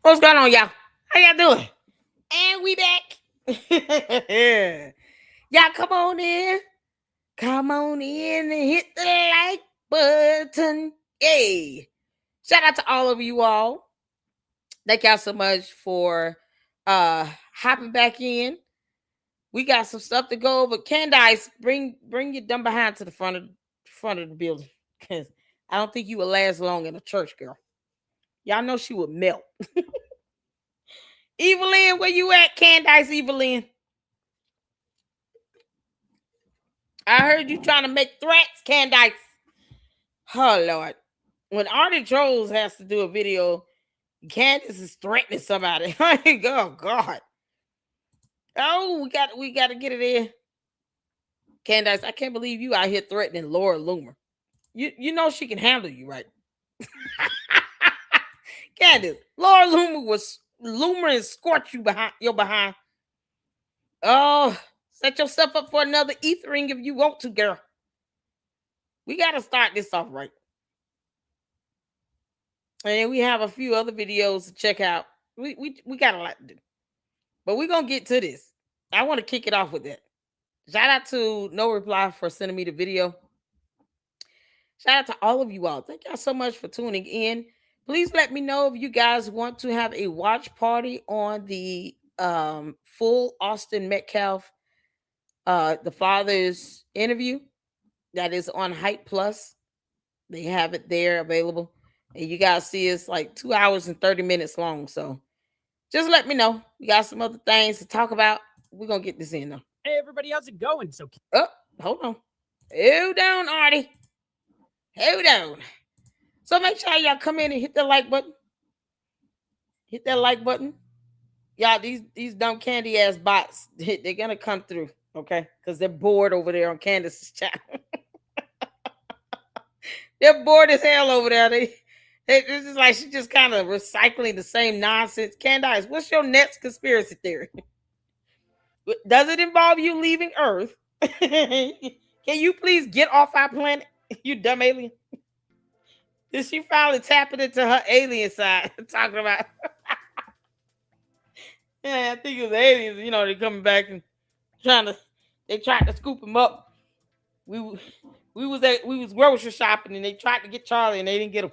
What's going on, y'all? How y'all doing? And we back. Y'all come on in. Come on in and hit the like button. Yay. Shout out to all of you all. Thank y'all so much for hopping back in. We got some stuff to go over. Candace, bring your dumb behind to the front of the building. Cause I don't think you would last long in a church, girl. Y'all know she would melt. Evelyn, where you at, Candace Evelyn? I heard you trying to make threats, Candace. Oh, Lord. When Artie Trolls has to do a video, Candace is threatening somebody. Oh, God. Oh, we got to get it in. Candace, I can't believe you out here threatening Laura Loomer. You know she can handle you, right? Candace, Laura Loomer and scorch you behind your behind. Oh, set yourself up for another ethering if you want to, girl. We got to start this off right. And we have a few other videos to check out. We got a lot to do. But we're going to get to this. I want to kick it off with that. Shout out to No Reply for sending me the video. Shout out to all of you all. Thank y'all so much for tuning in. Please let me know if you guys want to have a watch party on the full Austin Metcalf, the father's interview that is on Hype Plus. They have it there available. And you guys see it's like 2 hours and 30 minutes long. So just let me know. We got some other things to talk about. We're going to get this in though. Hey, everybody, how's it going? Hold on. Hold down, Artie. Hold on. So make sure y'all come in and hit the like button. Hit that like button. Y'all, these dumb candy ass bots, they're going to come through, okay? Because they're bored over there on Candace's channel. They're bored as hell over there. This is like she's just kind of recycling the same nonsense. Candace, what's your next conspiracy theory? Does it involve you leaving Earth? Can you please get off our planet, you dumb alien? Did she finally tapping into her alien side? Talking about, yeah, I think it was aliens. You know, they're coming back and they tried to scoop him up. We was grocery shopping and they tried to get Charlie and they didn't get him.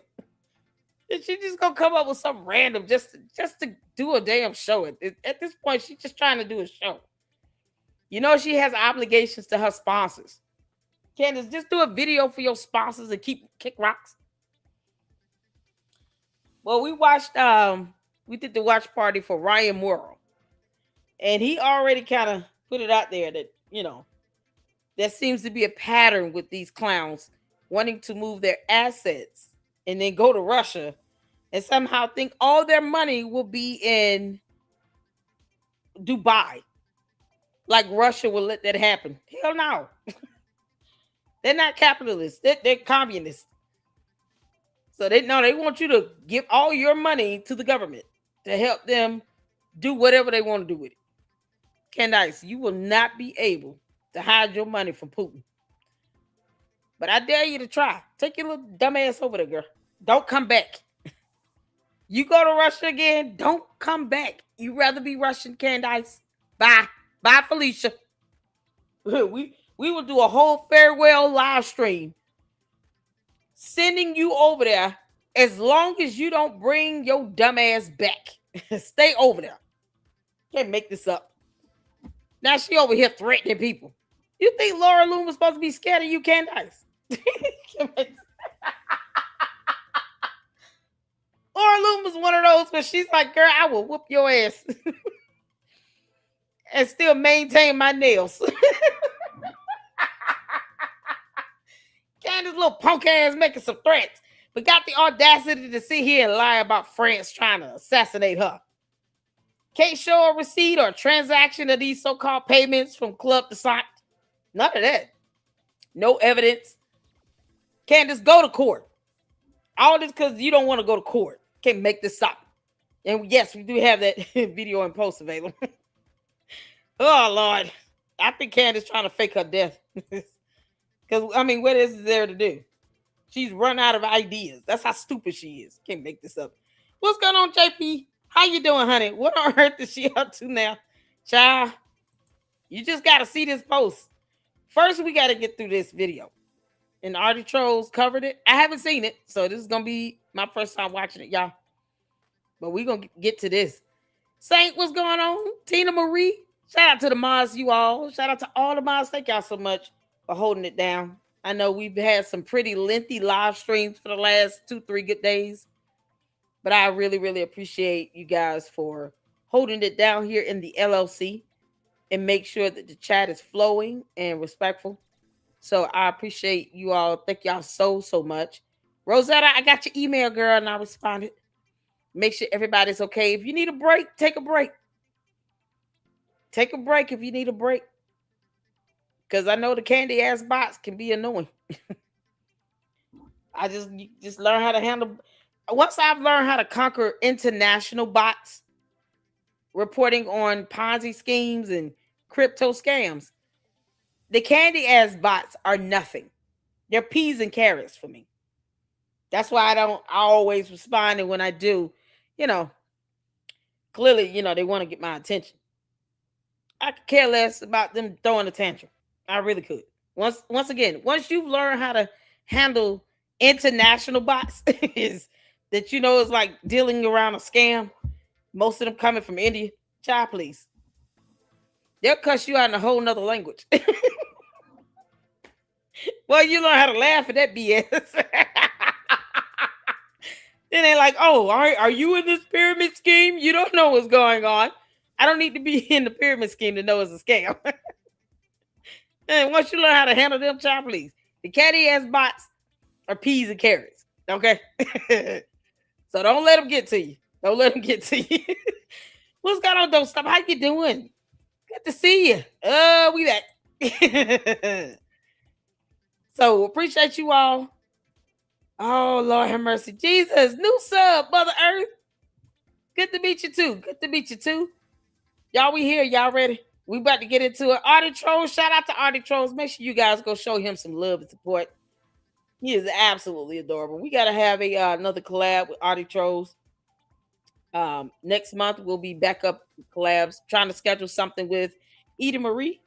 And she just gonna come up with something random just to do a damn show. At this point, she's just trying to do a show. You know she has obligations to her sponsors. Candace, just do a video for your sponsors and kick rocks. Well, we did the watch party for Ryan Worrell. And he already kind of put it out there that, you know, there seems to be a pattern with these clowns wanting to move their assets and then go to Russia and somehow think all their money will be in Dubai. Like Russia will let that happen. Hell no. They're not capitalists. They're communists. So they want you to give all your money to the government to help them do whatever they want to do with it. Candace, you will not be able to hide your money from Putin. But I dare you to try. Take your little dumb ass over there, girl. Don't come back. You go to Russia again, don't come back. You rather be Russian, Candace. Bye. Bye, Felicia. We will do a whole farewell live stream sending you over there as long as you don't bring your dumb ass back. Stay over there. Can't make this up. Now she over here threatening people. You think Laura Loom was supposed to be scared of you, Candace? Laura Loom was one of those where she's like, girl, I will whoop your ass and still maintain my nails. Candace little punk ass making some threats, but got the audacity to sit here and lie about France trying to assassinate her. Can't show a receipt or a transaction of these so-called payments from Club de Sant. None of that. No evidence. Candace, go to court. All this because you don't want to go to court. Can't make this up. And yes, we do have that video and post available. Oh, Lord. I think Candace trying to fake her death. Because, I mean, what is there to do? She's run out of ideas. That's how stupid she is. Can't make this up. What's going on, JP? How you doing, honey? What on earth is she up to now? Child, you just got to see this post. First, we got to get through this video. And Artie Trolls covered it. I haven't seen it, so this is going to be my first time watching it, y'all. But we're going to get to this. Saint, what's going on? Tina Marie, shout out to the mods, you all. Shout out to all the mods. Thank y'all so much for holding it down. I know we've had some pretty lengthy live streams for the last 2-3 good days. But I really, really appreciate you guys for holding it down here in the LLC and make sure that the chat is flowing and respectful. So I appreciate you all. Thank y'all so, so much. Rosetta, I got your email, girl, and I responded. Make sure everybody's okay. If you need a break, take a break. Take a break if you need a break. Because I know the candy ass bots can be annoying. I just learn how to handle. Once I've learned how to conquer international bots reporting on Ponzi schemes and crypto scams, the candy ass bots are nothing. They're peas and carrots for me. That's why I always respond. And when I do, clearly, they want to get my attention. I could care less about them throwing a tantrum. I really could. Once you've learned how to handle international bots, is that it's like dealing around a scam. Most of them coming from India. Child, please. They'll cuss you out in a whole nother language. Well, you learn how to laugh at that BS. Then they're like, oh, are you in this pyramid scheme? You don't know what's going on. I don't need to be in the pyramid scheme to know it's a scam. And once you learn how to handle them, child, please. The catty ass bots are peas and carrots. Okay? So don't let them get to you. Don't let them get to you. What's going on? Don't stop. How you doing? Good to see you. We back. So appreciate you all. Oh, Lord have mercy. Jesus. New sub, Mother Earth. Good to meet you too. Good to meet you too. Y'all, we here. Y'all ready? We about to get into it. Artie Trolls. Shout out to Artie Trolls. Make sure you guys go show him some love and support. He is absolutely adorable. We got to have another collab with Artie Trolls. Next month, we'll be back up collabs, trying to schedule something with Edie Marie.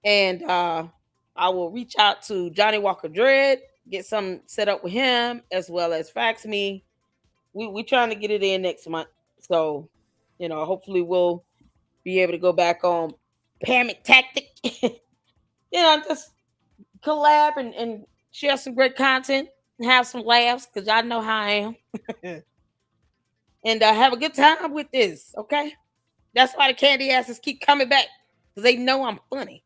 And I will reach out to Johnny Walker Dread, get some set up with him, as well as Fax Me. We trying to get it in next month. So, hopefully we'll be able to go back on Panic Tactic. Just collab and share some great content and have some laughs, because y'all know how I am. And have a good time with this, okay? That's why the candy asses keep coming back, because they know I'm funny.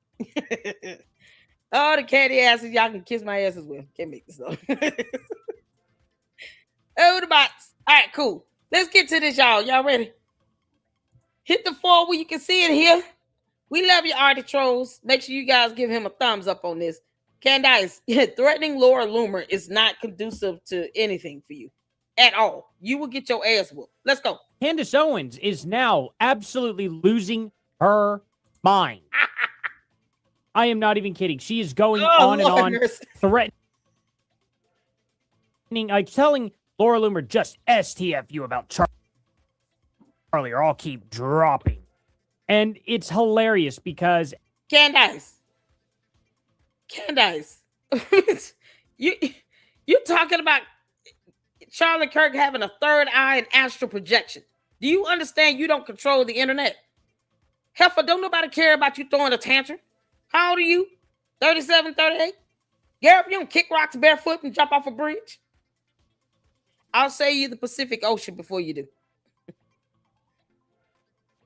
Oh, the candy asses, y'all can kiss my asses with. Can't make this up. Oh, the bots. All right, cool. Let's get to this, y'all. Y'all ready? Hit the 4 where you can see it here. We love you, Artie Trolls. Make sure you guys give him a thumbs up on this. Candace, threatening Laura Loomer is not conducive to anything for you at all. You will get your ass whooped. Let's go. Candace Owens is now absolutely losing her mind. I am not even kidding. She is going on and on, threatening, like telling Laura Loomer, just STF you about Charlie, or I'll keep dropping. And it's hilarious because Candace, you talking about Charlie Kirk having a third eye and astral projection. Do you understand you don't control the internet? Heifer, don't nobody care about you throwing a tantrum. How old are you? 37, 38? Gareth, you don't kick rocks barefoot and jump off a bridge? I'll say you the Pacific Ocean before you do.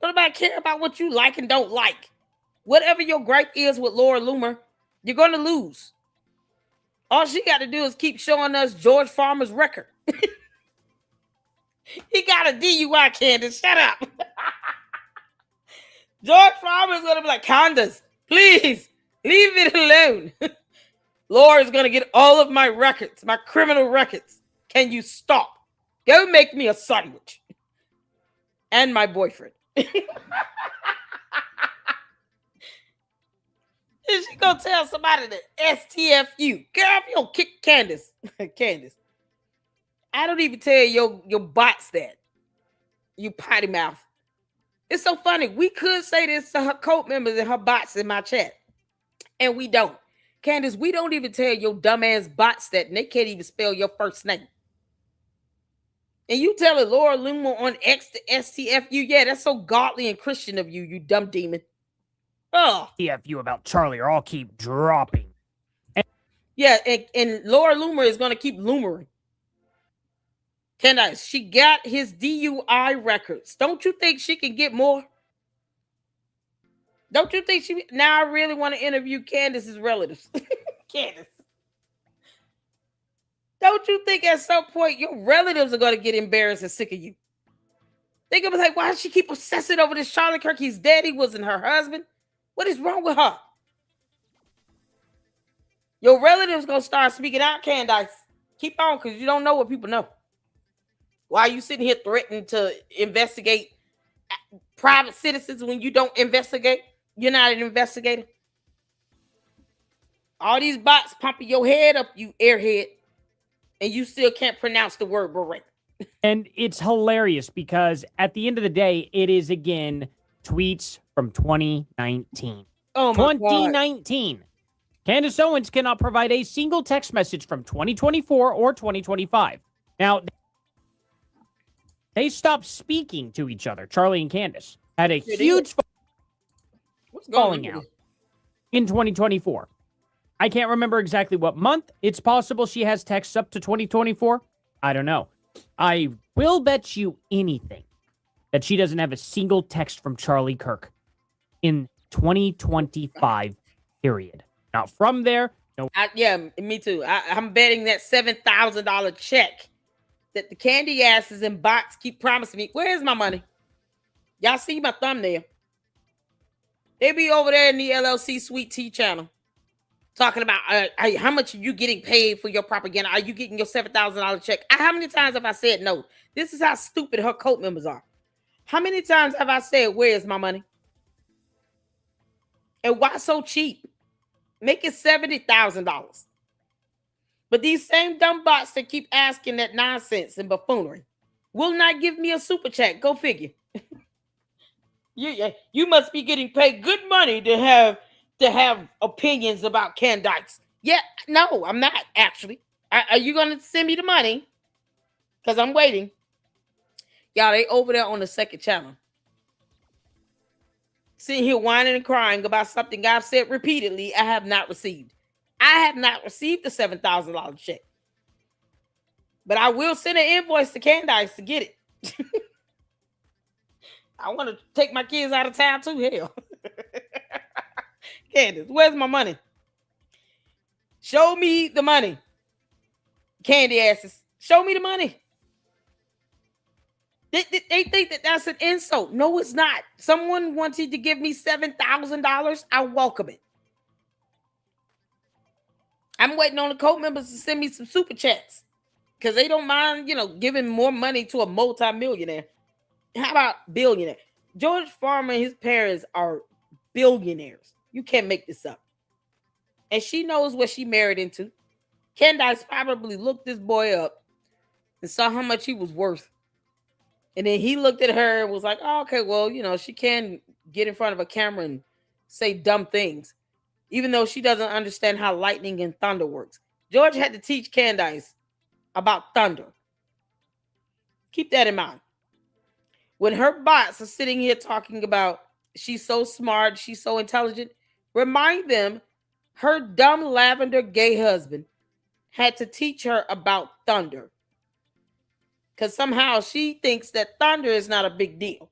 Don't nobody care about what you like and don't like. Whatever your gripe is with Laura Loomer, you're going to lose. All she got to do is keep showing us George Farmer's record. He got a DUI, Candace. Shut up. George Farmer's going to be like, Candace, please, leave it alone. Laura's going to get all of my records, my criminal records. Can you stop? Go make me a sandwich. And my boyfriend. Is she going to tell somebody to STF you? Girl, if you don't kick Candace. Candace. I don't even tell your bots that. You potty mouth. It's so funny. We could say this to her cult members and her bots in my chat, and we don't. Candace, we don't even tell your dumbass bots that, and they can't even spell your first name. And you tell it, Laura Luma on X to STFU. Yeah, that's so godly and Christian of you, you dumb demon. Oh. TFU about Charlie, or I'll keep dropping. Yeah, and Laura Luma is going to keep lumering. Candace, she got his DUI records. Don't you think she can get more? Don't you think she... Now I really want to interview Candace's relatives. Candace. Don't you think at some point your relatives are going to get embarrassed and sick of you? They're going to be like, why does she keep obsessing over this Charlie Kirk? He's dead. He wasn't her husband. What is wrong with her? Your relatives going to start speaking out, Candace. Keep on, because you don't know what people know. Why are you sitting here threatening to investigate private citizens when you don't investigate? You're not an investigator. All these bots pumping your head up, you airhead, and you still can't pronounce the word beret. And it's hilarious because at the end of the day, it is, again, tweets from 2019. Oh, my 2019. God. Candace Owens cannot provide a single text message from 2024 or 2025. Now, they stopped speaking to each other. Charlie and Candace had a huge falling out in 2024. I can't remember exactly what month. It's possible she has texts up to 2024. I don't know. I will bet you anything that she doesn't have a single text from Charlie Kirk in 2025, period. Not from there. No. Yeah, me too. I'm betting that $7,000 check that the candy asses and bots keep promising me. Where's my money? Y'all see my thumbnail. They be over there in the LLC Sweet Tea channel talking about how much are you getting paid for your propaganda? Are you getting your $7,000 check? How many times have I said no? This is how stupid her cult members are. How many times have I said, where's my money? And why so cheap? Make it $70,000. But these same dumb bots that keep asking that nonsense and buffoonery will not give me a super chat. Go figure. You must be getting paid good money to have opinions about Candace. Yeah, no, I'm not actually. Are you going to send me the money? Because I'm waiting. Y'all, they over there on the second channel. Sitting here whining and crying about something I've said repeatedly I have not received. I have not received the $7,000 check. But I will send an invoice to Candace to get it. I want to take my kids out of town too. Hell. Candace, where's my money? Show me the money. Candy asses. Show me the money. They think that that's an insult. No, it's not. Someone wanted to give me $7,000. I welcome it. I'm waiting on the cult members to send me some super chats because they don't mind, giving more money to a multi-millionaire. How about billionaire? George Farmer and his parents are billionaires. You can't make this up. And she knows what she married into. Candace probably looked this boy up and saw how much he was worth. And then he looked at her and was like, oh, okay, well, she can get in front of a camera and say dumb things, even though she doesn't understand how lightning and thunder works. George had to teach Candace about thunder. Keep that in mind. When her bots are sitting here talking about she's so smart, she's so intelligent, remind them her dumb lavender gay husband had to teach her about thunder. Because somehow she thinks that thunder is not a big deal.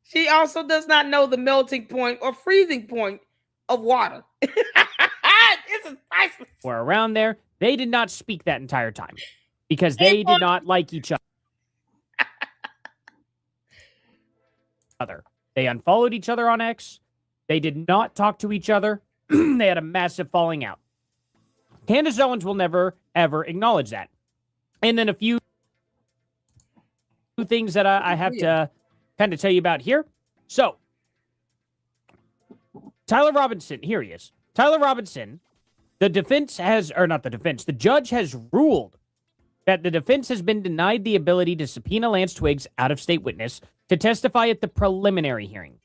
She also does not know the melting point or freezing point of water. This is priceless. Or around there, they did not speak that entire time because they did not like each other. They unfollowed each other on X. They did not talk to each other. They had a massive falling out. Candace Owens will never, ever acknowledge that. And then a few things that I have to kind of tell you about here. So, Tyler Robinson, here he is. Tyler Robinson, the judge has ruled that the defense has been denied the ability to subpoena Lance Twiggs, out-of-state witness, to testify at the preliminary hearing.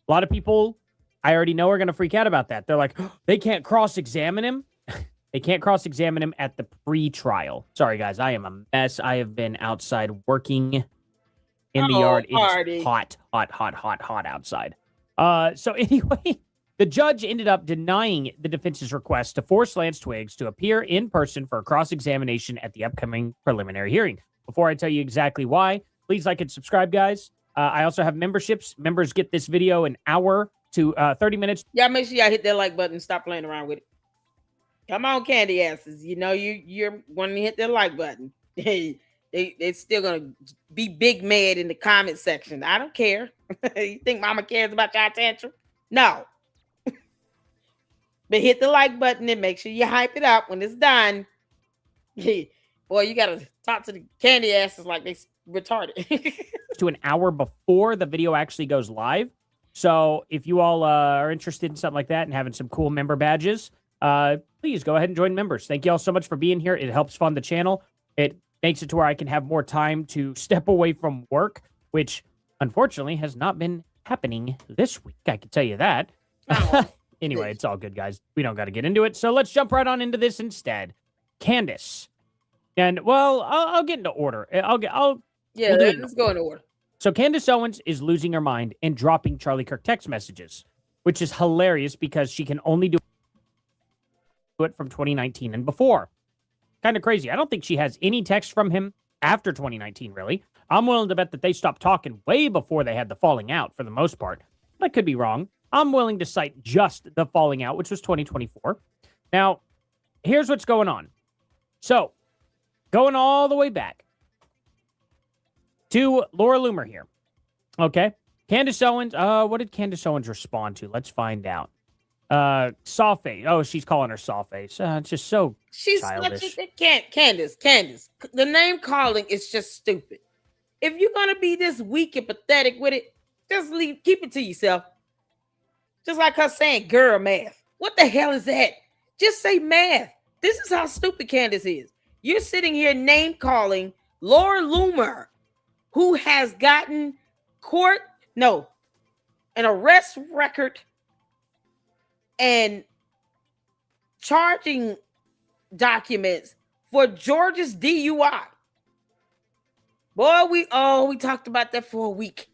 A lot of people I already know are going to freak out about that. They're like, oh, they can't cross-examine him. They can't cross-examine him at the pre-trial. Sorry, guys. I am a mess. I have been outside working in the yard. It's hot outside. So anyway, the judge ended up denying the defense's request to force Lance Twiggs to appear in person for a cross-examination at the upcoming preliminary hearing. Before I tell you exactly why, please like and subscribe, guys. I also have memberships. Members get this video an hour to 30 minutes. Yeah, make sure y'all hit that like button and stop playing around with it. Come on, candy asses. You know you're wanting to hit that like button. They're still gonna be big mad in the comment section. I don't care. You think mama cares about y'all tantrum? No. But hit the like button and make sure you hype it up when it's done. Boy, you gotta talk to the candy asses like they retarded. To an hour before the video actually goes live. So if you all are interested in something like that and having some cool member badges, please go ahead and join members. Thank you all so much for being here. It helps fund the channel. It makes it to where I can have more time to step away from work, which unfortunately has not been happening this week. I can tell you that. Anyway, it's all good, guys. We don't got to get into it. So let's jump right on into this instead. Candace. And, well, I'll get into order. Let's go in order. So Candace Owens is losing her mind and dropping Charlie Kirk text messages, which is hilarious because she can only do it from 2019 and before. Kind of crazy. I don't think she has any text from him after 2019, really. I'm willing to bet that they stopped talking way before they had the falling out for the most part. I could be wrong. I'm willing to cite just the falling out, which was 2024. Now, here's what's going on. So, going all the way back to Laura Loomer here. Okay. Candace Owens. What did Candace Owens respond to? Let's find out. Sawface. Oh, she's calling her Sawface. It's just so childish. Candace. The name calling is just stupid. If you're gonna be this weak and pathetic with it, just keep it to yourself. Just like her saying girl math. What the hell is that? Just say math. This is how stupid Candace is. You're sitting here name calling Laura Loomer, who has gotten an arrest record and charging documents for George's DUI. Boy, we talked about that for a week.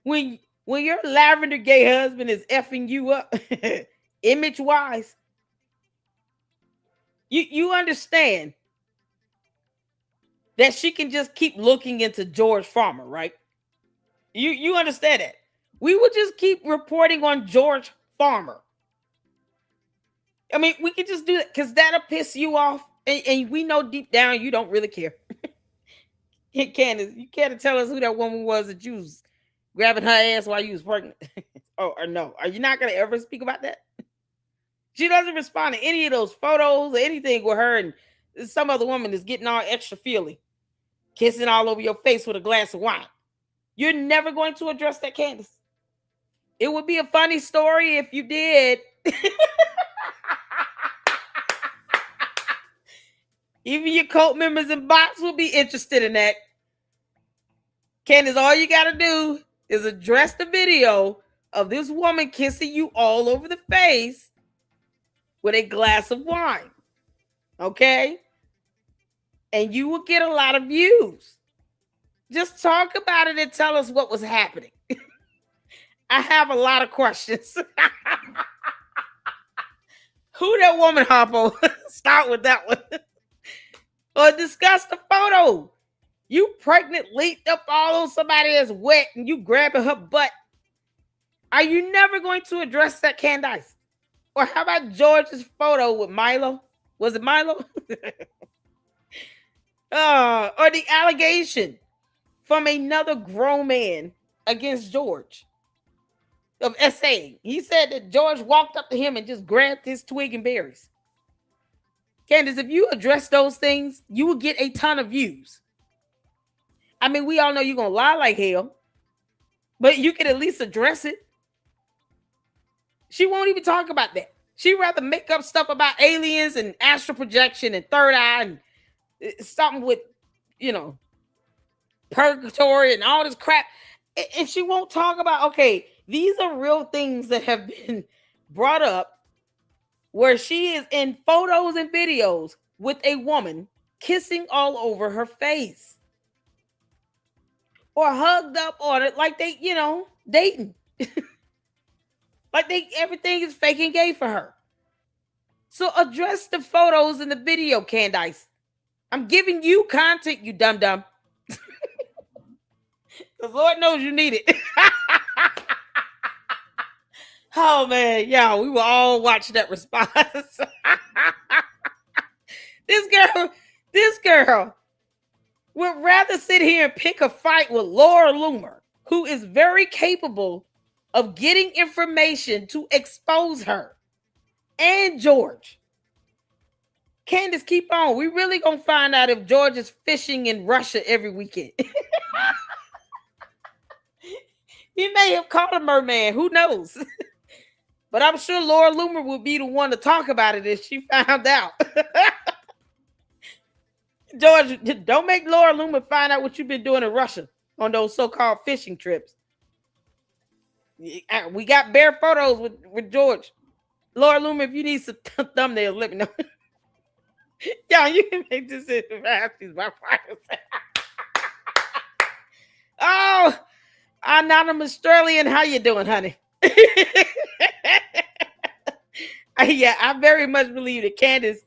when your lavender gay husband is effing you up, image wise, you understand that she can just keep looking into George Farmer, right? You understand that. We would just keep reporting on George Farmer. I mean, we could just do that because that'll piss you off. And we know deep down you don't really care. Candace, you can't tell us who that woman was that you was grabbing her ass while you was pregnant. or no. Are you not going to ever speak about that? She doesn't respond to any of those photos or anything with her and some other woman is getting all extra feely, kissing all over your face with a glass of wine. You're never going to address that, Candace. It would be a funny story if you did. Even your cult members and bots will be interested in that. Candace, all you got to do is address the video of this woman kissing you all over the face with a glass of wine. Okay? And you will get a lot of views. Just talk about it and tell us what was happening. I have a lot of questions. Who that woman, Harpo? Start with that one. Or discuss the photo. You pregnant, leaped up all on somebody that's wet and you grabbing her butt. Are you never going to address that, Candace? Or how about George's photo with Milo? Was it Milo? Or the allegation from another grown man against George of SA. He said that George walked up to him and just grabbed his twig and berries. Candace, if you address those things, you will get a ton of views. I mean, we all know you're going to lie like hell, but you can at least address it. She won't even talk about that. She'd rather make up stuff about aliens and astral projection and third eye and something with, purgatory and all this crap. And she won't talk about, okay, these are real things that have been brought up where she is in photos and videos with a woman kissing all over her face or hugged up on it like they, dating. Like everything is fake and gay for her. So address the photos and the video, Candace. I'm giving you content, you dum-dum. Because Lord knows you need it. Oh, man. Yeah, we will all watch that response. This girl would rather sit here and pick a fight with Laura Loomer, who is very capable of getting information to expose her, and George. Candace, keep on. We really gonna find out if George is fishing in Russia every weekend. He may have caught a merman. Who knows? But I'm sure Laura Loomer would be the one to talk about it if she found out. George, don't make Laura Loomer find out what you've been doing in Russia on those so-called fishing trips. We got bare photos with George. Laura Loomer, if you need some thumbnails, let me know. Y'all, you can make this into my fires. Oh, anonymous Australian, how you doing, honey? Yeah, I very much believe that Candace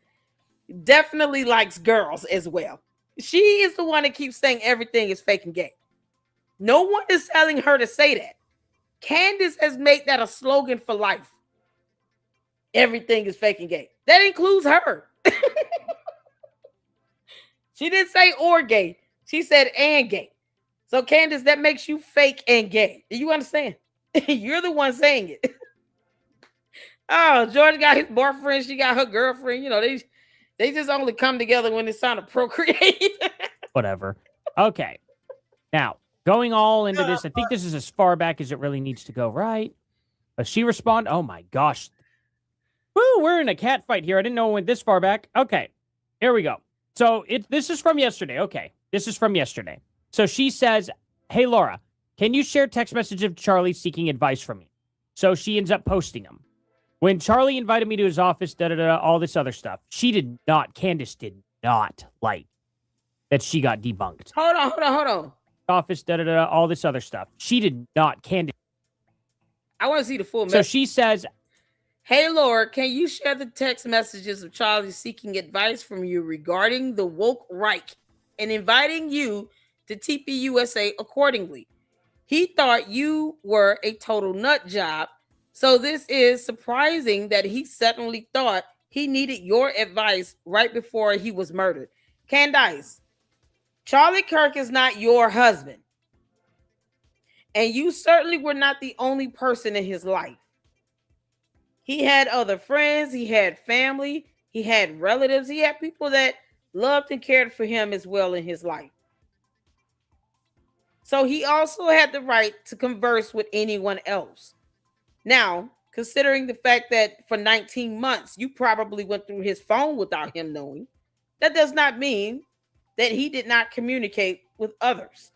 definitely likes girls as well. She is the one that keeps saying everything is fake and gay. No one is telling her to say that. Candace has made that a slogan for life. Everything is fake and gay. That includes her. She didn't say or gay. She said and gay. So Candace, that makes you fake and gay. Do you understand? You're the one saying it. Oh, George got his boyfriend. She got her girlfriend. They just only come together when it's time to procreate. Whatever. Okay. Now, going all into this, I think this is as far back as it really needs to go, right? But she responded, oh my gosh. Woo, we're in a cat fight here. I didn't know it went this far back. Okay, here we go. So this is from yesterday. Okay, this is from yesterday. So she says, hey, Laura, can you share text message of Charlie seeking advice from me? So she ends up posting them. When Charlie invited me to his office, all this other stuff, Candace did not like that she got debunked. Hold on. Office, all this other stuff. She did not, Candace. I want to see the full message. So she says, hey, Laura, can you share the text messages of Charlie seeking advice from you regarding the woke Reich and inviting you to TPUSA accordingly? He thought you were a total nut job. So this is surprising that he suddenly thought he needed your advice right before he was murdered. Candace, Charlie Kirk is not your husband. And you certainly were not the only person in his life. He had other friends, he had family, he had relatives, he had people that loved and cared for him as well in his life. So he also had the right to converse with anyone else. Now, considering the fact that for 19 months, you probably went through his phone without him knowing, that does not mean that he did not communicate with others.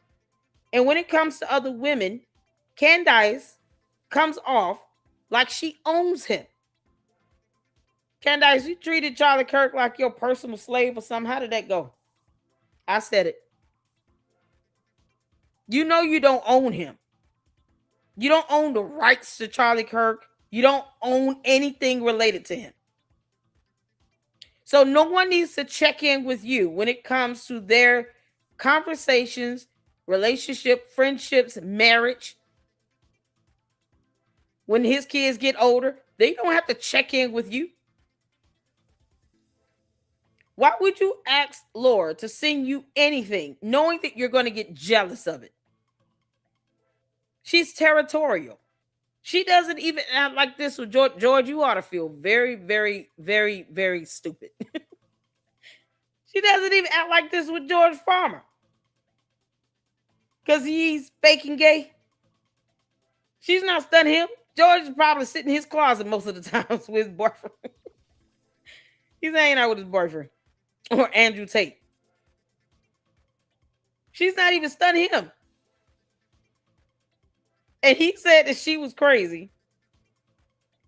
And when it comes to other women, Candace comes off like she owns him. Candace, you treated Charlie Kirk like your personal slave or something. How did that go? I said it. You know you don't own him. You don't own the rights to Charlie Kirk. You don't own anything related to him. So no one needs to check in with you when it comes to their conversations, relationship, friendships, marriage. When his kids get older, they don't have to check in with you. Why would you ask Laura to send you anything knowing that you're going to get jealous of it? She's territorial. She doesn't even act like this with George. George, you ought to feel very, very, very, very stupid. She doesn't even act like this with George Farmer. Because he's fake and gay. She's not studying him. George is probably sitting in his closet most of the times with his boyfriend. He's hanging out with his boyfriend. Or Andrew Tate. She's not even studying him. And he said that she was crazy.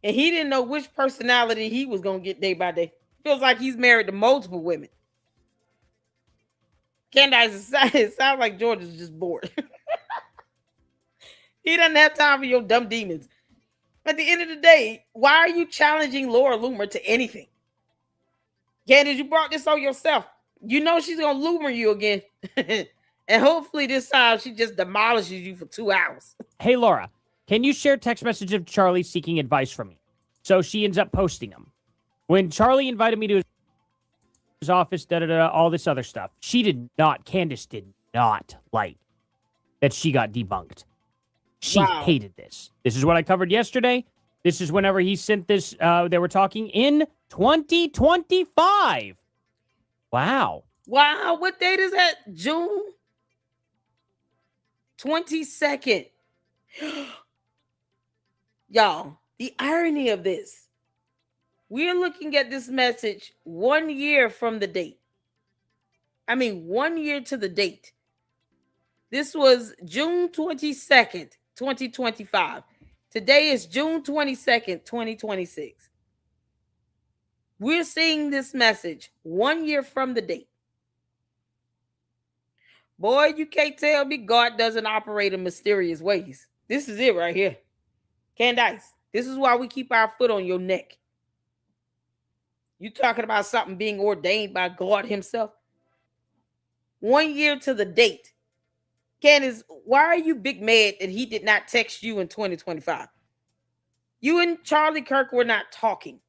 And he didn't know which personality he was going to get day by day. Feels like he's married to multiple women. Candace, it sounds like George is just bored. He doesn't have time for your dumb demons. At the end of the day, why are you challenging Laura Loomer to anything? Candace, you brought this on yourself. You know she's going to Loomer you again. And hopefully this time she just demolishes you for 2 hours. Hey, Laura, can you share text message of Charlie seeking advice from me? So she ends up posting them. When Charlie invited me to his office, all this other stuff, Candace did not like that she got debunked. She hated this. This is what I covered yesterday. This is whenever he sent this, they were talking in 2025. Wow. Wow. What date is that? June 22nd. Y'all, the irony of this. We're looking at this message 1 year from the date. I mean, 1 year to the date. This was June 22nd, 2025. Today is June 22nd, 2026. We're seeing this message 1 year from the date. Boy, you can't tell me God doesn't operate in mysterious ways. This is it right here. Candace, this is why we keep our foot on your neck. You talking about something being ordained by God himself? 1 year to the date. Candace, why are you big mad that he did not text you in 2025? You and Charlie Kirk were not talking.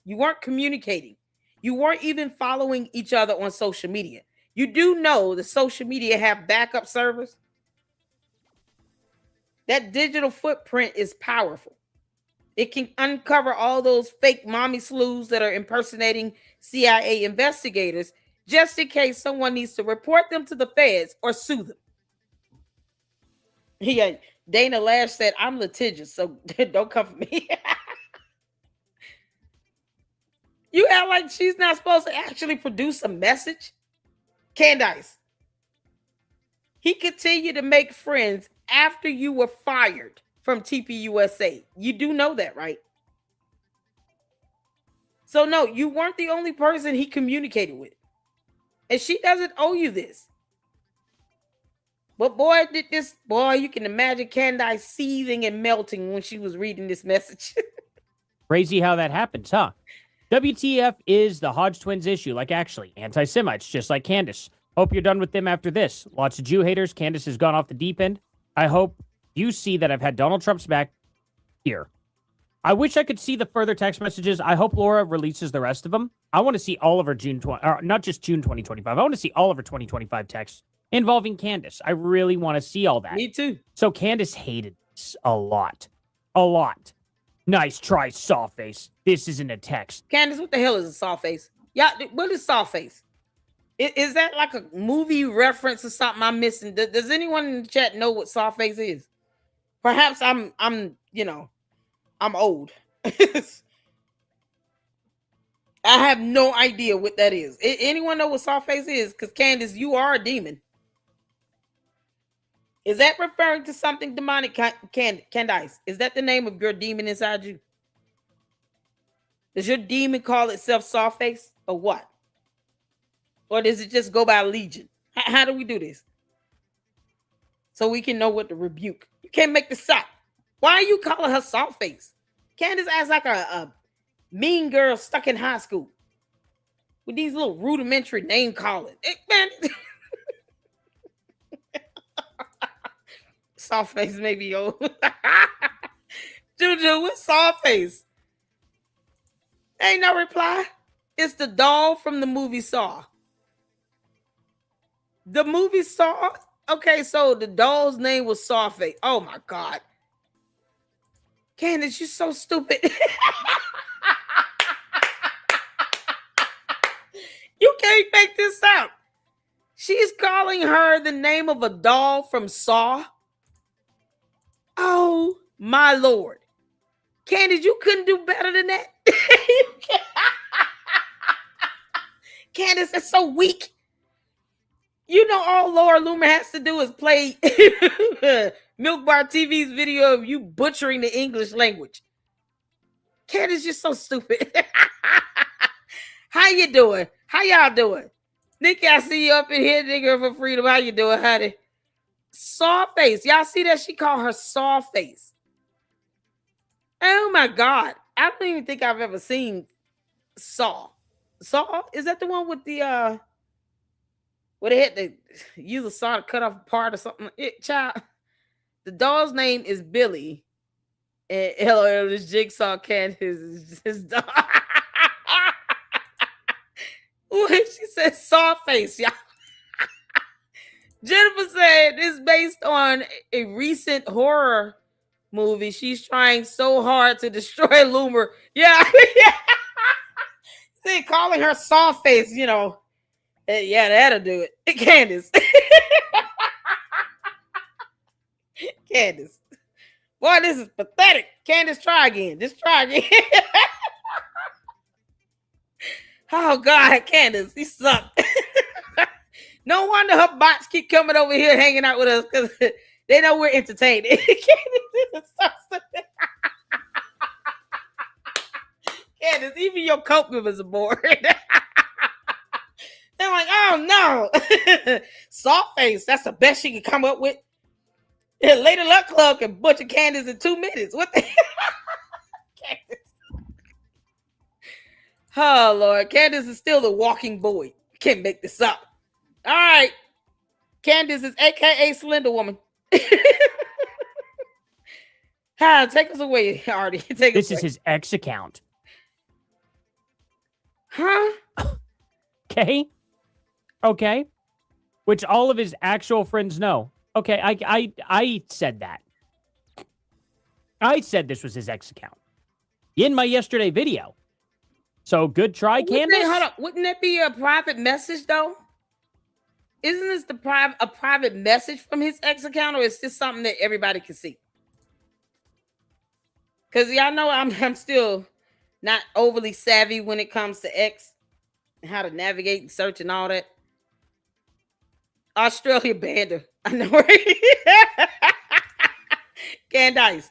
You weren't communicating. You weren't even following each other on social media. You do know the social media have backup servers. That digital footprint is powerful. It can uncover all those fake mommy slews that are impersonating CIA investigators just in case someone needs to report them to the feds or sue them. Yeah, Dana Lash said, I'm litigious, so don't come for me. You act like she's not supposed to actually produce a message? Candace, he continued to make friends after you were fired from TPUSA. You do know that, right? So no, you weren't the only person he communicated with. And she doesn't owe you this. But boy, you can imagine Candace seething and melting when she was reading this message. Crazy how that happens, huh? WTF is the Hodge twins issue, like actually anti-Semites, just like Candace. Hope you're done with them after this. Lots of Jew haters. Candace has gone off the deep end. I hope you see that I've had Donald Trump's back here. I wish I could see the further text messages. I hope Laura releases the rest of them. I want to see all of her not just June 2025. I want to see all of her 2025 texts involving Candace. I really want to see all that. Me too. So Candace hated this a lot. A lot. Nice try, Sawface. This isn't a text. Candace, what the hell is a Sawface? Yeah, what is Sawface? Is that like a movie reference or something I'm missing? Does anyone in the chat know what Sawface is? Perhaps I'm old. I have no idea what that is. Anyone know what Sawface is? Because Candace, you are a demon. Is that referring to something demonic, Candace? Is that the name of your demon inside you? Does your demon call itself Sawface or what? Or does it just go by Legion? How do we do this? So we can know what to rebuke. You can't make this up. Why are you calling her Sawface? Candace acts like a mean girl stuck in high school with these little rudimentary name calling. Man. Sawface may be old. Juju, what's Sawface? Ain't no reply. It's the doll from the movie Saw. The movie Saw? Okay, so the doll's name was Sawface. Oh my God. Candace, you're so stupid. You can't make this up. She's calling her the name of a doll from Saw. Oh my Lord. Candace, you couldn't do better than that. Candace, that's so weak. You know, all Laura Loomer has to do is play Milk Bar TV's video of you butchering the English language. Candace, you're so stupid. How you doing? How y'all doing? Nikki, I see you up in here, nigga, for freedom. How you doing, honey? Soft face. Y'all see that? She called her soft face. Oh my God. I don't even think I've ever seen Saw. Saw? Is that the one with the where they had to use a saw to cut off a part or something? Child. The doll's name is Billy. And LOL, this Jigsaw Candace is his dog. Ooh, she said soft face, y'all. Jennifer said it's based on a recent horror movie. She's trying so hard to destroy Loomer. Yeah. See, calling her soft face, you know. Yeah, that'll do it. Candace. Candace. Boy, this is pathetic. Candace, try again. Just try again. Oh, God, Candace, you suck. No wonder her bots keep coming over here hanging out with us because they know we're entertaining. Candace, even your cult members are bored. They're like, oh no. Soft face, that's the best she can come up with. Yeah, Lady Luck Club can butcher Candace in 2 minutes. What the Candace? Oh Lord, Candace is still the walking boy. Can't make this up. All right. Candace is AKA Slender Woman. Hi, take us away, Artie. This is his ex account. Huh? Okay. Which all of his actual friends know. Okay, I said that. I said this was his ex account in my yesterday video. So good try, Candace. Hold on. Wouldn't that be a private message though? Isn't this a private message from his ex account, or is this something that everybody can see? Because y'all know I'm still not overly savvy when it comes to X and how to navigate and search and all that. Australia banned her. I know, right? Candace.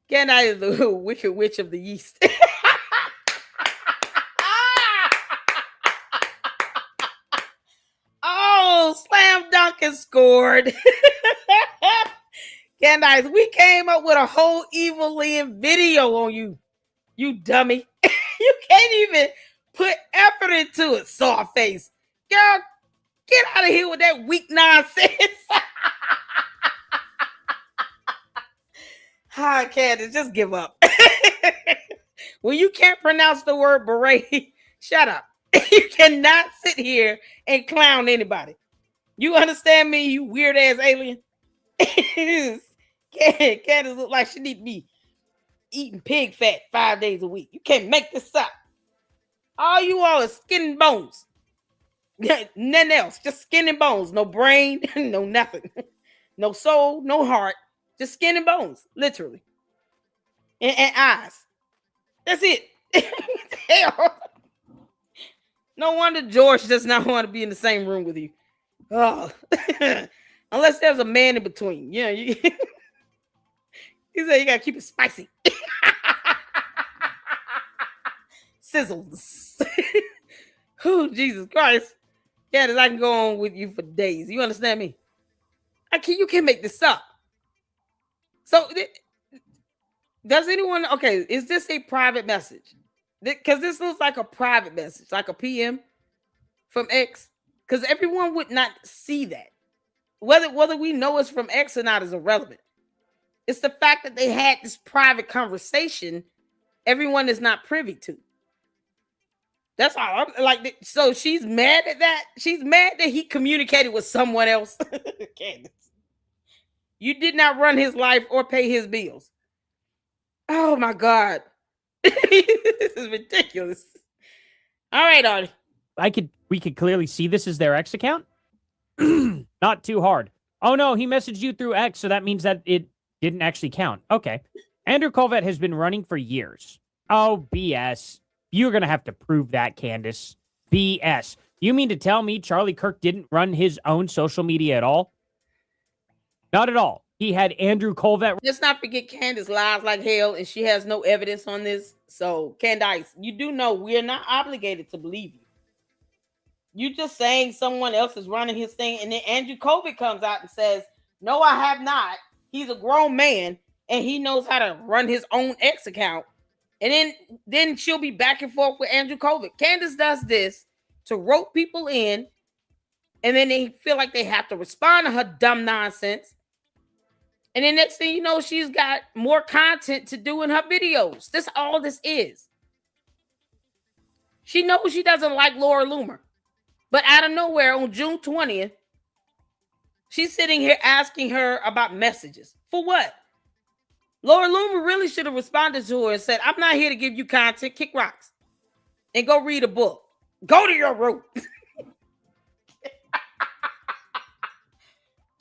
Candace is the wicked witch of the East. Oh, slam dunk and scored. Candace, we came up with a whole Evil Lynn video on you, you dummy. You can't even put effort into it, soft face. Girl, get out of here with that weak nonsense. Hi, Candace, just give up. When you can't pronounce the word beret, shut up. You cannot sit here and clown anybody. You understand me, you weird ass alien? Candace look like she need to be eating pig fat 5 days a week. You can't make this up. All you all is skin and bones. Nothing else. Just skin and bones. No brain, no nothing. No soul, no heart. Just skin and bones, literally. And eyes. That's it. Hell. No wonder George does not want to be in the same room with you. Oh. Unless there's a man in between. Yeah, he said you gotta keep it spicy. Sizzles. Oh, Jesus Christ. Candace, I can go on with you for days. You understand me? You can't make this up. So, does anyone, okay, is this a private message? Because this looks like a private message, like a PM from X. Because everyone would not see that. Whether we know it's from X or not is irrelevant. It's the fact that they had this private conversation everyone is not privy to. That's all. I'm like, so she's mad at that. She's mad that he communicated with someone else. Candace, you did not run his life or pay his bills. Oh my God. This is ridiculous. All right, Artie. We could clearly see this is their X account. Not too hard. Oh no, he messaged you through X, so that means that it didn't actually count. Okay. Andrew Colvett has been running for years. Oh, BS. You're going to have to prove that, Candace. BS. You mean to tell me Charlie Kirk didn't run his own social media at all? Not at all. He had Andrew Colvett. Let's not forget Candace lies like hell, and she has no evidence on this. So, Candace, you do know we are not obligated to believe you. You're just saying someone else is running his thing, and then Andrew Colvett comes out and says, "No, I have not. He's a grown man, and he knows how to run his own X account." And then she'll be back and forth with Andrew Colvett. Candace does this to rope people in, and then they feel like they have to respond to her dumb nonsense. And then next thing you know, she's got more content to do in her videos. That's all this is. She knows she doesn't like Laura Loomer. But out of nowhere, on June 20th, she's sitting here asking her about messages. For what? Laura Loomer really should have responded to her and said, "I'm not here to give you content. Kick rocks. And go read a book. Go to your room."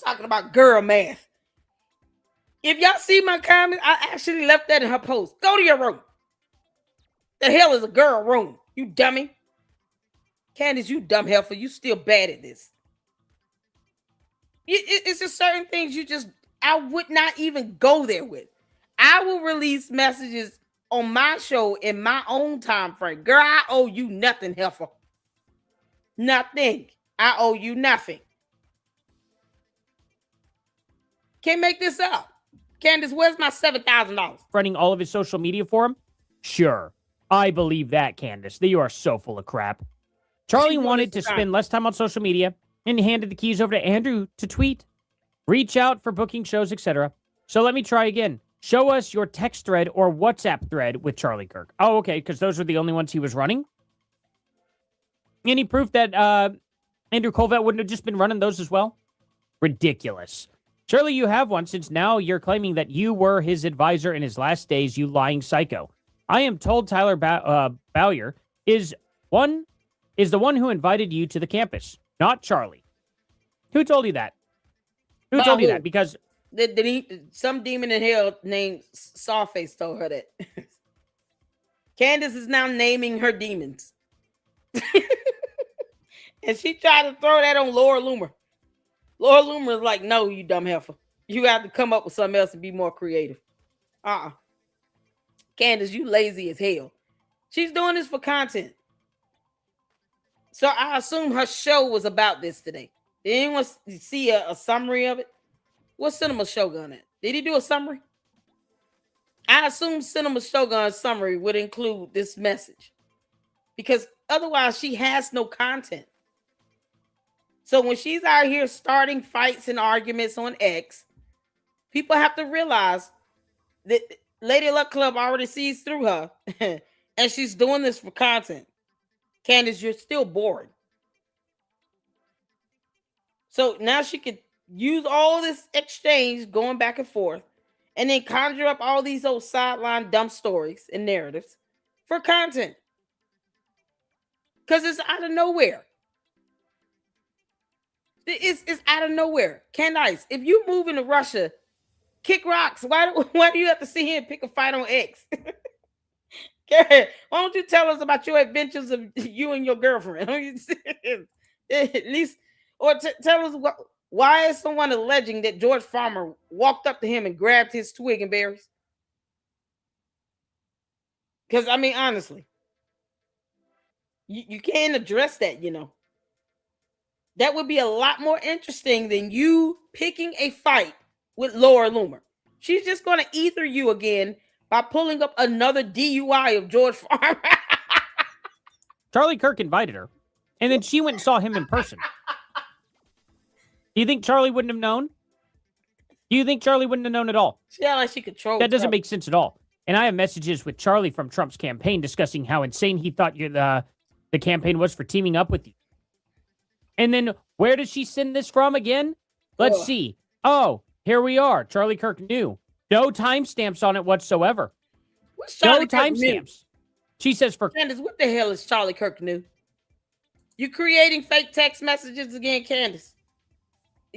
Talking about girl math. If y'all see my comment, I actually left that in her post. Go to your room. The hell is a girl room? You dummy. Candace, you dumb heifer. You still bad at this. It's just certain things I would not even go there with. I will release messages on my show in my own time frame. Girl, I owe you nothing, heifer. Nothing. I owe you nothing. Can't make this up. Candace, where's my $7,000? Running all of his social media for him? Sure. I believe that, Candace. You are so full of crap. Charlie wanted to spend less time on social media and handed the keys over to Andrew to tweet, reach out for booking shows, etc. So let me try again. Show us your text thread or WhatsApp thread with Charlie Kirk. Oh, okay, because those are the only ones he was running? Any proof that Andrew Colvett wouldn't have just been running those as well? Ridiculous. Surely you have one, since now you're claiming that you were his advisor in his last days, you lying psycho. I am told Tyler Bowyer is the one who invited you to the campus, not Charlie. Who told you that? Who told you that? Because some demon in hell named Sawface told her that. Candace is now naming her demons. And she tried to throw that on Laura Loomer. Laura Loomer is like, "No, you dumb heifer. You have to come up with something else and be more creative." Candace, you lazy as hell. She's doing this for content. So I assume her show was about this today. Did anyone see a summary of it? What's Cinema Shogun at? Did he do a summary? I assume Cinema Shogun's summary would include this message. Because otherwise she has no content. So when she's out here starting fights and arguments on X, people have to realize that Lady Luck Club already sees through her. And she's doing this for content. Candace, you're still boring. So now she could use all this exchange going back and forth and then conjure up all these old sideline dumb stories and narratives for content. Because it's out of nowhere. It's out of nowhere. Candace, if you move into Russia, kick rocks. Why do you have to sit here and pick a fight on X? Why don't you tell us about your adventures of you and your girlfriend? At least, or tell us why is someone alleging that George Farmer walked up to him and grabbed his twig and berries? Because, I mean, honestly, you can't address that, you know. That would be a lot more interesting than you picking a fight with Laura Loomer. She's just going to ether you again by pulling up another DUI of George Farmer. Charlie Kirk invited her, and then she went and saw him in person. Do you think Charlie wouldn't have known? Do you think Charlie wouldn't have known at all? Yeah, like she controlled. That doesn't make sense at all. And I have messages with Charlie from Trump's campaign discussing how insane he thought the campaign was for teaming up with you. And then where does she send this from again? Let's see. Oh, here we are. Charlie Kirk knew. No timestamps on it whatsoever. What's Charlie no timestamps. She says for Candace, what the hell is Charlie Kirk knew? You creating fake text messages again, Candace.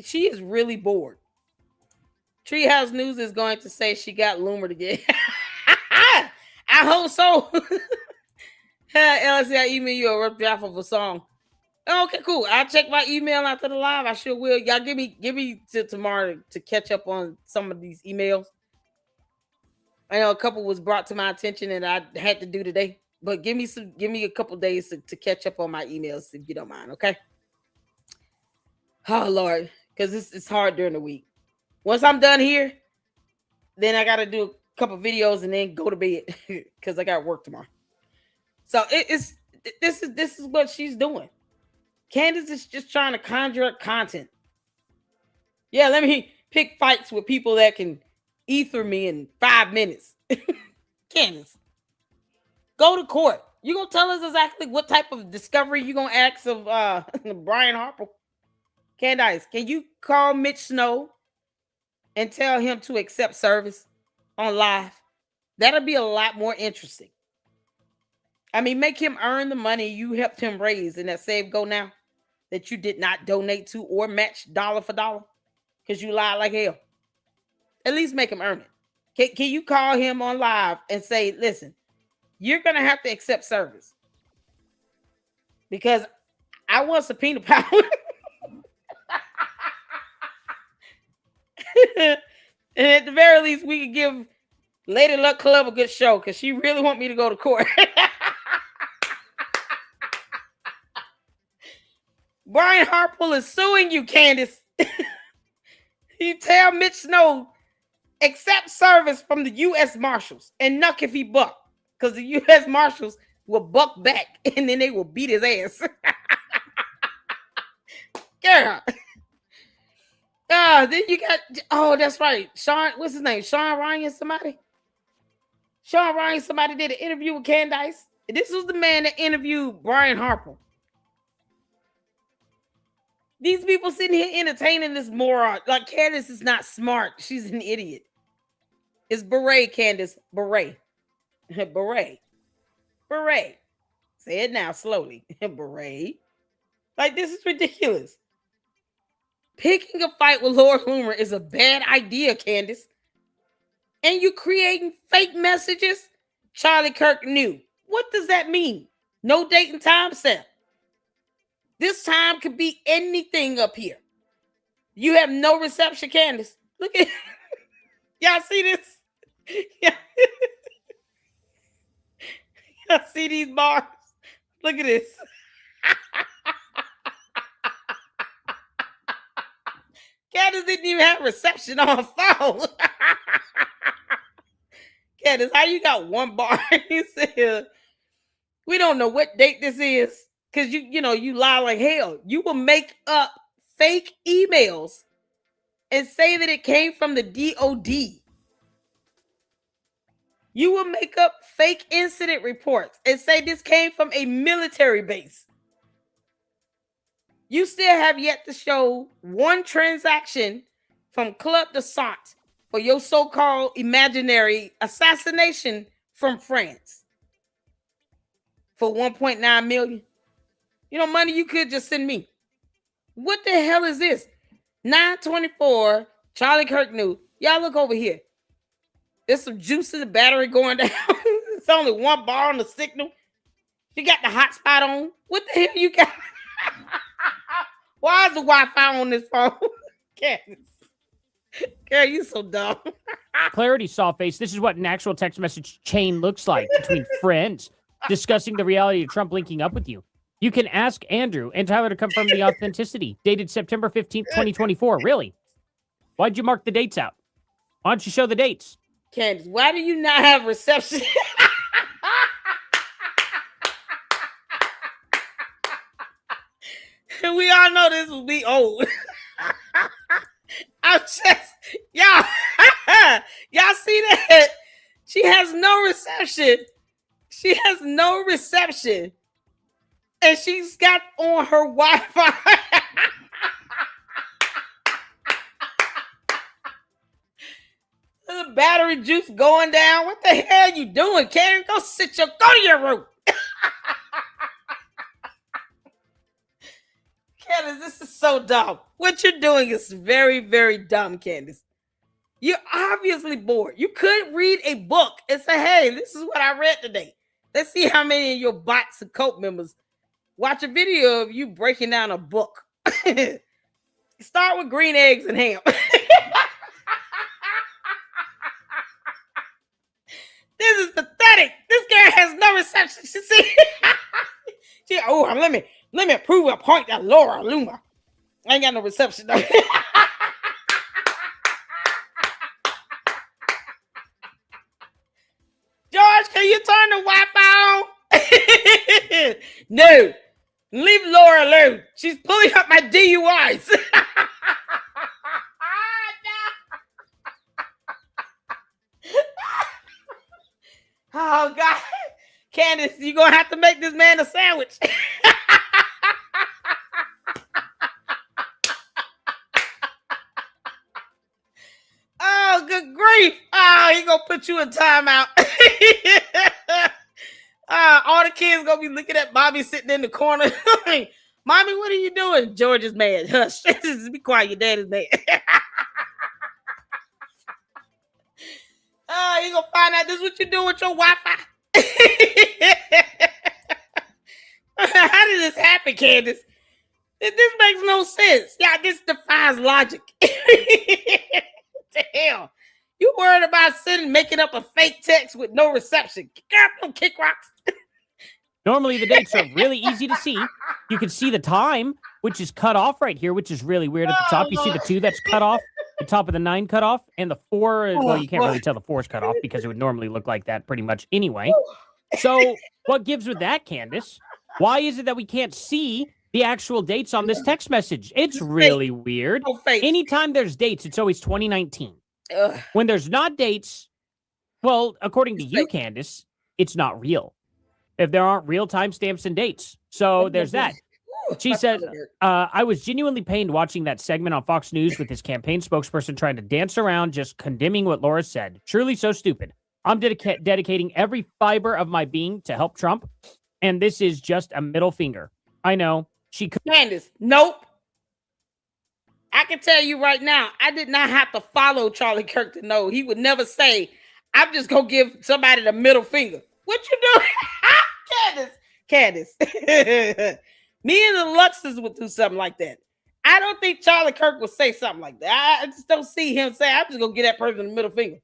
She is really bored. Treehouse News is going to say she got Loomer again. I hope so. LC, I email you a rough draft of a song. Okay, cool. I'll check my email after the live. I sure will. Y'all give me till tomorrow to catch up on some of these emails. I know a couple was brought to my attention and I had to do today. But give me a couple days to catch up on my emails if you don't mind, okay? Oh Lord, because it's hard during the week. Once I'm done here, then I gotta do a couple videos and then go to bed because I got work tomorrow. So this is what she's doing. Candace is just trying to conjure up content. Yeah, let me pick fights with people that can ether me in 5 minutes. Candace, go to court. You gonna tell us exactly what type of discovery you gonna ask of Brian Harper? Candace, can you call Mitch Snow and tell him to accept service on live? That'll be a lot more interesting. I mean, make him earn the money you helped him raise in that Save Go Now that you did not donate to or match dollar for dollar because you lied like hell. At least make him earn it. Can you call him on live and say, listen, you're going to have to accept service because I want subpoena power. And at the very least, we could give Lady Luck Club a good show because she really want me to go to court. Brian Harper is suing you, Candace. You tell Mitch Snow, accept service from the U.S. Marshals and nuck if he buck, because the U.S. Marshals will buck back and then they will beat his ass. Girl. Then you got, that's right. Sean, what's his name? Sean Ryan somebody? Sean Ryan somebody did an interview with Candace. This was the man that interviewed Brian Harper. These people sitting here entertaining this moron. Like, Candace is not smart. She's an idiot. It's beret, Candace. Beret. Beret. Beret. Say it now slowly. Beret. Like, this is ridiculous. Picking a fight with Lord Loomer is a bad idea, Candace. And you creating fake messages? Charlie Kirk knew. What does that mean? No date and time set. This time could be anything up here. You have no reception, Candace. Look at y'all see this? Yeah. Y'all see these bars? Look at this. Candace didn't even have reception on her phone. Candace, how you got one bar? You said, we don't know what date this is. Because you lie like hell. You will make up fake emails and say that it came from the DOD. You will make up fake incident reports and say this came from a military base. You still have yet to show one transaction from Club de Sant for your so-called imaginary assassination from France for 1.9 million. Money you could just send me. What the hell is this? 924, Charlie Kirk knew. Y'all look over here. There's some juice in the battery going down. It's only one bar on the signal. You got the hotspot on. What the hell you got? Why is the Wi-Fi on this phone? Candace. Girl, you so dumb. Clarity, Sawface. This is what an actual text message chain looks like between friends discussing the reality of Trump linking up with you. You can ask Andrew and Tyler to confirm the authenticity. Dated September 15th, 2024. Really? Why'd you mark the dates out? Why don't you show the dates? Candace, why do you not have reception? We all know this will be old. I'm just, y'all see that? She has no reception. She has no reception. And she's got on her Wi-Fi. The battery juice going down. What the hell are you doing, Karen? Go to your room. Candace, this is so dumb. What you're doing is very, very dumb, Candace. You're obviously bored. You could read a book and say, hey, this is what I read today. Let's see how many of your bots and cult members watch a video of you breaking down a book. Start with green eggs and ham. This is pathetic. This girl has no reception. Let me prove a point that Laura Luma. I ain't got no reception though. George, can you turn the Wi-Fi on? No. Leave Laura alone. She's pulling up my DUIs. Oh, God. Candace, you're going to have to make this man a sandwich. Oh, good grief. Oh, he going to put you in timeout. All the kids going to be looking at Bobby sitting in the corner. Mommy, what are you doing? George is mad. Hush. Be quiet. Your dad is mad. Oh, you gonna find out this is what you do with your Wi-Fi. How did this happen, Candace? This makes no sense. Yeah, this defies logic. What the hell? You worried about making up a fake text with no reception? Girl, don't kick rocks. Normally, the dates are really easy to see. You can see the time, which is cut off right here, which is really weird at the top. You see the 2 that's cut off, the top of the 9 cut off, and the 4, well, you can't really tell the 4 is cut off because it would normally look like that pretty much anyway. So what gives with that, Candace? Why is it that we can't see the actual dates on this text message? It's really weird. Anytime there's dates, it's always 2019. When there's not dates, well, according to you, Candace, it's not real. If there aren't real timestamps and dates. So there's that. She said, I was genuinely pained watching that segment on Fox News with his campaign spokesperson trying to dance around just condemning what Laura said. Truly so stupid. I'm dedicating every fiber of my being to help Trump, and this is just a middle finger. I know. She could. Candace, nope. I can tell you right now, I did not have to follow Charlie Kirk to know. He would never say, I'm just going to give somebody the middle finger. What you doing? Candace. Me and the Luxes would do something like that. I don't think Charlie Kirk would say something like that. I just don't see him say, I'm just gonna get that person the middle finger.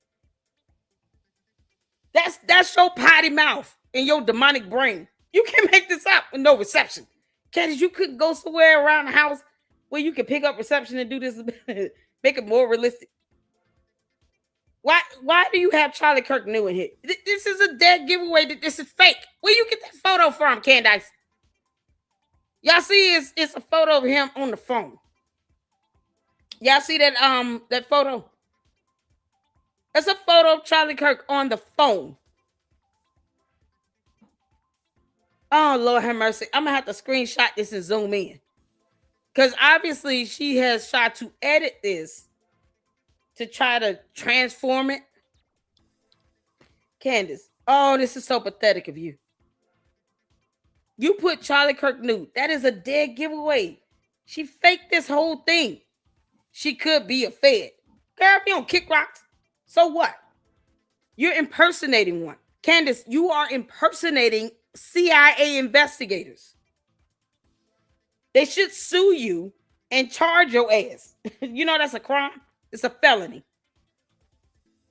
That's your potty mouth and your demonic brain. You can't make this up with no reception. Candace, you couldn't go somewhere around the house where you can pick up reception and do this, make it more realistic. Why do you have Charlie Kirk new in here? This is a dead giveaway that this is fake. Where you get that photo from, Candace? Y'all see it's a photo of him on the phone. Y'all see that that photo? That's a photo of Charlie Kirk on the phone. Oh, Lord have mercy. I'm gonna have to screenshot this and zoom in. Because obviously she has tried to edit this to try to transform it. Candace, oh, this is so pathetic of you. You put Charlie Kirk nude. That is a dead giveaway. She faked this whole thing. She could be a Fed. Girl, if you don't kick rocks, so what? You're impersonating one. Candace, you are impersonating CIA investigators. They should sue you and charge your ass. You know that's a crime. It's a felony.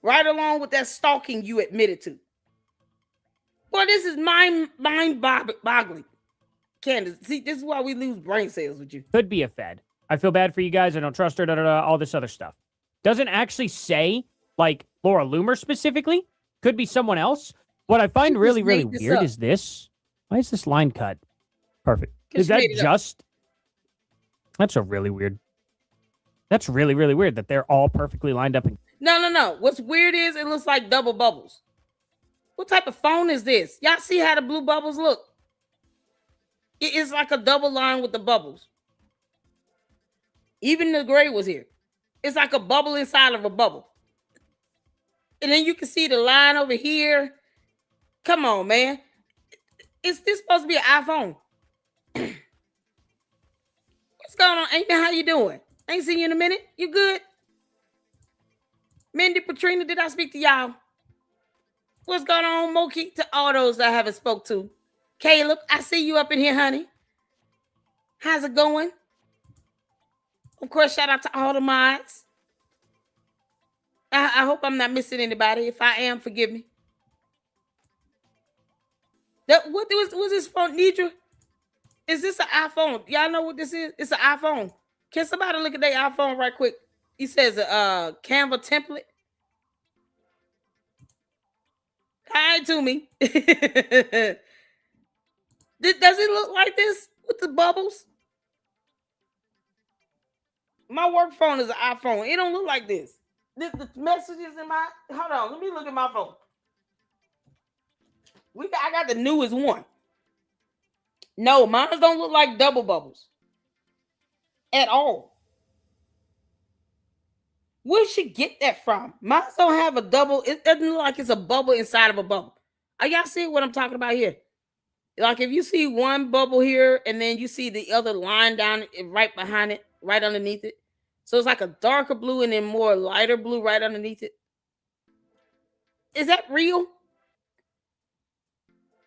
Right along with that stalking you admitted to. Boy, this is mind-boggling. Candace, see, this is why we lose brain cells with you. Could be a Fed. I feel bad for you guys. I don't trust her, all this other stuff. Doesn't actually say, like, Laura Loomer specifically. Could be someone else. What I find really weird is this. Why is this line cut? Perfect. Is that just... That's a really weird... That's really weird that they're all perfectly lined up. No. What's weird is it looks like double bubbles. What type of phone is this? Y'all see how the blue bubbles look? It is like a double line with the bubbles. Even the gray was here. It's like a bubble inside of a bubble. And then you can see the line over here. Come on, man. Is this supposed to be an iPhone? What's going on? Ain't how you doing? Ain't seen you in a minute. You good? Mindy, Patrina, did I speak to y'all? What's going on, Moki? To all those I haven't spoke to. Caleb, I see you up in here, honey. How's it going? Of course, shout out to all the mods. I hope I'm not missing anybody. If I am, forgive me. What was this phone, Nidra? Is this an iPhone? Y'all know what this is? It's an iPhone. Can somebody look at their iPhone right quick? He says Canva template. Hi to me. Does it look like this with the bubbles? My work phone is an iPhone. It don't look like this. The messages in my... Hold on. Let me look at my phone. I got the newest one. No, mine don't look like double bubbles. At all. Where should you get that from? Mine don't have a double. It doesn't look like it's a bubble inside of a bubble. Are y'all seeing what I'm talking about here? Like if you see one bubble here and then you see the other line down right behind it, right underneath it. So it's like a darker blue and then more lighter blue right underneath it. Is that real?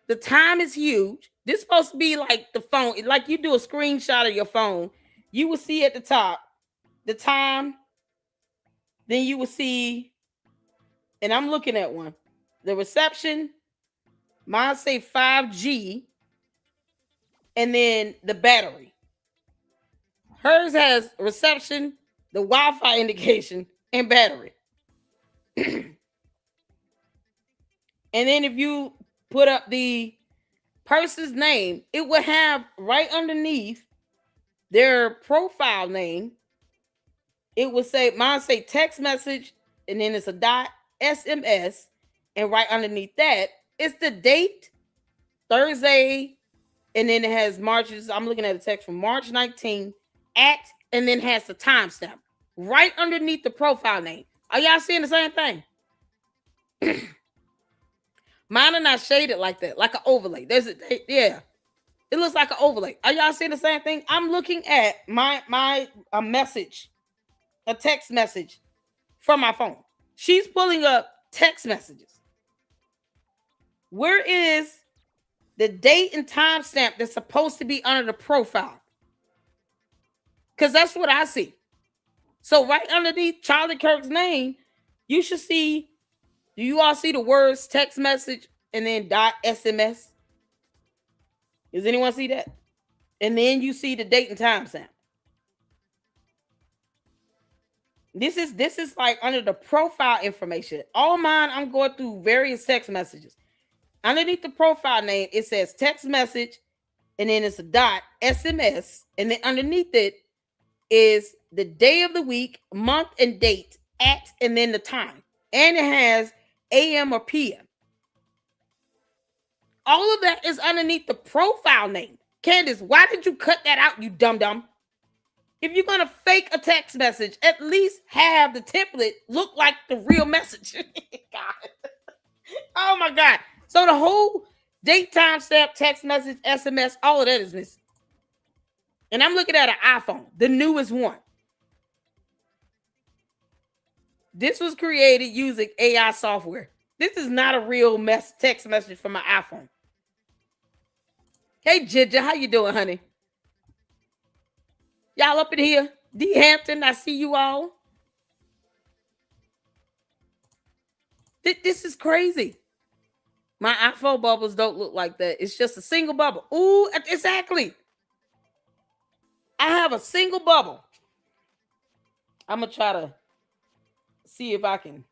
The time is huge. This is supposed to be like the phone. Like you do a screenshot of your phone. You will see at the top the time. Then you will see, and I'm looking at one, the reception. Mine say 5G. And then the battery. Hers has reception, the Wi-Fi indication, and battery. And then if you put up the person's name, it will have right underneath their profile name. It will say, mine say text message, and then it's a dot SMS, and right underneath that, it's the date, Thursday, and then it has March's. I'm looking at a text from March 19 at, and then has the timestamp right underneath the profile name. Are y'all seeing the same thing? Mine are not shaded like that, like an overlay. Yeah. It looks like an overlay. Are y'all seeing the same thing? I'm looking at my message, a text message from my phone. She's pulling up text messages. Where is the date and timestamp that's supposed to be under the profile? Because that's what I see. So right underneath Charlie Kirk's name, you should see, do you all see the words text message and then dot SMS? Does anyone see that? And then you see the date and timestamp. This is like under the profile information. All mine, I'm going through various text messages. Underneath the profile name, it says text message, and then it's a dot SMS, and then underneath it is the day of the week, month, and date at, and then the time. And it has AM or PM. All of that is underneath the profile name. Candace, why did you cut that out, you dum-dum? If you're going to fake a text message, at least have the template look like the real message. God. Oh, my God. So the whole date, time stamp, text message, SMS, all of that is missing. And I'm looking at an iPhone, the newest one. This was created using AI software. This is not a real text message from my iPhone. Hey, Ginger, how you doing, honey? Y'all up in here? D. Hampton, I see you all. This is crazy. My iPhone bubbles don't look like that. It's just a single bubble. Ooh, exactly. I have a single bubble. I'm going to try to see if I can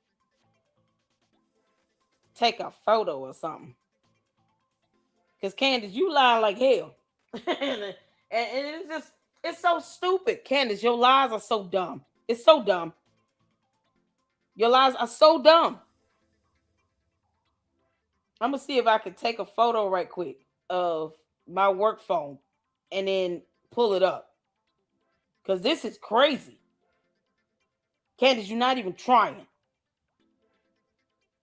take a photo or something. Because, Candace, you lie like hell. and it's so stupid. Candace, your lies are so dumb. It's so dumb. Your lies are so dumb. I'm going to see if I can take a photo right quick of my work phone and then pull it up. Because this is crazy. Candace, you're not even trying.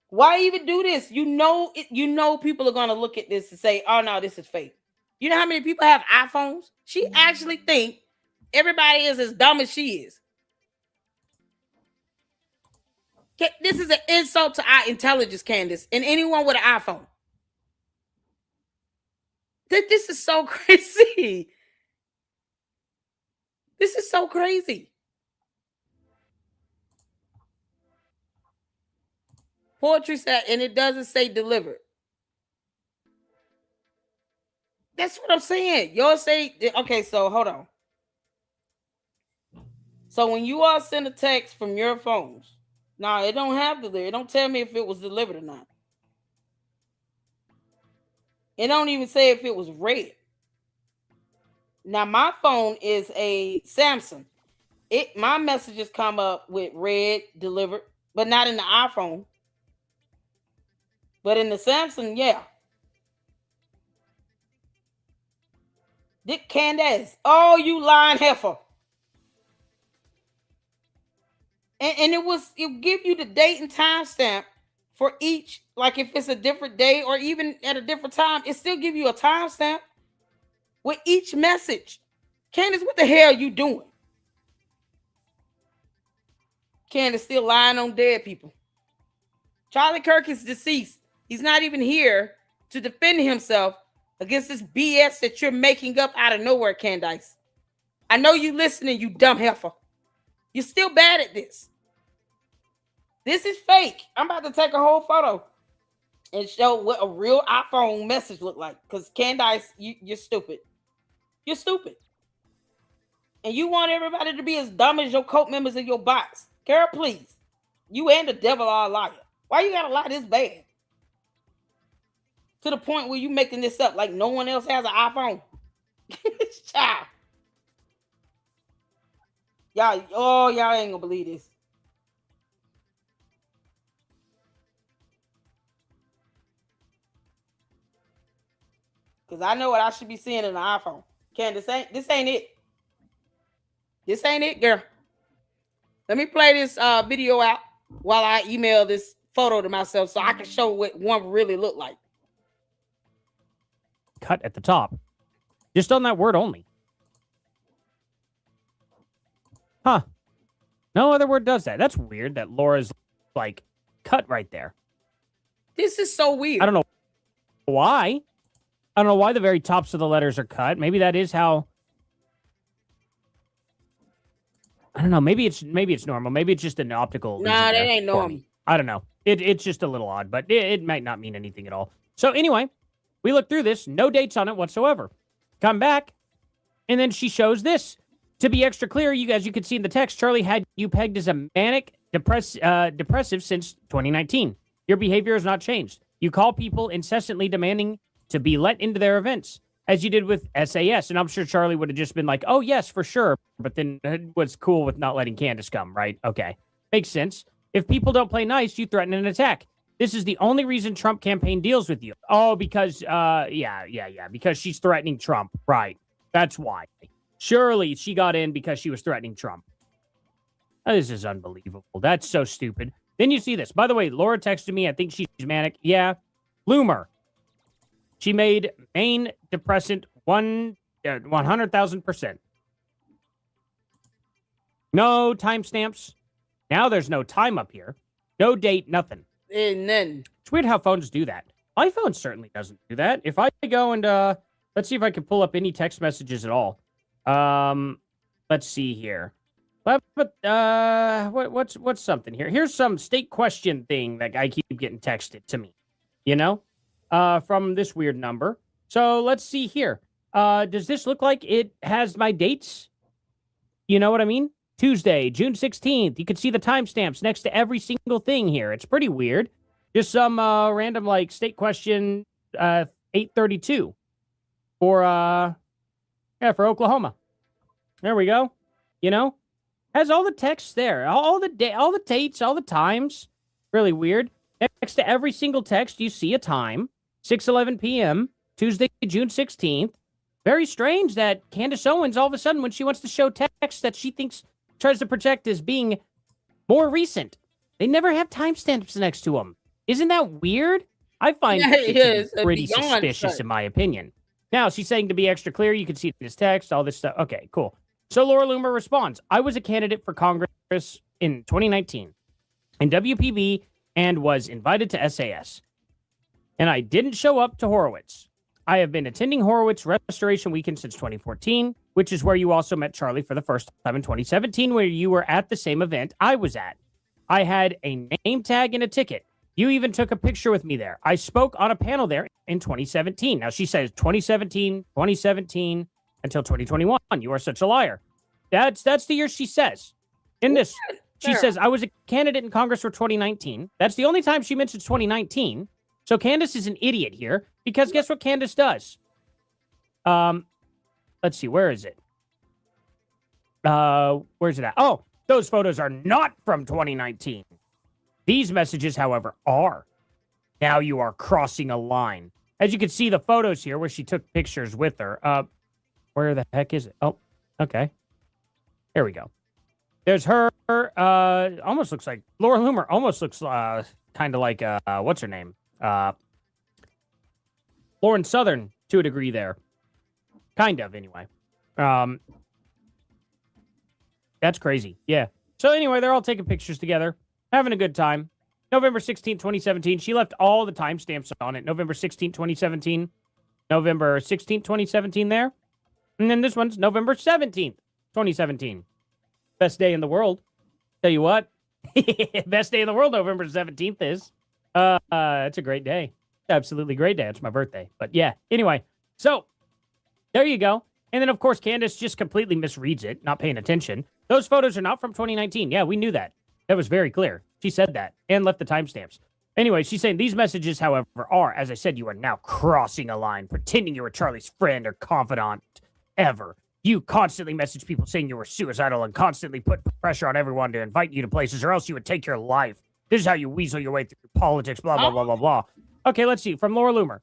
Why even do this? You know people are going to look at this and say, oh, no, this is fake. You know how many people have iPhones? She actually think everybody is as dumb as she is. This is an insult to our intelligence, Candace, and anyone with an iPhone. This is so crazy. This is so crazy. Poetry said, and it doesn't say delivered. That's what I'm saying. Y'all say, okay, so hold on. So when you all send a text from your phones, now it don't have delivered. It don't tell me if it was delivered or not. It don't even say if it was read. Now my phone is a Samsung. My messages come up with read, delivered, but not in the iPhone. But in the Samsung, yeah. Dick Candace. Oh, you lying heifer. And it give you the date and time stamp for each, like if it's a different day or even at a different time, it still give you a time stamp with each message. Candace, what the hell are you doing? Candace still lying on dead people. Charlie Kirk is deceased. He's not even here to defend himself against this BS that you're making up out of nowhere, Candace. I know you listening, you dumb heifer. You're still bad at this. This is fake. I'm about to take a whole photo and show what a real iPhone message look like. Because Candace, you're stupid. You're stupid. And you want everybody to be as dumb as your cult members in your box. Carol, please. You and the devil are a liar. Why you gotta lie this bad? To the point where you making this up like no one else has an iPhone. Child. Y'all ain't gonna believe this. Because I know what I should be seeing in the iPhone. Candace, this ain't it. This ain't it, girl. Let me play this video out while I email this photo to myself so I can show what one really looked like. Cut at the top. Just on that word only. Huh. No other word does that. That's weird that Laura's like cut right there. This is so weird. I don't know why. I don't know why the very tops of the letters are cut. Maybe that is how. I don't know. Maybe it's normal. Maybe it's just an optical. Nah, that ain't normal. I don't know. It's just a little odd, but it might not mean anything at all. So anyway, we look through this. No dates on it whatsoever. Come back, and then she shows this. To be extra clear, you guys, you can see in the text, Charlie had you pegged as a manic depressive since 2019. Your behavior has not changed. You call people incessantly demanding to be let into their events, as you did with SAS. And I'm sure Charlie would have just been like, oh, yes, for sure. But then was cool with not letting Candace come, right? Okay. Makes sense. If people don't play nice, you threaten an attack. This is the only reason Trump campaign deals with you. Oh, because, because she's threatening Trump. Right. That's why. Surely she got in because she was threatening Trump. Oh, this is unbelievable. That's so stupid. Then you see this. By the way, Laura texted me. I think she's manic. Yeah. Loomer. She made main depressant 100,000%. No timestamps. Now there's no time up here. No date, nothing. And then it's weird how phones do that. My phone certainly doesn't do that. If I go and let's see if I can pull up any text messages at all. Let's see here. What's something here? Here's some state question thing that I keep getting texted to me. You know? From this weird number. So let's see here. Does this look like it has my dates? You know what I mean? Tuesday, June 16th. You can see the timestamps next to every single thing here. It's pretty weird. Just some random like state question 832 for Oklahoma. There we go. You know? Has all the text there. All the dates, all the times. Really weird. Next to every single text, you see a time. 6:11 p.m., Tuesday, June 16th. Very strange that Candace Owens, all of a sudden, when she wants to show text that she tries to project as being more recent, they never have timestamps next to them. Isn't that weird? I find it pretty suspicious, in my opinion. Now, she's saying to be extra clear, you can see this text, all this stuff. Okay, cool. So Laura Loomer responds, I was a candidate for Congress in 2019. and WPB and was invited to SAS. And I didn't show up to Horowitz. I have been attending Horowitz Restoration Weekend since 2014, which is where you also met Charlie for the first time in 2017, where you were at the same event I was at. I had a name tag and a ticket. You even took a picture with me there. I spoke on a panel there in 2017. Now, she says 2017 until 2021. You are such a liar. That's the year she says. In this, she says, I was a candidate in Congress for 2019. That's the only time she mentions 2019. So Candace is an idiot here because guess what Candace does? Let's see. Where is it? Where's it at? Oh, those photos are not from 2019. These messages, however, are. Now you are crossing a line. As you can see the photos here where she took pictures with her. Where the heck is it? Oh, okay. There we go. There's her. Almost looks like Laura Loomer. Almost looks kind of like what's her name? Lauren Southern to a degree there. Kind of, anyway. That's crazy. Yeah. So anyway, they're all taking pictures together, having a good time. November 16th, 2017. She left all the timestamps on it. November 16th, 2017. November 16th, 2017 there. And then this one's November 17th, 2017. Best day in the world. Tell you what. Best day in the world, November 17th is. It's a great day. Absolutely great day. It's my birthday. But yeah, anyway. So, there you go. And then, of course, Candace just completely misreads it, not paying attention. Those photos are not from 2019. Yeah, we knew that. That was very clear. She said that and left the timestamps. Anyway, she's saying these messages, however, are, as I said, you are now crossing a line, pretending you were Charlie's friend or confidant ever. You constantly message people saying you were suicidal and constantly put pressure on everyone to invite you to places or else you would take your life. This is how you weasel your way through politics, blah, blah, blah, blah, blah. Okay, let's see. From Laura Loomer.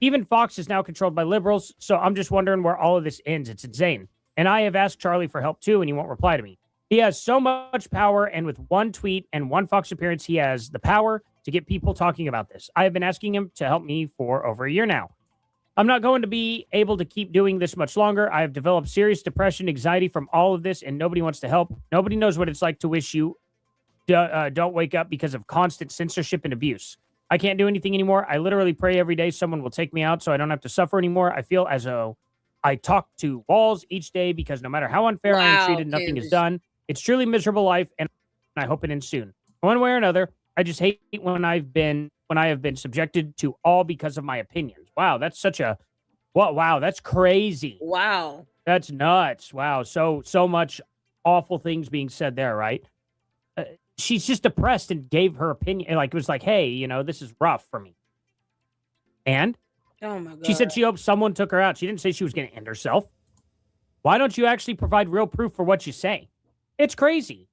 Even Fox is now controlled by liberals, so I'm just wondering where all of this ends. It's insane. And I have asked Charlie for help, too, and he won't reply to me. He has so much power, and with one tweet and one Fox appearance, he has the power to get people talking about this. I have been asking him to help me for over a year now. I'm not going to be able to keep doing this much longer. I have developed serious depression, anxiety from all of this, and nobody wants to help. Nobody knows what it's like to wish you don't wake up because of constant censorship and abuse. I can't do anything anymore. I literally pray every day someone will take me out so I don't have to suffer anymore. I feel as though I talk to walls each day because no matter how unfair I am treated, nothing is done. It's truly miserable life, and I hope it ends soon. One way or another, I just hate when I have been subjected to all because of my opinions. Wow, that's such a wow, that's crazy. Wow. That's nuts. Wow, so much awful things being said there, right? She's just depressed and gave her opinion. Like, it was like, hey, this is rough for me. And oh my God. She said she hoped someone took her out. She didn't say she was going to end herself. Why don't you actually provide real proof for what you say? It's crazy,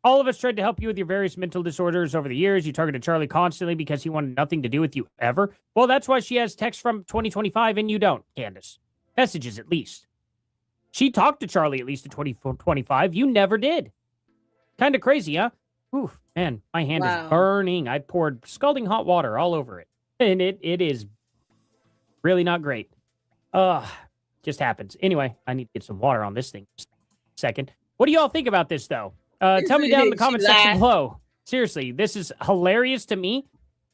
All of us tried to help you with your various mental disorders over the years. You targeted Charlie constantly because he wanted nothing to do with you ever. Well, that's why she has texts from 2025 and you don't, Candace. Messages, at least. She talked to Charlie at least in 2025. You never did. Kind of crazy, huh? Oof, man, my hand is burning. I poured scalding hot water all over it. And it is really not great. Just happens. Anyway, I need to get some water on this thing. Second. What do y'all think about this, though? Tell me down in the comment section below. Seriously, this is hilarious to me.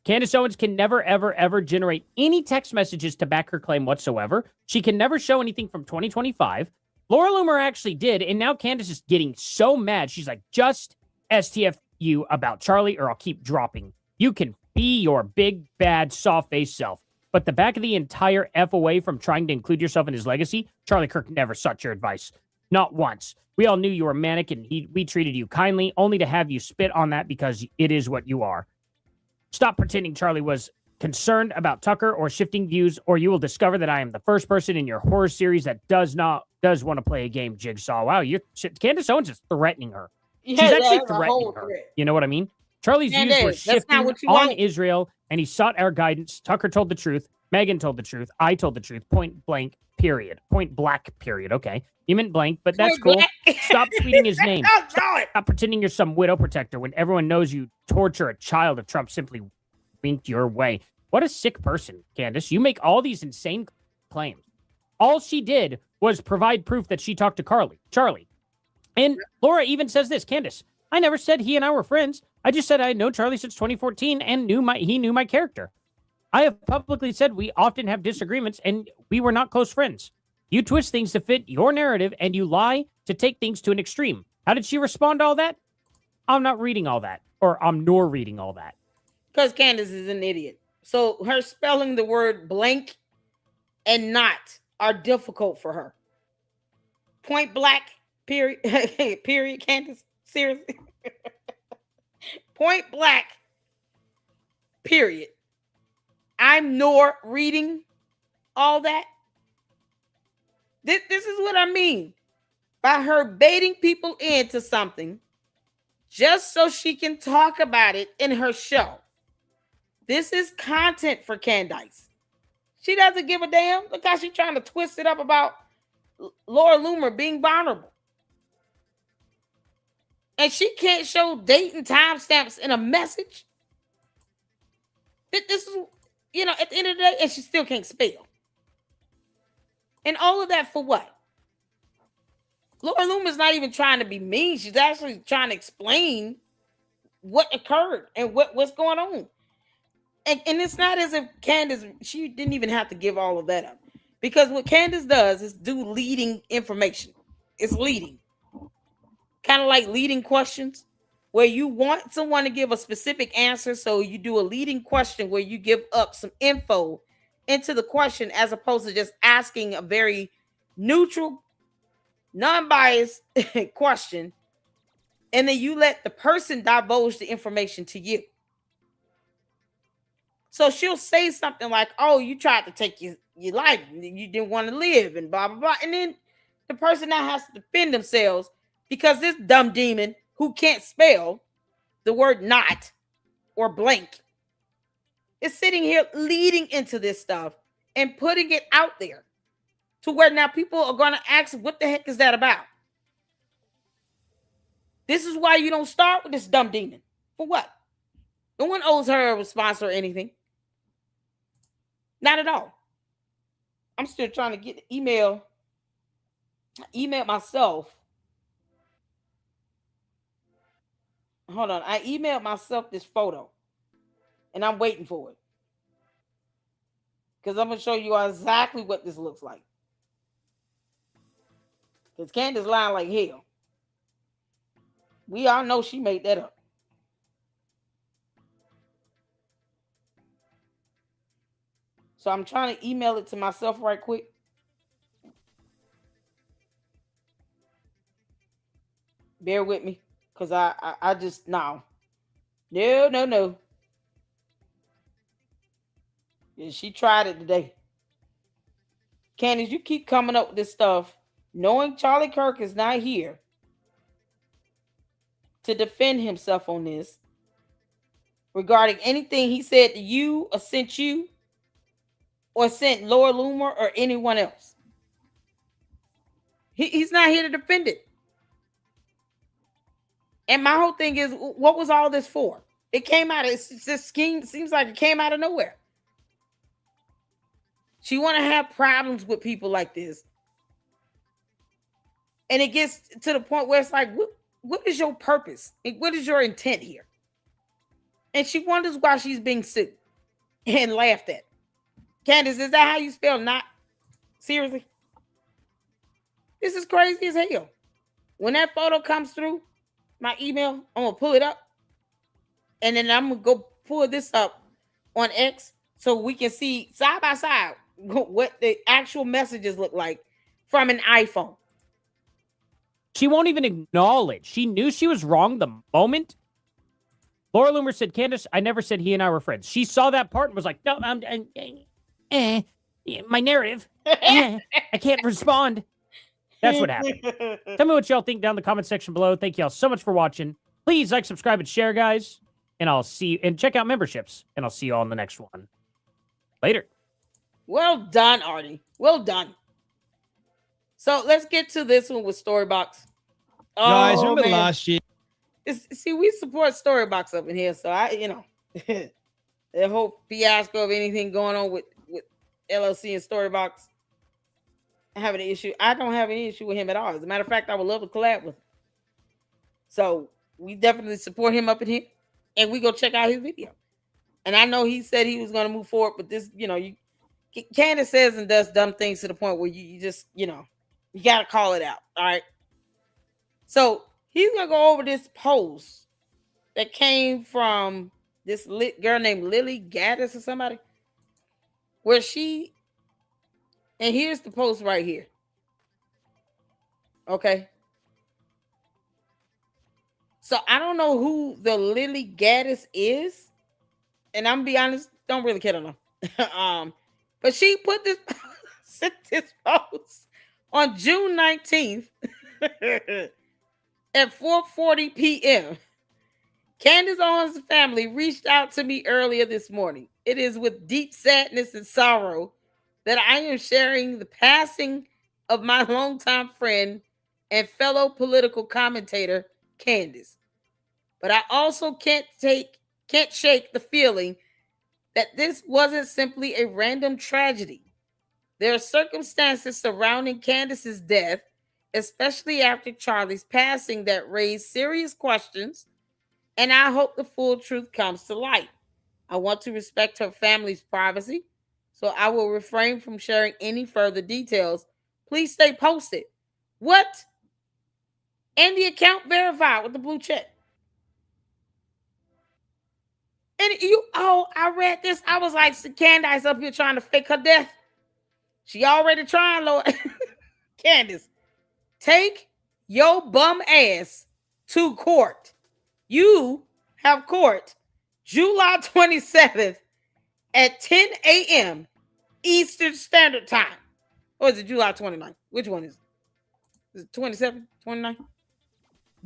Candace Owens can never, ever, ever generate any text messages to back her claim whatsoever. She can never show anything from 2025. Laura Loomer actually did, and now Candace is getting so mad. She's like, just STFU about Charlie or I'll keep dropping. You can be your big, bad, soft-faced self. But the back of the entire F away from trying to include yourself in his legacy, Charlie Kirk never sought your advice. Not once. We all knew you were manic and we treated you kindly, only to have you spit on that because it is what you are. Stop pretending Charlie was concerned about Tucker or shifting views, or you will discover that I am the first person in your horror series that does want to play a game, Jigsaw. Wow, Candace Owens is threatening her. Yeah, she's actually threatening her. You know what I mean? Charlie's views were shifting on Israel, and he sought our guidance. Tucker told the truth. Megan told the truth. I told the truth. Point blank, period. Point black, period. Okay. You meant blank, but that's cool. Stop tweeting his name. Stop pretending you're some widow protector when everyone knows you torture a child if Trump simply winked your way. What a sick person, Candace. You make all these insane claims. All she did was provide proof that she talked to Charlie. And Laura even says this, Candace, I never said he and I were friends. I just said I know Charlie since 2014 and he knew my character. I have publicly said we often have disagreements and we were not close friends. You twist things to fit your narrative and you lie to take things to an extreme. How did she respond to all that? I'm not reading all that, or I'm nor reading all that. Because Candace is an idiot. So her spelling the word blank and not are difficult for her. Point blank, period. Period, Candace. Seriously. Point blank, period. I'm nor reading all that. This is what I mean by her baiting people into something just so she can talk about it in her show. This is content for Candace. She doesn't give a damn. Look how she's trying to twist it up about Laura Loomer being vulnerable. And she can't show date and timestamps in a message. This is, at the end of the day, and she still can't spell. And all of that for what? Laura Loomer's not even trying to be mean. She's actually trying to explain what occurred and what's going on. And it's not as if Candace, she didn't even have to give all of that up. Because what Candace does is do leading information. It's leading. Kind of like leading questions, where you want someone to give a specific answer. So you do a leading question where you give up some info into the question as opposed to just asking a very neutral, non-biased question. And then you let the person divulge the information to you. So she'll say something like, oh, you tried to take your life. You didn't want to live and blah, blah, blah. And then the person now has to defend themselves because this dumb demon who can't spell the word not or blank is sitting here leading into this stuff and putting it out there to where now people are going to ask, what the heck is that about? This is why you don't start with this dumb demon. For what? No one owes her a response or anything. Not at all. I'm still trying to get the email. I emailed myself. Hold on. I emailed myself this photo. And I'm waiting for it. Because I'm going to show you exactly what this looks like. Because Candace lying like hell. We all know she made that up. So I'm trying to email it to myself right quick. Bear with me. Because I just, no. No. Yeah, she tried it today. Candace, you keep coming up with this stuff, knowing Charlie Kirk is not here to defend himself on this regarding anything he said to you or sent you or sent Laura Loomer or anyone else. He's not here to defend it. And my whole thing is, what was all this for? It came out of this scheme. Seems like it came out of nowhere. She want to have problems with people like this. And it gets to the point where it's like, what is your purpose? What is your intent here? And she wonders why she's being sued and laughed at. Candace, is that how you spell not? Seriously? This is crazy as hell. When that photo comes through my email, I'm going to pull it up. And then I'm going to go pull this up on X so we can see side by side what the actual messages look like from an iPhone. She won't even acknowledge. She knew she was wrong the moment. Laura Loomer said, Candace, I never said he and I were friends. She saw that part and was like, no, my narrative. I can't respond. That's what happened. Tell me what y'all think down in the comment section below. Thank y'all so much for watching. Please like, subscribe, and share, guys. And I'll see you, and check out memberships. And I'll see you all in the next one. Later. Well done, Artie. Well done. So let's get to this one with Storybox. Guys, remember last year? See, we support Storybox up in here. So the whole fiasco of anything going on with LLC and Storybox. Having an issue. I don't have any issue with him at all. As a matter of fact, I would love to collab with him. So we definitely support him up in here. and we go check out his video. And I know he said he was going to move forward, but this, Candace says and does dumb things to the point where you just, you got to call it out. All right. So he's going to go over this post that came from this girl named Lily Gaddis or somebody, where and here's the post right here. Okay. So I don't know who the Lily Gaddis is. And I'm gonna be honest, don't really care to know. But she put this post on June 19th at 4:40 p.m. Candace Owens' family reached out to me earlier this morning. It is with deep sadness and sorrow that I am sharing the passing of my longtime friend and fellow political commentator, Candace. But I also can't shake the feeling that this wasn't simply a random tragedy. There are circumstances surrounding Candace's death, especially after Charlie's passing, that raise serious questions, and I hope the full truth comes to light. I want to respect her family's privacy, so I will refrain from sharing any further details. Please stay posted. What? And the account verified with the blue check. And I read this. I was like, Candace up here trying to fake her death. She already trying, Lord. Candace, take your bum ass to court. You have court July 27th at 10 a.m. Eastern Standard Time. Or is it July 29th? Which one is it? Is it 27th, 29th?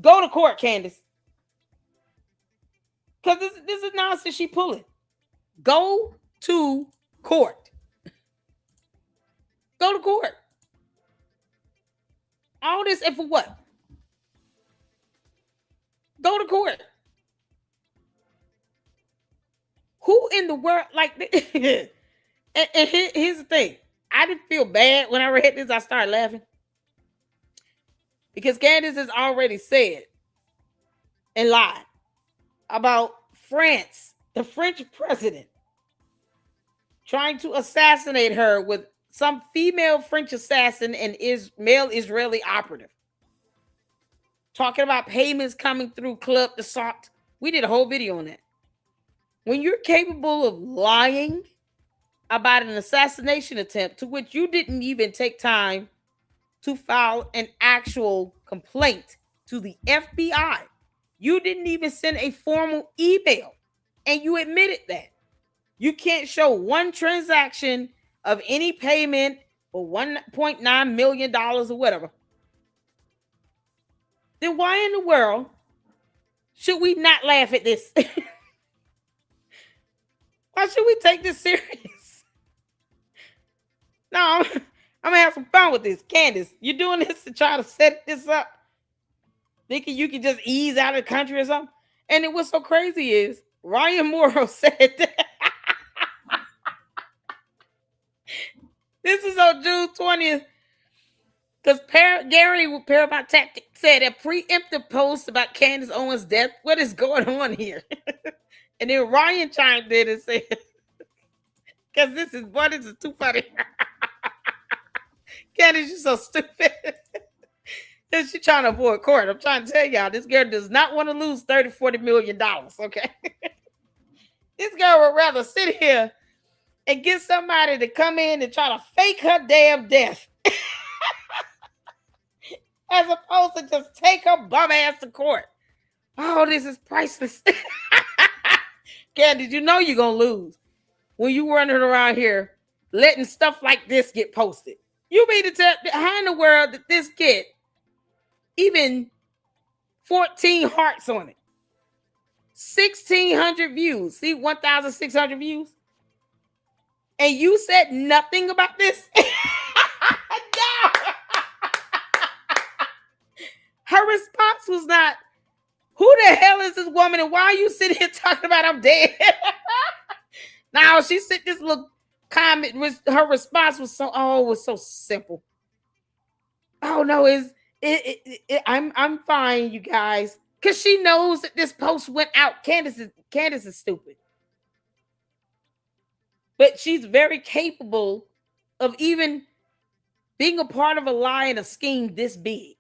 Go to court, Candace. Because this is nonsense she pulling. Go to court. Go to court. All this and for what? Go to court. Who in the world, like, and here's the thing. I didn't feel bad when I read this. I started laughing. Because Candace has already said and lied about France, the French president, trying to assassinate her with some female French assassin and male Israeli operative. Talking about payments coming through Club de Salt. We did a whole video on that. When you're capable of lying about an assassination attempt to which you didn't even take time to file an actual complaint to the FBI, you didn't even send a formal email, and you admitted that. You can't show one transaction of any payment for $1.9 million or whatever. Then why in the world should we not laugh at this? Why should we take this serious? No, I'm gonna have some fun with this. Candace, you're doing this to try to set this up, thinking you can just ease out of the country or something. And what's so crazy is Ryan Morrow said that. This is on June 20th. Because Gary with Paramount Tactics said a preemptive post about Candace Owens' death. What is going on here? And then Ryan chimed in and said, because this is too funny. Candace, you're so stupid. And she's trying to avoid court. I'm trying to tell y'all, this girl does not want to lose $30-40 million, okay? This girl would rather sit here and get somebody to come in and try to fake her damn death as opposed to just take her bum ass to court. Oh, this is priceless. Candace, you know you're going to lose when you running around here letting stuff like this get posted. You mean to tell, how in the world did this get even 14 hearts on it? 1,600 views. See, 1,600 views? And you said nothing about this? No. Her response was not, who the hell is this woman and why are you sitting here talking about I'm dead? Now she said this little comment, her response was so simple. Oh no, I'm fine, you guys. Because she knows that this post went out. Candace is stupid. But she's very capable of even being a part of a lie and a scheme this big.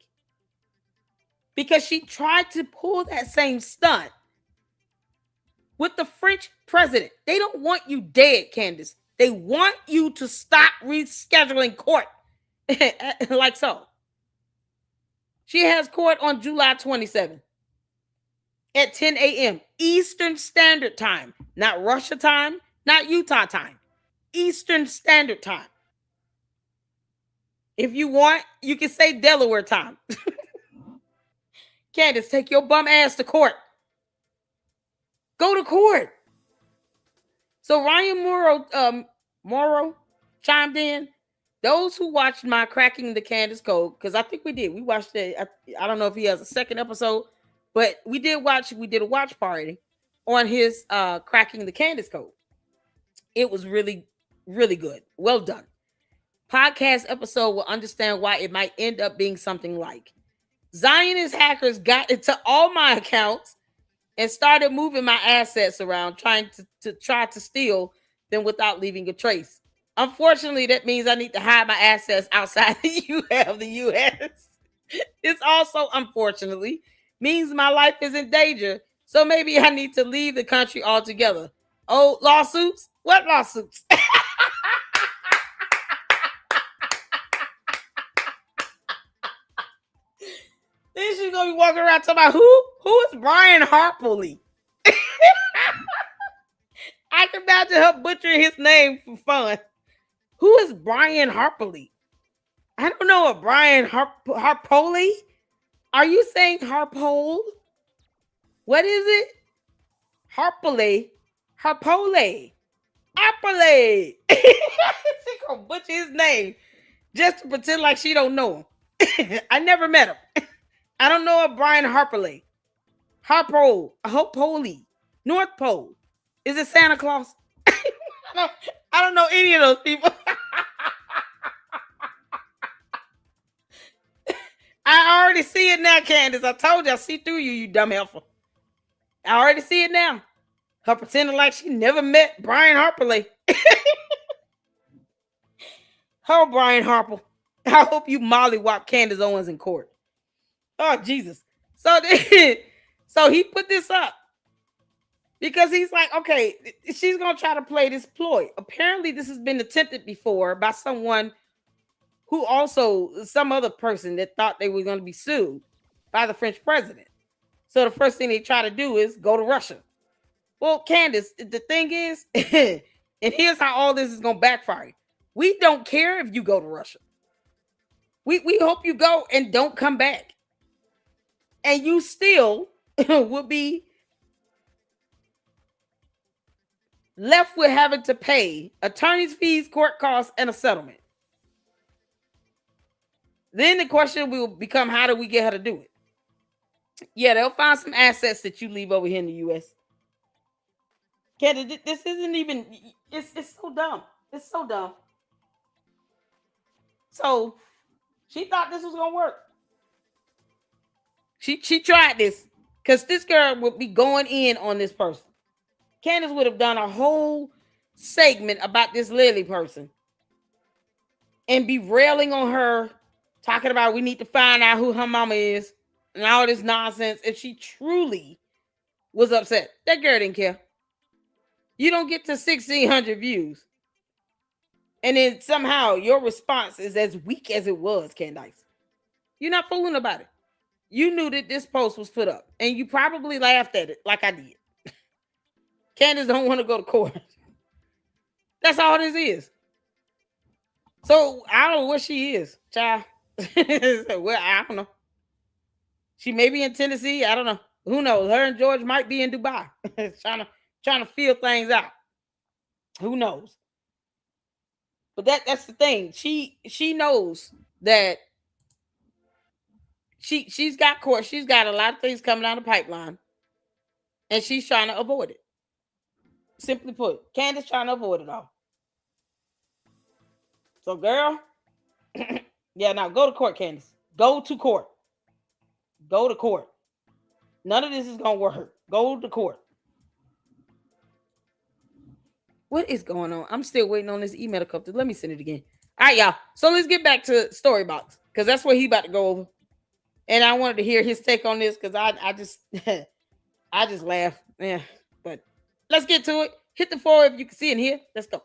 Because she tried to pull that same stunt with the French president. They don't want you dead, Candace. They want you to stop rescheduling court. Like so. She has court on July 27th at 10 a.m. Eastern Standard Time. Not Russia time, not Utah time. Eastern Standard Time. If you want, you can say Delaware time. Candace, take your bum ass to court. Go to court. So Ryan Morrow chimed in. Those who watched my Cracking the Candace Code, because I think we did. We watched it. I don't know if he has a second episode, but we did a watch party on his Cracking the Candace Code. It was really, really good. Well done. Podcast episode will understand why it might end up being something like Zionist hackers got into all my accounts and started moving my assets around, trying to steal them without leaving a trace. Unfortunately, that means I need to hide my assets outside the U.S. It's also, unfortunately, means my life is in danger. So maybe I need to leave the country altogether. Oh, lawsuits? What lawsuits? Then she's gonna be walking around talking about who is Brian Harperley? I can imagine her butchering his name for fun. Who is Brian Harperley? I don't know a Brian Harpole. Are you saying Harpole? What is it? Harpole. Harpole. Harpole. She gonna butcher his name just to pretend like she don't know him. I never met him. I don't know a Brian Harperley. Harpole. Harpole. North Pole. Is it Santa Claus? I don't know any of those people. I already see it now, Candace. I told you I see through you, you dumb heifer. I already see it now. Her pretending like she never met Brian Harperley. Oh, Brian Harper. I hope you mollywop Candace Owens in court. Oh, Jesus. So he put this up. Because he's like, okay, she's going to try to play this ploy. Apparently, this has been attempted before by someone who also, some other person that thought they were going to be sued by the French president. So the first thing they try to do is go to Russia. Well, Candace, the thing is, and here's how all this is going to backfire. We don't care if you go to Russia. We hope you go and don't come back. And you still will be left with having to pay attorney's fees, court costs, and a settlement. Then the question will become, how do we get her to do it? Yeah, they'll find some assets that you leave over here in the U.S. Candace, this isn't even, it's so dumb. It's so dumb. So she thought this was going to work. She tried this because this girl would be going in on this person. Candace would have done a whole segment about this Lily person and be railing on her, talking about we need to find out who her mama is and all this nonsense. If she truly was upset, that girl didn't care. You don't get to 1,600 views. And then somehow your response is as weak as it was, Candace. You're not fooling about it. You knew that this post was put up and you probably laughed at it like I did. Candace don't want to go to court. That's all this is. So I don't know where she is, child. Well, I don't know. She may be in Tennessee. I don't know. Who knows? Her and George might be in Dubai, trying to feel things out. Who knows? But that's the thing. She knows that she's got court. She's got a lot of things coming down the pipeline, and she's trying to avoid it. Simply put, Candace trying to avoid it all. So, girl, yeah, now go to court, Candace. Go to court. Go to court. None of this is gonna work. Go to court. What is going on? I'm still waiting on this email to come through. Let me send it again. All right, y'all. So let's get back to Storybox because that's what he about to go over. And I wanted to hear his take on this because I just I just laugh. Yeah, but let's get to it. Hit the 4 if you can see and hear. Let's go.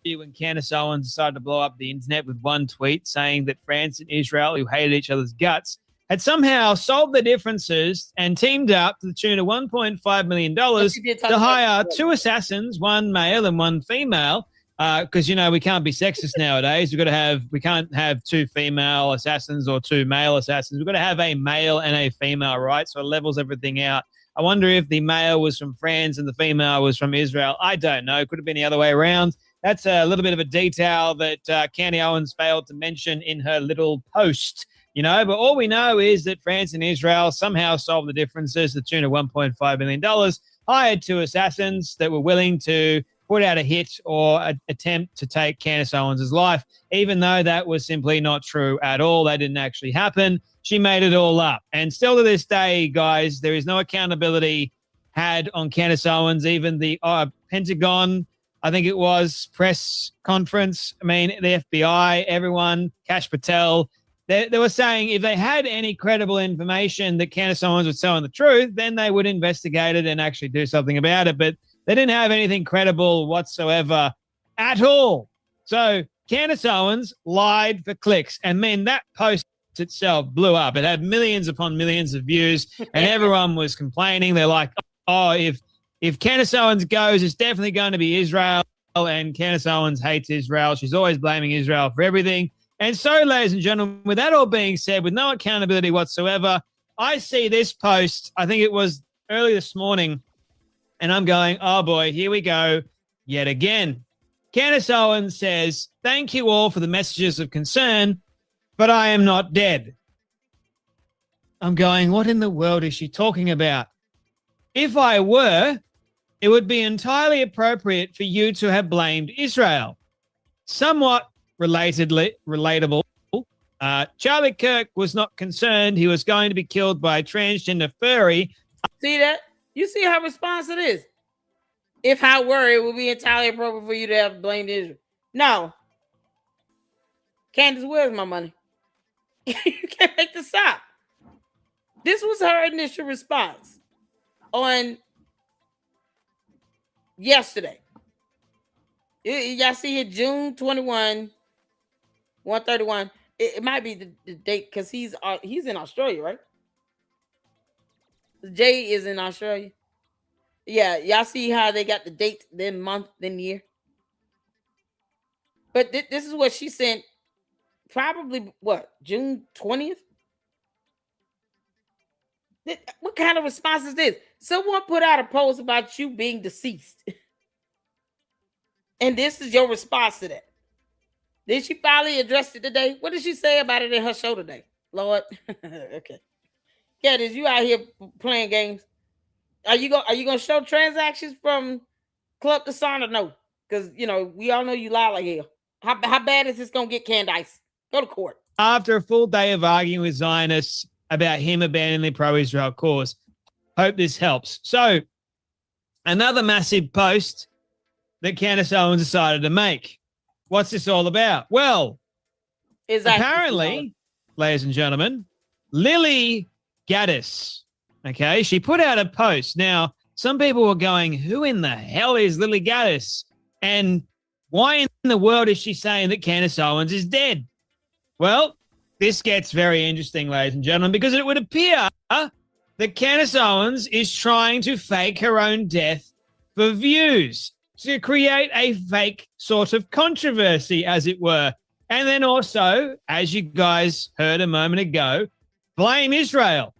When Candace Owens decided to blow up the internet with one tweet saying that France and Israel, who hated each other's guts, had somehow solved their differences and teamed up to the tune of $1.5 million to hire 2 assassins, one male and one female, because, we can't be sexist nowadays. We can't have 2 female assassins or 2 male assassins. We've got to have a male and a female, right? So it levels everything out. I wonder if the male was from France and the female was from Israel. I don't know. Could have been the other way around. That's a little bit of a detail that Candy Owens failed to mention in her little post, But all we know is that France and Israel somehow solved the differences to the tune of $1.5 million, hired 2 assassins that were willing to put out a hit or attempt to take Candace Owens' life, even though that was simply not true at all. That didn't actually happen. She made it all up. And still to this day, guys, there is no accountability had on Candace Owens. Even the Pentagon, I think it was, press conference, the FBI, everyone, Kash Patel, they were saying if they had any credible information that Candace Owens was telling the truth, then they would investigate it and actually do something about it. But they didn't have anything credible whatsoever at all. So Candace Owens lied for clicks. And that post itself blew up. It had millions upon millions of views, and everyone was complaining. They're like, oh, if Candace Owens goes, it's definitely going to be Israel, and Candace Owens hates Israel. She's always blaming Israel for everything. And so, ladies and gentlemen, with that all being said, with no accountability whatsoever, I see this post, I think it was early this morning, and I'm going, oh boy, here we go yet again. Candace Owens says, thank you all for the messages of concern, but I am not dead. I'm going, what in the world is she talking about? If I were, it would be entirely appropriate for you to have blamed Israel. Somewhat relatable. Charlie Kirk was not concerned he was going to be killed by a transgender furry. See that? You see her response to this? If I were, it would be entirely appropriate for you to have blamed Israel. No. Candace, where's my money? You can't make this up. This was her initial response on yesterday. Y'all see it, June 21, 131. It might be the date because he's in Australia, right? Jay is in Australia. Yeah, y'all see how they got the date, then month, then year. But this is what she sent. Probably what, June 20th? What kind of response is this? Someone put out a post about you being deceased. And this is your response to that. Did she finally address it today? What did she say about it in her show today? Lord. Okay. Candace, you out here playing games. Are you gonna show transactions from Club to Son or no? Because we all know you lie like hell. How bad is this gonna get, Candace? Go to court. After a full day of arguing with Zionists about him abandoning the pro-Israel cause, hope this helps. So, another massive post that Candace Owens decided to make. What's this all about? Well, apparently, ladies and gentlemen, Lily Gaddis, okay, she put out a post. Now, some people were going, who in the hell is Lily Gaddis? And why in the world is she saying that Candace Owens is dead? Well, this gets very interesting, ladies and gentlemen, because it would appear that Candace Owens is trying to fake her own death for views, to create a fake sort of controversy, as it were. And then also, as you guys heard a moment ago, blame Israel.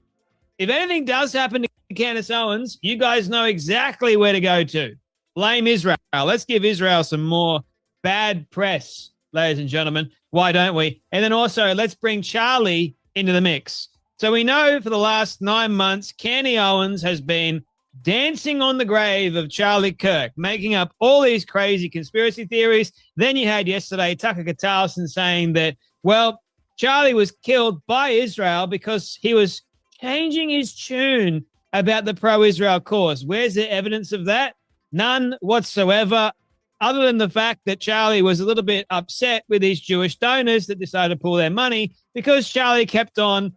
If anything does happen to Candace Owens, you guys know exactly where to go to. Blame Israel. Let's give Israel some more bad press, ladies and gentlemen. Why don't we? And then also, let's bring Charlie into the mix. So we know for the last 9 months, Candy Owens has been dancing on the grave of Charlie Kirk, making up all these crazy conspiracy theories. Then you had yesterday Tucker Carlson saying that, well, Charlie was killed by Israel because he was changing his tune about the pro-Israel cause. Where's the evidence of that? None whatsoever, other than the fact that Charlie was a little bit upset with these Jewish donors that decided to pull their money because Charlie kept on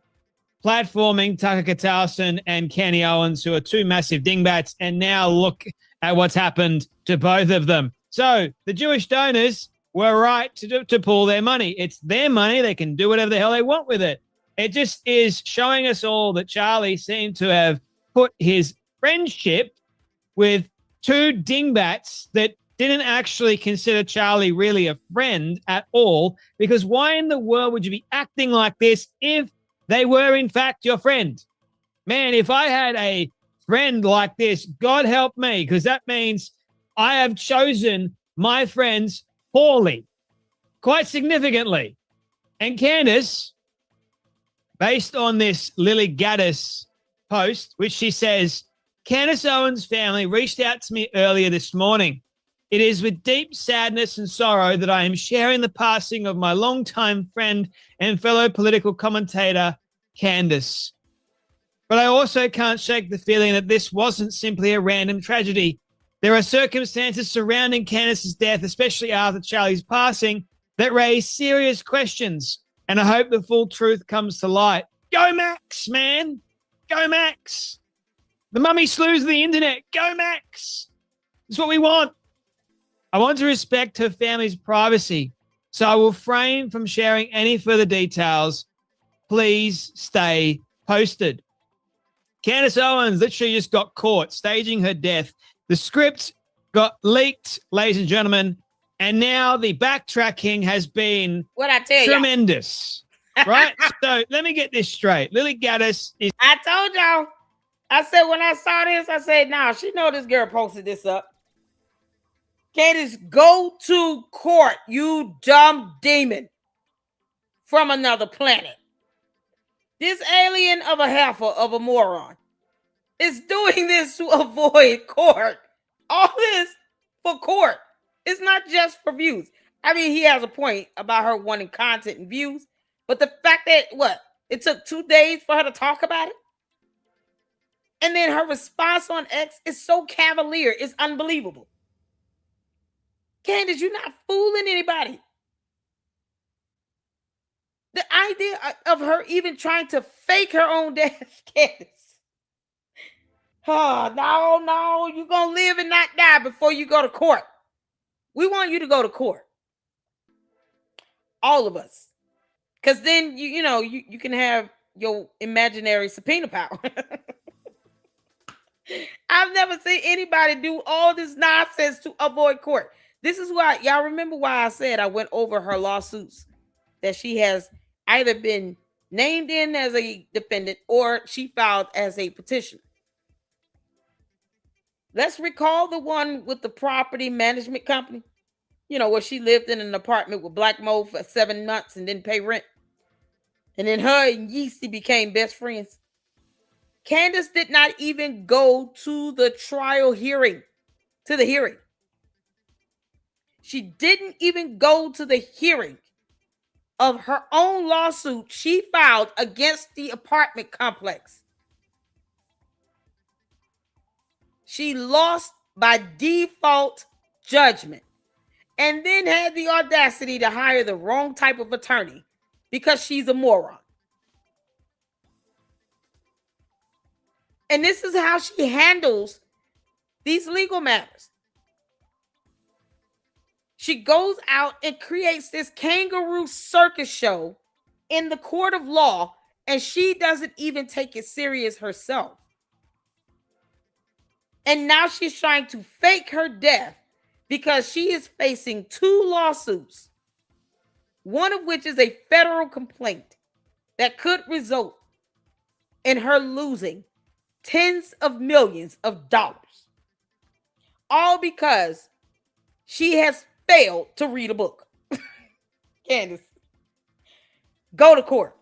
platforming Tucker Carlson and Kenny Owens, who are two massive dingbats, and now look at what's happened to both of them. So the Jewish donors were right to pull their money. It's their money. They can do whatever the hell they want with it. It just is showing us all that Charlie seemed to have put his friendship with two dingbats that didn't actually consider Charlie really a friend at all, because why in the world would you be acting like this if they were in fact your friend? Man, if I had a friend like this, God help me, because that means I have chosen my friends poorly, quite significantly. And Candace, based on this Lily Gaddis post, which she says, Candace Owens' family reached out to me earlier this morning. It is with deep sadness and sorrow that I am sharing the passing of my longtime friend and fellow political commentator, Candace. But I also can't shake the feeling that this wasn't simply a random tragedy. There are circumstances surrounding Candace's death, especially after Charlie's passing, that raise serious questions, and I hope the full truth comes to light. Go Max, man. Go Max. The mummy slews of the internet. Go Max. That's what we want. I want to respect her family's privacy, so I will refrain from sharing any further details. Please stay posted. Candace Owens literally just got caught staging her death. The script got leaked, ladies and gentlemen, and now the backtracking has been tremendous. Right? So let me get this straight. Lily Gaddis is... I told y'all. I said when I saw this, I said, nah, she know this girl posted this up. Candace, go to court, you dumb demon from another planet. This alien of a heifer of a moron is doing this to avoid court. All this for court. It's not just for views. I mean, he has a point about her wanting content and views, but the fact that, it took 2 days for her to talk about it? And then her response on X is so cavalier. It's unbelievable. Candace, you're not fooling anybody. The idea of her even trying to fake her own death, Candace. Oh, no, you're going to live and not die before you go to court. We want you to go to court. All of us. Because then, you can have your imaginary subpoena power. I've never seen anybody do all this nonsense to avoid court. This is why, y'all remember why I said I went over her lawsuits that she has either been named in as a defendant or she filed as a petitioner. Let's recall the one with the property management company, where she lived in an apartment with Black Mo for 7 months and didn't pay rent. And then her and Yeasty became best friends. Candace did not even go to the hearing. She didn't even go to the hearing of her own lawsuit she filed against the apartment complex. She lost by default judgment and then had the audacity to hire the wrong type of attorney because she's a moron. And this is how she handles these legal matters. She goes out and creates this kangaroo circus show in the court of law, and she doesn't even take it serious herself. And now she's trying to fake her death because she is facing 2 lawsuits, one of which is a federal complaint that could result in her losing tens of millions of dollars. All because she has failed to read a book. Candace, go to court.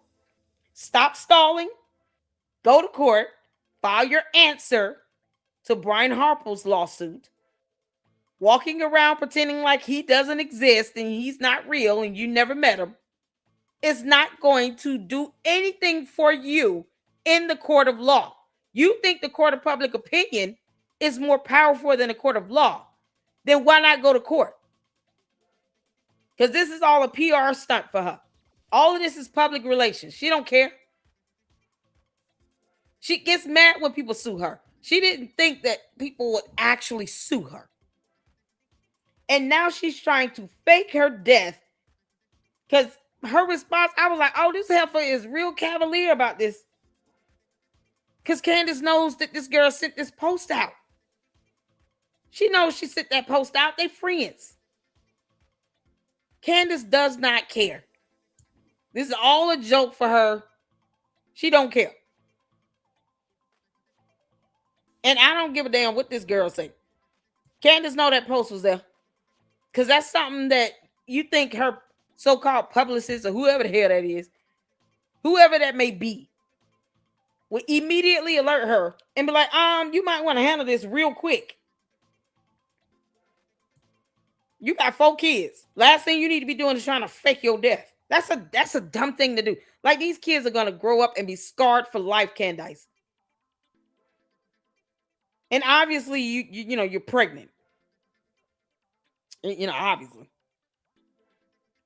Stop stalling. Go to court. File your answer to Brian Harper's lawsuit. Walking around pretending like he doesn't exist and he's not real and you never met him is not going to do anything for you in the court of law. You think the court of public opinion is more powerful than the court of law? Then why not go to court? Because this is all a PR stunt for her. All of this is public relations. She don't care. She gets mad when people sue her. She didn't think that people would actually sue her. And now she's trying to fake her death. Because her response, I was like, oh, this heifer is real cavalier about this. Because Candace knows that this girl sent this post out. She knows she sent that post out. They friends. Candace does not care. This is all a joke for her. She don't care. And I don't give a damn what this girl say. Candace know that post was there. Because that's something that you think her so-called publicist or whoever the hell that is, whoever that may be, will immediately alert her and be like, you might want to handle this real quick. You got 4 kids. Last thing you need to be doing is trying to fake your death. That's a dumb thing to do. Like, these kids are gonna grow up and be scarred for life, Candace. And obviously, you know you're pregnant. You know, obviously.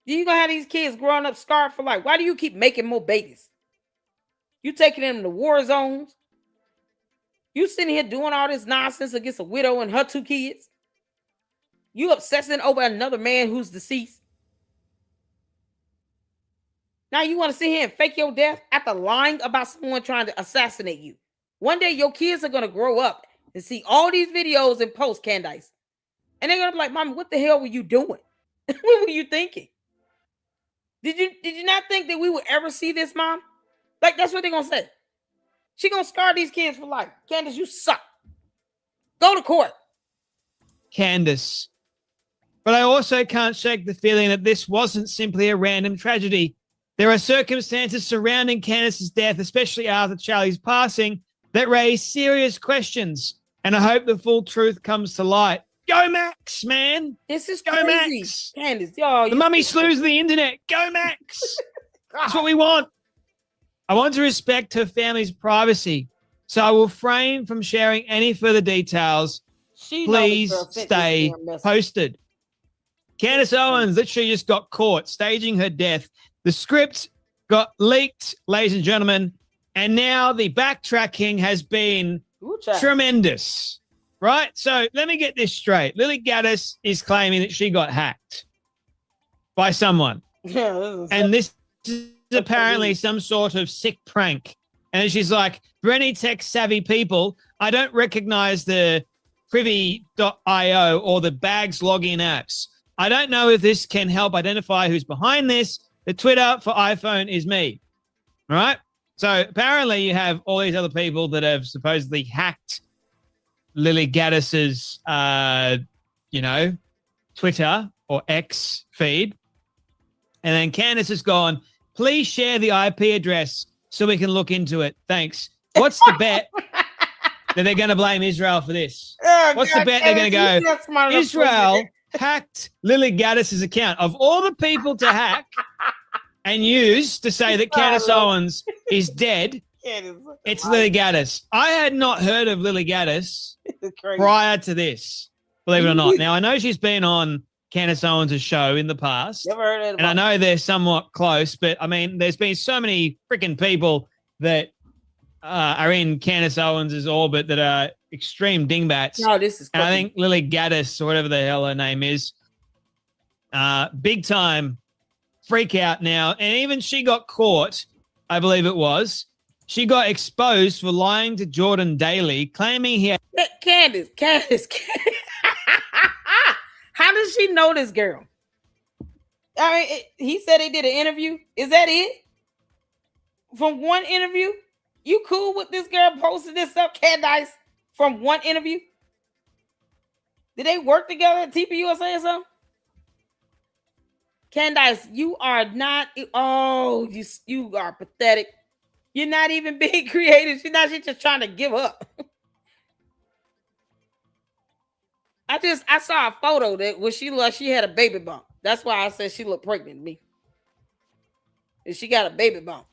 You're gonna have these kids growing up scarred for life. Why do you keep making more babies? You taking them to war zones. You sitting here doing all this nonsense against a widow and her 2 kids. You obsessing over another man who's deceased. Now you want to sit here and fake your death after lying about someone trying to assassinate you. One day your kids are going to grow up and see all these videos and posts, Candace. And they're going to be like, Mama, what the hell were you doing? What were you thinking? Did you not think that we would ever see this, Mom? Like, that's what they're going to say. She going to scar these kids for life. Candace, you suck. Go to court. Candace. But I also can't shake the feeling that this wasn't simply a random tragedy. There are circumstances surrounding Candace's death, especially after Charlie's passing, that raise serious questions. And I hope the full truth comes to light. Go Max, man. This is Go crazy. Max. Candace, y'all. The mummy slews the internet. Go Max. That's what we want. I want to respect her family's privacy, so I will refrain from sharing any further details. Please stay posted. Candace Owens literally just got caught staging her death. The script got leaked, ladies and gentlemen, and now the backtracking has been tremendous, right? So let me get this straight. Lily Gaddis is claiming that she got hacked by someone. Yeah, and this is apparently some sort of sick prank. And she's like, for any tech-savvy people, I don't recognize the privy.io or the bags login apps. I don't know if this can help identify who's behind this. The Twitter for iPhone is me. All right? So apparently you have all these other people that have supposedly hacked Lily Gaddis's, Twitter or X feed. And then Candace has gone, please share the IP address so we can look into it. Thanks. What's the bet that they're going to blame Israel for this? What's the bet they're going to go, Israel hacked Lily Gaddis's account? Of all the people to hack and use to say that Candace Owens is dead, it's Lily Gaddis. I had not heard of Lily Gaddis prior to this, believe it or not. Now, I know she's been on Candace Owens' show in the past, and I know they're somewhat close, but, I mean, there's been so many freaking people that are in Candace Owens' orbit that are extreme dingbats. No, this is and I think Lily Gaddis, or whatever the hell her name is, big time freak out now. And even she got caught, I believe it was. She got exposed for lying to Jordan Daly, claiming he had... Candace. How does she know this girl? I mean, he said he did an interview. Is that it? From one interview? You cool with this girl posting this up, Candace, from one interview? Did they work together at TPU or something? Candace, you are not... Oh, you are pathetic. You're not even being creative. She's just trying to give up. I saw a photo that when she had a baby bump. That's why I said she looked pregnant to me. And she got a baby bump.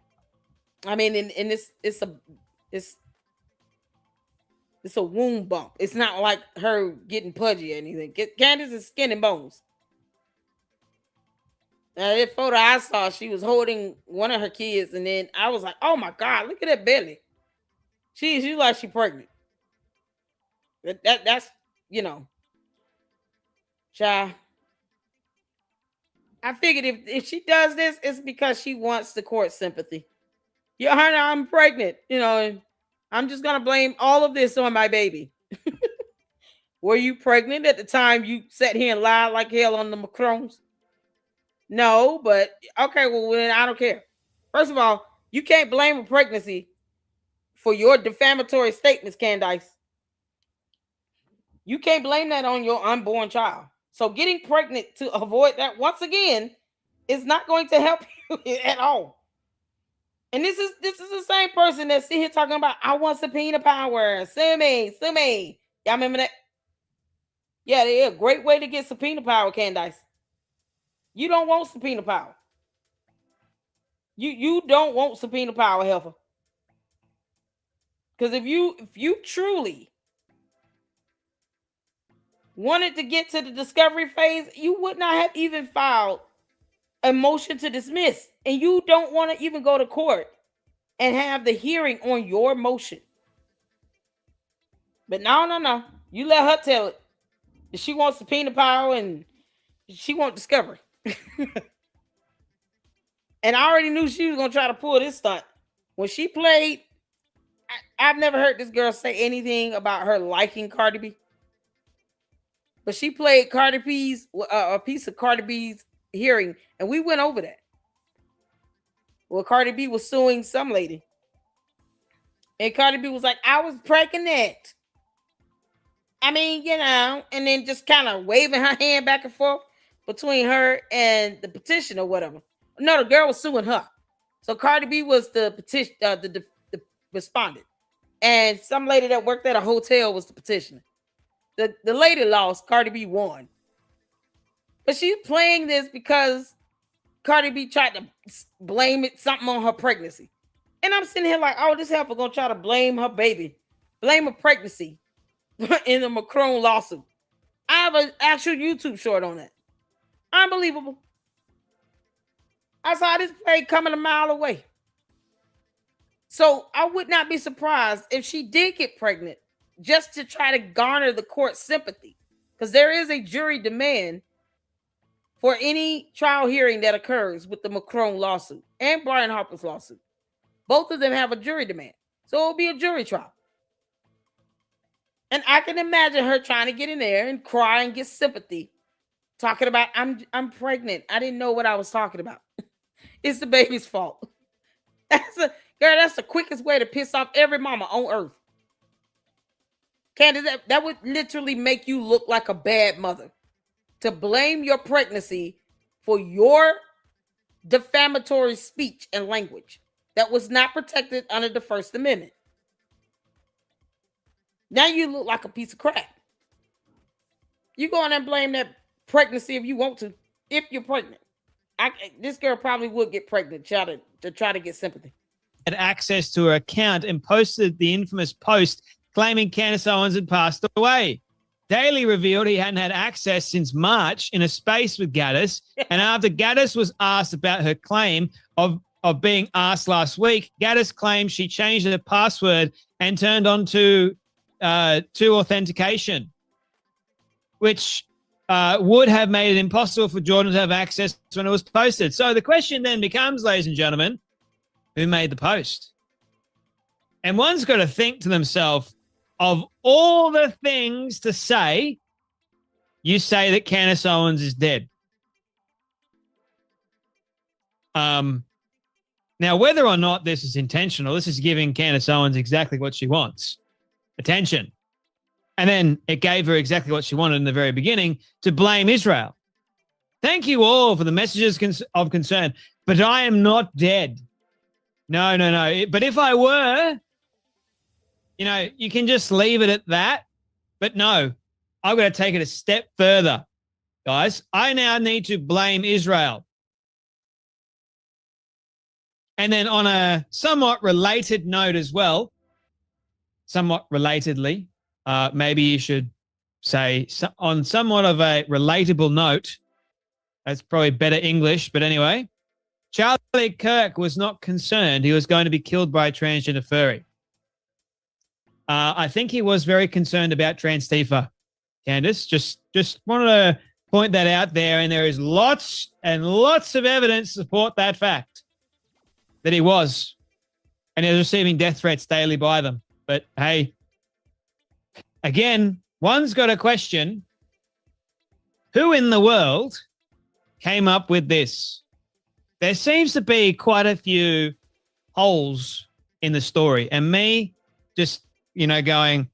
I mean, and it's It's a wound bump. It's not like her getting pudgy or anything. Candace is skin and bones. Now, that photo I saw, she was holding one of her kids, and then I was like, "Oh my God, look at that belly." She's like she pregnant. That's child. I figured if she does this, it's because she wants the court sympathy. Yeah, honey, I'm pregnant. And I'm just gonna blame all of this on my baby. Were you pregnant at the time you sat here and lied like hell on the Macrons? No, but okay, well then I don't care. First of all, you can't blame a pregnancy for your defamatory statements, Candace. You can't blame that on your unborn child. So getting pregnant to avoid that once again is not going to help you at all. And this is the same person that's sitting here talking about I want subpoena power. Sue me. Y'all remember that? Yeah, they're a great way to get subpoena power, Candace. You don't want subpoena power. You don't want subpoena power, Heifer. Because if you truly wanted to get to the discovery phase, you would not have even filed a motion to dismiss. And you don't want to even go to court and have the hearing on your motion. But no. You let her tell it. She wants subpoena power and she wants discovery. And I already knew she was going to try to pull this stunt. When she played, I've never heard this girl say anything about her liking Cardi B. But she played Cardi B's, a piece of Cardi B's hearing, and we went over that. Well, Cardi B was suing some lady. And Cardi B was like, I was pregnant. I mean, and then just kind of waving her hand back and forth between her and the petition or whatever. No, the girl was suing her. So Cardi B was the petition, the respondent. And some lady that worked at a hotel was the petitioner. The lady lost, Cardi B won. But she's playing this because Cardi B tried to blame something on her pregnancy. And I'm sitting here like, oh, this heifer gonna try to blame her baby, blame her pregnancy in the Macron lawsuit. I have an actual YouTube short on that. Unbelievable. I saw this play coming a mile away. So I would not be surprised if she did get pregnant just to try to garner the court's sympathy. Because there is a jury demand for any trial hearing that occurs with the Macron lawsuit and Brian Harper's lawsuit. Both of them have a jury demand. So it'll be a jury trial. And I can imagine her trying to get in there and cry and get sympathy. Talking about, I'm pregnant. I didn't know what I was talking about. It's the baby's fault. That's the quickest way to piss off every mama on earth. Candace, that would literally make you look like a bad mother. To blame your pregnancy for your defamatory speech and language that was not protected under the First Amendment. Now you look like a piece of crap. You go on and blame that pregnancy if you want to, if you're pregnant. This girl probably would get pregnant to try to get sympathy. Had access to her account and posted the infamous post claiming Candace Owens had passed away. Daly revealed he hadn't had access since March in a space with Gaddis. And after Gaddis was asked about her claim of being asked last week, Gaddis claimed she changed her password and turned on to authentication, which would have made it impossible for Jordan to have access when it was posted. So the question then becomes, ladies and gentlemen, who made the post? And one's got to think to themselves, of all the things to say, you say that Candace Owens is dead. Now, whether or not this is intentional, this is giving Candace Owens exactly what she wants. Attention. And then it gave her exactly what she wanted in the very beginning, to blame Israel. Thank you all for the messages of concern, but I am not dead. No. But if I were, you can just leave it at that. But no, I've got to take it a step further, guys. I now need to blame Israel. And then on a somewhat related note as well, somewhat relatedly, maybe you should say on somewhat of a relatable note. That's probably better English, but anyway, Charlie Kirk was not concerned he was going to be killed by a transgender furry. I think he was very concerned about trans Tifa, Candace. Just wanted to point that out there, and there is lots and lots of evidence to support that fact that he was, and he was receiving death threats daily by them. But hey, again, one's got a question: who in the world came up with this? There seems to be quite a few holes in the story, and me just going,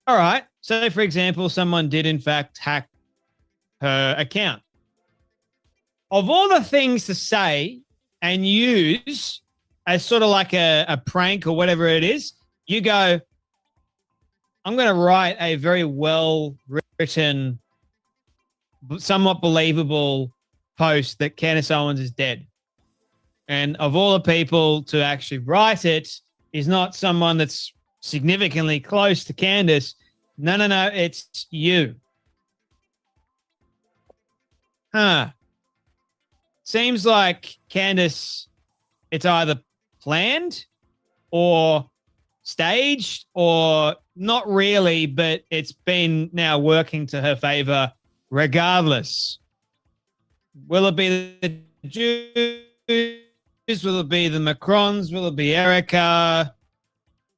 all right. So, for example, someone did in fact hack her account. Of all the things to say and use as sort of like a prank or whatever it is, you go, I'm going to write a very well-written, somewhat believable post that Candace Owens is dead. And of all the people to actually write it is not someone that's significantly close to Candace. No, it's you. Seems like Candace, it's either planned or staged or not really, but it's been now working to her favor regardless. Will it be the Jews? Will it be the Macrons? Will it be Erica?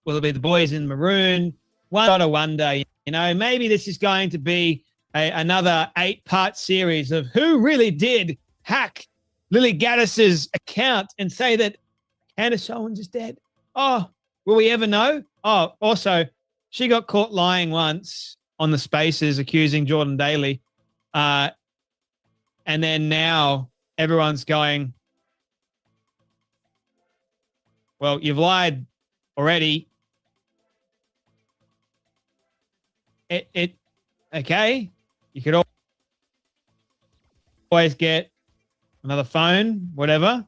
Will it be the boys in maroon? One got to wonder, maybe this is going to be another 8-part series of who really did hack Lily Gaddis's account and say that Candace Owens is dead. Oh, will we ever know? Oh, also, she got caught lying once on the Spaces accusing Jordan Daly. And then now everyone's going, well, you've lied already. Okay. You could always get another phone, whatever,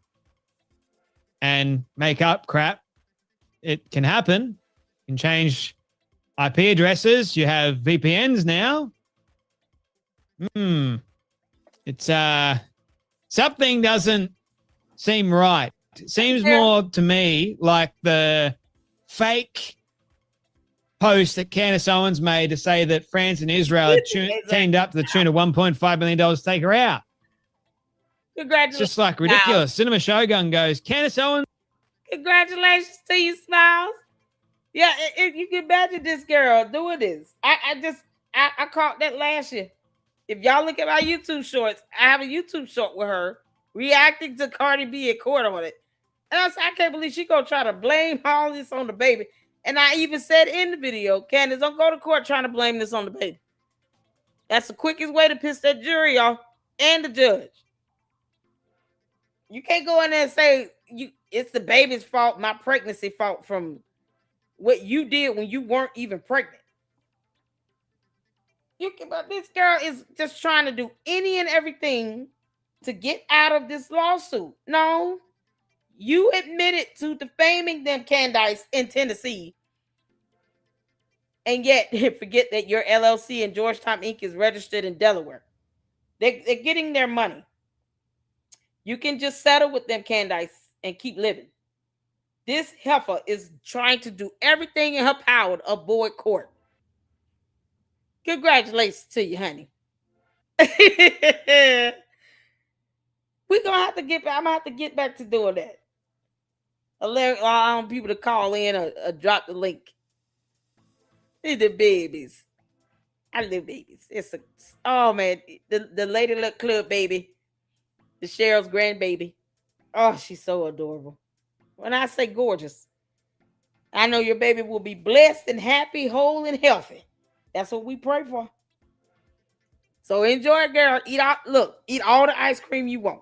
and make up crap. It can happen. You can change IP addresses. You have VPNs now. It's something doesn't seem right. It seems more to me like the fake post that Candace Owens made to say that France and Israel had teamed up to the tune of $1.5 million to take her out. Congratulations. It's just like ridiculous. Cinema Shogun goes, Candace Owens. Congratulations to you, Smiles. Yeah, you can imagine this girl doing this. I caught that last year. If y'all look at my YouTube shorts, I have a YouTube short with her reacting to Cardi B in court on it. And I said, I can't believe she gonna try to blame all this on the baby. And I even said in the video, Candace, don't go to court trying to blame this on the baby. That's the quickest way to piss that jury off and the judge. You can't go in there and say it's the baby's fault, my pregnancy fault from what you did when you weren't even pregnant. But this girl is just trying to do any and everything to get out of this lawsuit. No, you admitted to defaming them, Candace, in Tennessee. And yet, forget that your LLC and Georgetown Inc. is registered in Delaware. They're getting their money. You can just settle with them, Candace, and keep living. This heifer is trying to do everything in her power to avoid court. Congratulations to you, honey. We're gonna have to get back. I'm gonna have to get back to doing that. Allowing people to call in or drop the link. The babies. I love babies. Oh man, the Lady Luck Club baby. The Cheryl's grandbaby. Oh, she's so adorable. When I say gorgeous, I know your baby will be blessed and happy, whole and healthy. That's what we pray for. So enjoy, girl. Eat all the ice cream you want.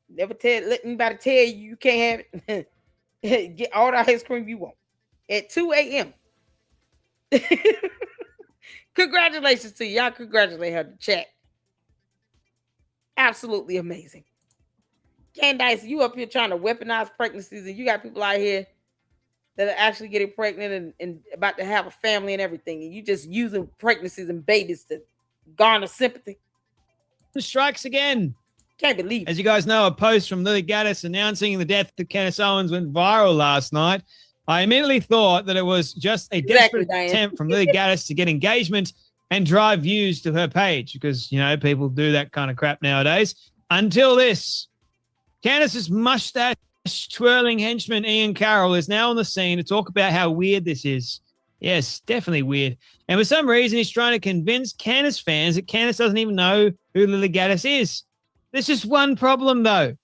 Never let anybody tell you can't have it. Get all the ice cream you want at 2 a.m. Congratulations to you. Y'all congratulate her in the chat. Absolutely amazing. Candace, you up here trying to weaponize pregnancies, and you got people out here that are actually getting pregnant and about to have a family and everything, and you just using pregnancies and babies to garner sympathy. Strikes again. Can't believe it. As you guys know, a post from Lily Gaddis announcing the death of Candace Owens went viral last night. I immediately thought that it was just a desperate attempt from Lily Gaddis to get engagement and drive views to her page because, you know, people do that kind of crap nowadays. Until this, Candace's mustache twirling henchman Ian Carroll is now on the scene to talk about how weird this is. Yes, definitely weird. And for some reason, he's trying to convince Candace fans that Candace doesn't even know who Lily Gaddis is. There's just one problem, though.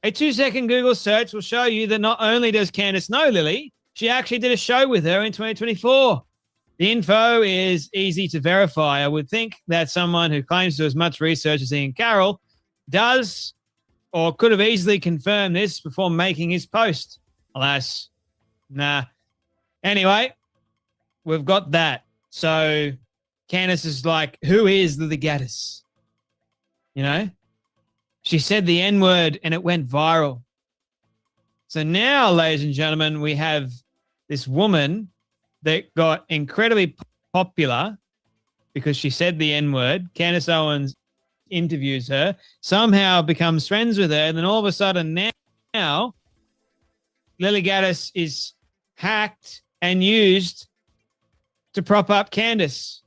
A 2-second Google search will show you that not only does Candace know Lily, she actually did a show with her in 2024. The info is easy to verify. I would think that someone who claims to do as much research as Ian Carroll does or could have easily confirmed this before making his post. Alas, nah. Anyway, we've got that. So Candace is like, who is Lily Gaddis? You know? She said the N-word and it went viral. So now, ladies and gentlemen, we have this woman that got incredibly popular because she said the N-word. Candace Owens interviews her, somehow becomes friends with her, and then all of a sudden now Lily Gaddis is hacked and used to prop up Candace.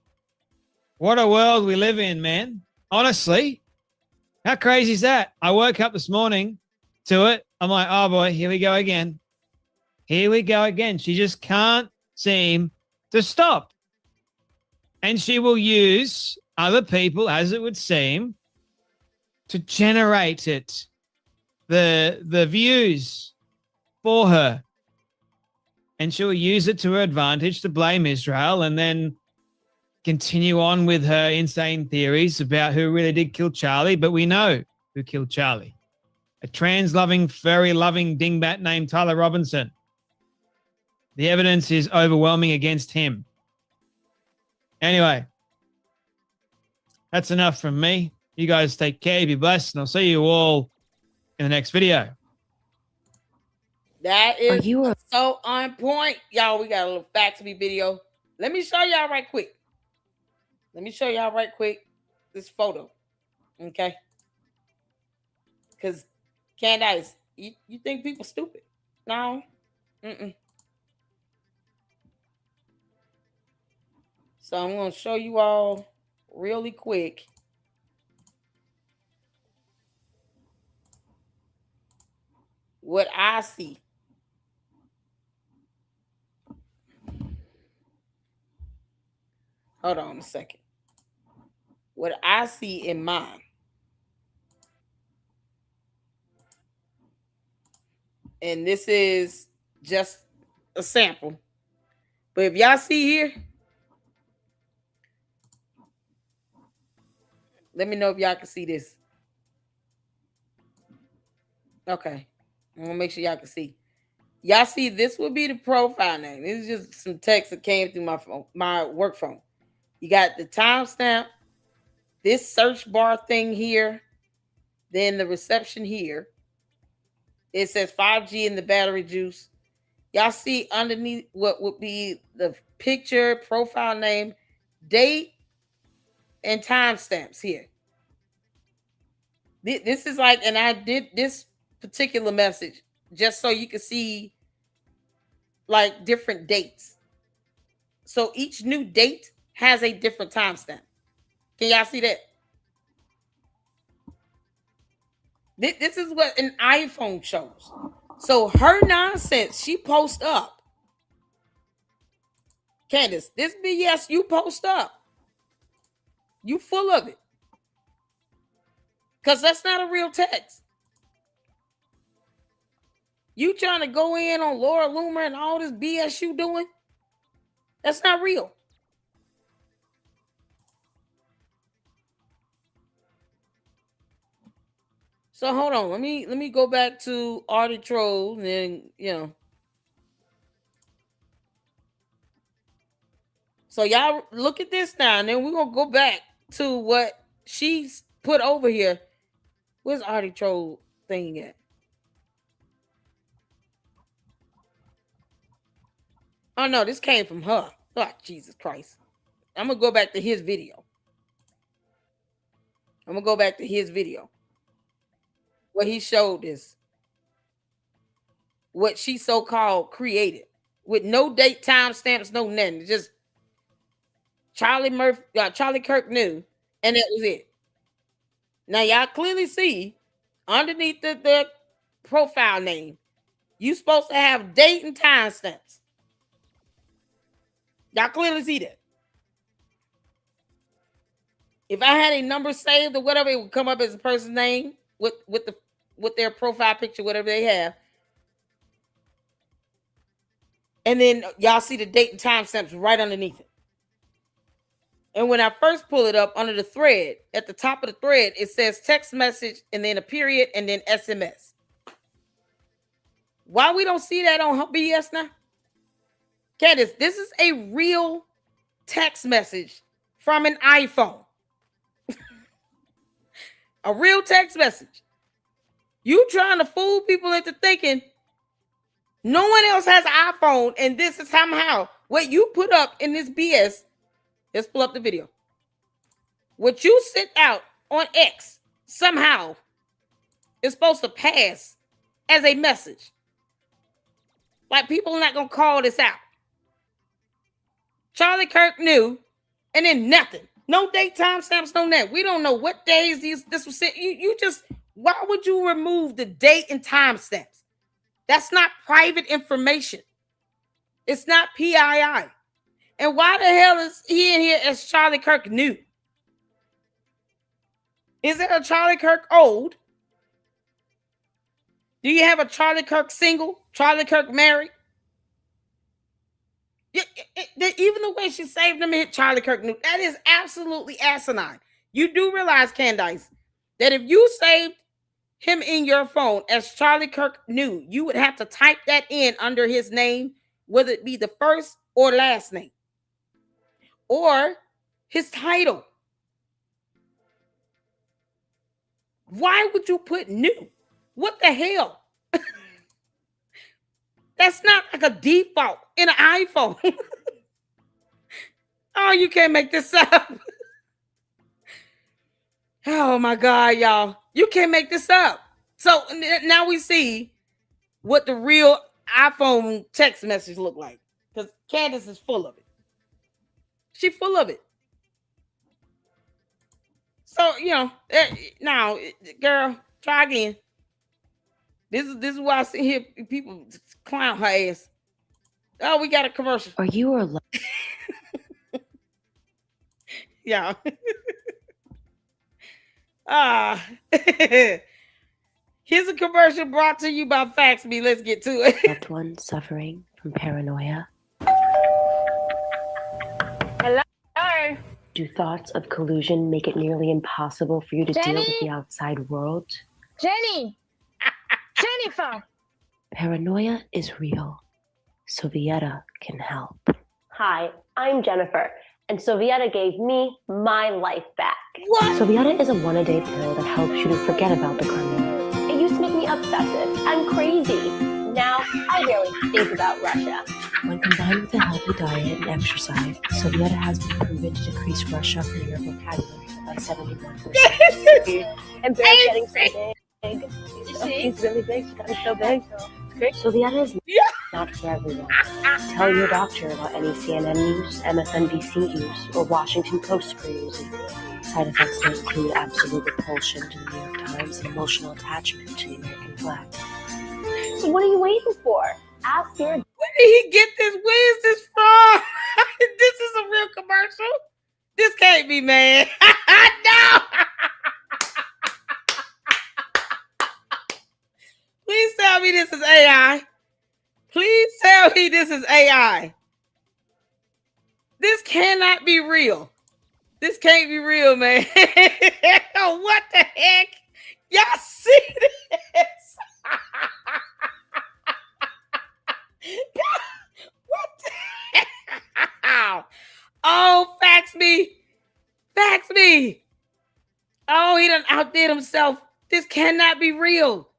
What a world we live in, man. Honestly. How crazy is that? I woke up this morning to it. I'm like, oh boy, here we go again. Here we go again. She just can't seem to stop. And she will use other people, as it would seem, to generate it, the views for her. And she'll use it to her advantage to blame Israel and then continue on with her insane theories about who really did kill Charlie, but we know who killed Charlie. A trans-loving, furry-loving dingbat named Tyler Robinson. The evidence is overwhelming against him. Anyway, that's enough from me. You guys take care, be blessed, and I'll see you all in the next video. That is so on point. Y'all, we got a little fact to me video. Let me show y'all right quick. This photo. Okay? Because, Candace, you think people stupid? No. So I'm going to show you all really quick. What I see. Hold on a second. What I see in mine. And this is just a sample. But if y'all see here, let me know if y'all can see this. Okay. I'm going to make sure y'all can see. Y'all see, this would be the profile name. This is just some text that came through my phone, my work phone. You got the timestamp, this search bar thing here, then the reception here. It says 5G in the battery juice. Y'all see underneath what would be the picture, profile name, date, and timestamps here. This is like, and I did this particular message just so you can see like different dates. So each new date has a different timestamp. Can y'all see that? This is what an iPhone shows. So her nonsense, she posts up. Candace, this BS you post up. You full of it. Because that's not a real text. You trying to go in on Laura Loomer and all this BS you doing? That's not real. So hold on. Let me go back to Artie Troll and then, you know. So y'all look at this now, and then we're gonna go back to what she's put over here. Where's Artie Troll thing at? Oh no, this came from her. Oh, Jesus Christ. I'm gonna go back to his video. Where he showed this. What she so-called created. With no date, time stamps, no nothing. Just Charlie Kirk knew, and that was it. Now y'all clearly see underneath the profile name, you supposed to have date and time stamps. Y'all clearly see that. If I had a number saved or whatever, it would come up as a person's name with their profile picture, whatever they have. And then y'all see the date and time stamps right underneath it. And when I first pull it up under the thread, at the top of the thread, it says text message and then a period and then SMS. Why we don't see that on BS now? Candace, this is a real text message from an iPhone. A real text message. You trying to fool people into thinking no one else has an iPhone and this is somehow what you put up in this BS. Let's pull up the video. What you sent out on X somehow is supposed to pass as a message. Like people are not going to call this out. Charlie Kirk knew, and then nothing. No date, time stamps, no net. We don't know what days this was sent. You just, why would you remove the date and time stamps? That's not private information. It's not PII. And why the hell is he in here as Charlie Kirk new? Is it a Charlie Kirk old? Do you have a Charlie Kirk single? Charlie Kirk married? Even the way she saved him and hit Charlie Kirk new, that is absolutely asinine. You do realize, Candace, that if you saved him in your phone as Charlie Kirk new, you would have to type that in under his name, whether it be the first or last name, or his title. Why would you put new? What the hell? That's not like a default in an iPhone. Oh, you can't make this up. Oh my God, y'all. You can't make this up. So now we see what the real iPhone text message look like. Because Candace is full of it. She's full of it. So, now, girl, try again. This is why I see here people clown her ass. Oh, we got a commercial. Are you or yeah. Here's a commercial brought to you by Fax Me. Let's get to it. loved one suffering from paranoia? Hello? Do thoughts of collusion make it nearly impossible for you to deal with the outside world? Jenny! Jennifer! Paranoia is real. Sovieta can help. Hi, I'm Jennifer, and Sovieta gave me my life back. What? Sovieta is a one-a-day pill that helps you to forget about the Kremlin. It used to make me obsessive and crazy. Now I barely think about Russia. When combined with a healthy diet and exercise, Sovieta has been proven to decrease Russia from your vocabulary by 71%. And Bear's getting so big. He's really big. He's gotten so big. Sovieta is not for everyone. Tell your doctor about any CNN news, MSNBC news, or Washington Post crazy. Side effects may include absolute repulsion to the New York Times and emotional attachment to the American flag. So what are you waiting for? Ask your... Where did he get this? Where is this from? This is a real commercial? This can't be, man. No! Please tell me this is AI. Please tell me this is AI. This cannot be real. This can't be real, man. What the heck? Y'all see this? What the heck? Oh, fax me. Fax me. Oh, he done outdid himself. This cannot be real.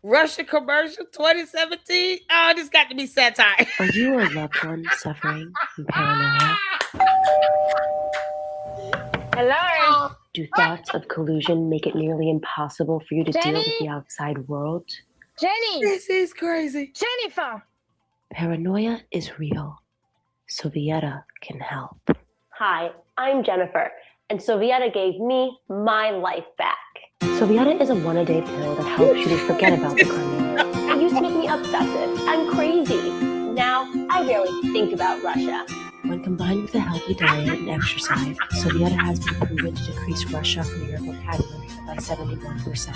Russia commercial 2017. Oh, this got to be satire. Are you or a loved one suffering from paranoia? Hello? Do thoughts of collusion make it nearly impossible for you to deal with the outside world? Jenny! This is crazy. Jennifer! Paranoia is real. Sovieta can help. Hi, I'm Jennifer, and Sovieta gave me my life back. Sovieta is a one-a-day pill that helps you to forget about the Kremlin. It used to make me obsessive and crazy. Now I barely think about Russia. When combined with a healthy diet and exercise, Sovieta has been proven to decrease Russia from your vocabulary by 71%.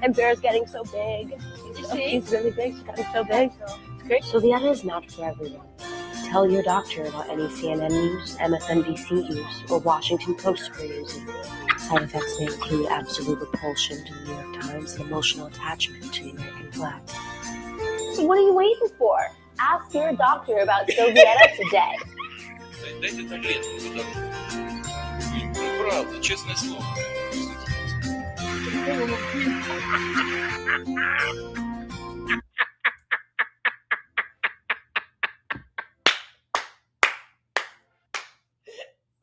And Bear's getting so big. He's really big. He's getting so big. It's great. Sovieta is not for everyone. Tell your doctor about any CNN news, MSNBC news, or Washington Post you're using. Side effects may include absolute repulsion to the New York Times and emotional attachment to the American flag. So what are you waiting for? Ask your doctor about Sovieta today. Дайте таблетку, правда, честное слово.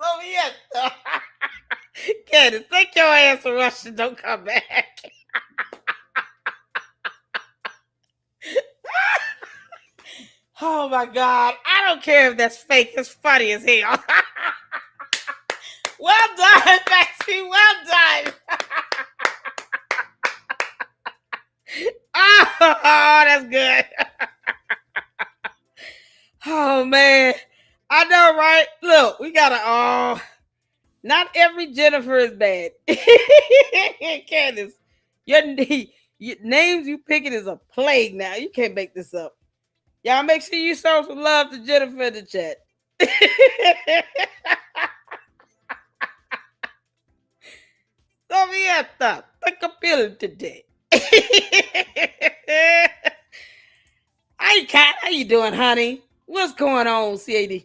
Sovieta. Candace, take your ass to Russia. Don't come back. Oh my God. I don't care if that's fake. It's funny as hell. Well done, Maxie. Well done. Oh, that's good. Oh man. I know, right? Look, we gotta not every Jennifer is bad. Candace, your names you picking is a plague now. You can't make this up. Y'all make sure you show some love to Jennifer in the chat. Sovieta, take a pill today. Hey, Kat, how you doing, honey? What's going on, CAD?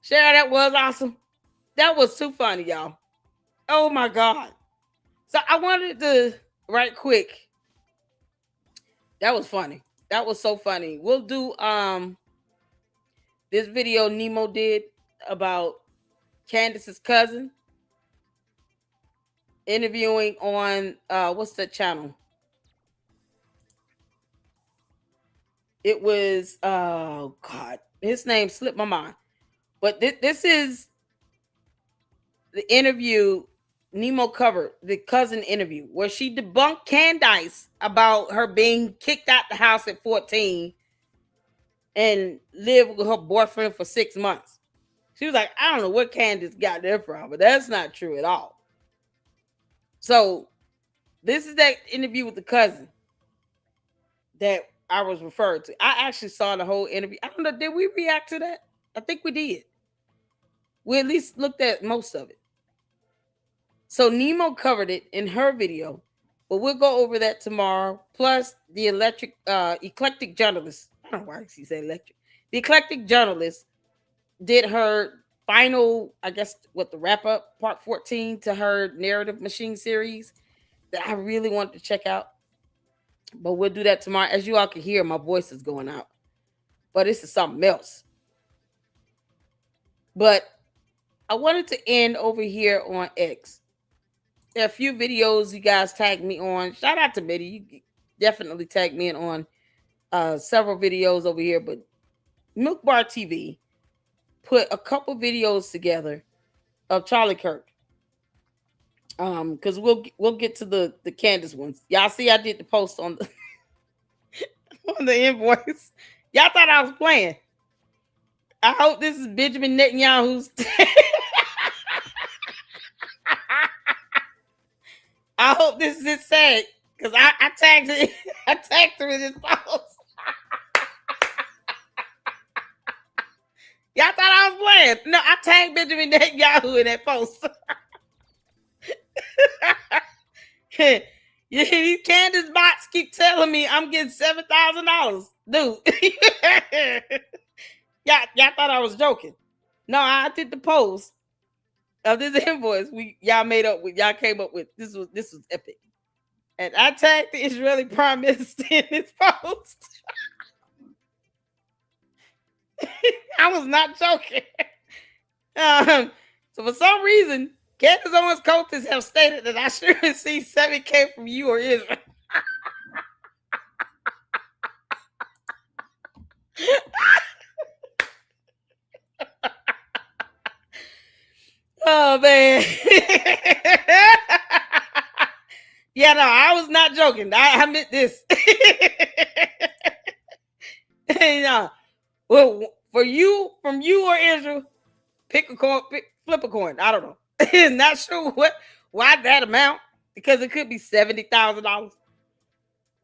Sharon, that was awesome. That was too funny, y'all. Oh my God. So I wanted to, right quick. That was funny. That was so funny. We'll do this video Nemo did about Candace's cousin interviewing on what's that channel? It was oh God, his name slipped my mind. But this is the interview Nemo covered, the cousin interview, where she debunked Candace about her being kicked out the house at 14 and lived with her boyfriend for 6 months. She was like, I don't know what Candace got there from, but that's not true at all. So this is that interview with the cousin that I was referred to. I actually saw the whole interview. I don't know, did we react to that? I think we did. We at least looked at most of it. So Nemo covered it in her video, but we'll go over that tomorrow. Plus the eclectic journalist. I don't know why she said electric. The eclectic journalist did her final, I guess, the wrap up part 14 to her narrative machine series that I really wanted to check out. But we'll do that tomorrow. As you all can hear, my voice is going out. But this is something else. But I wanted to end over here on X. There are a few videos you guys tagged me on. Shout out to Mitty. You definitely tagged me in on several videos over here. But Milk Bar TV put a couple videos together of Charlie Kirk. Because we'll get to the Candace ones. Y'all see I did the post on the on the invoice. Y'all thought I was playing. I hope this is Benjamin Netanyahu's. I hope this is his tag. Because I tagged it. I tagged him in his post. Y'all thought I was playing. No, I tagged Benjamin Netanyahu in that post. These Candace bots keep telling me I'm getting $7,000. Dude. Y'all thought I was joking. No, I did the post of this invoice y'all came up with. This was epic. And I tagged the Israeli Prime Minister in this post. I was not joking. So for some reason, Candace Owens coaches have stated that I should receive $7,000 from you or Israel. Oh man. Yeah, no, I was not joking. I meant this. No. Well, from you or Israel, pick a coin, flip a coin. I don't know. Not sure why that amount, because it could be $70,000.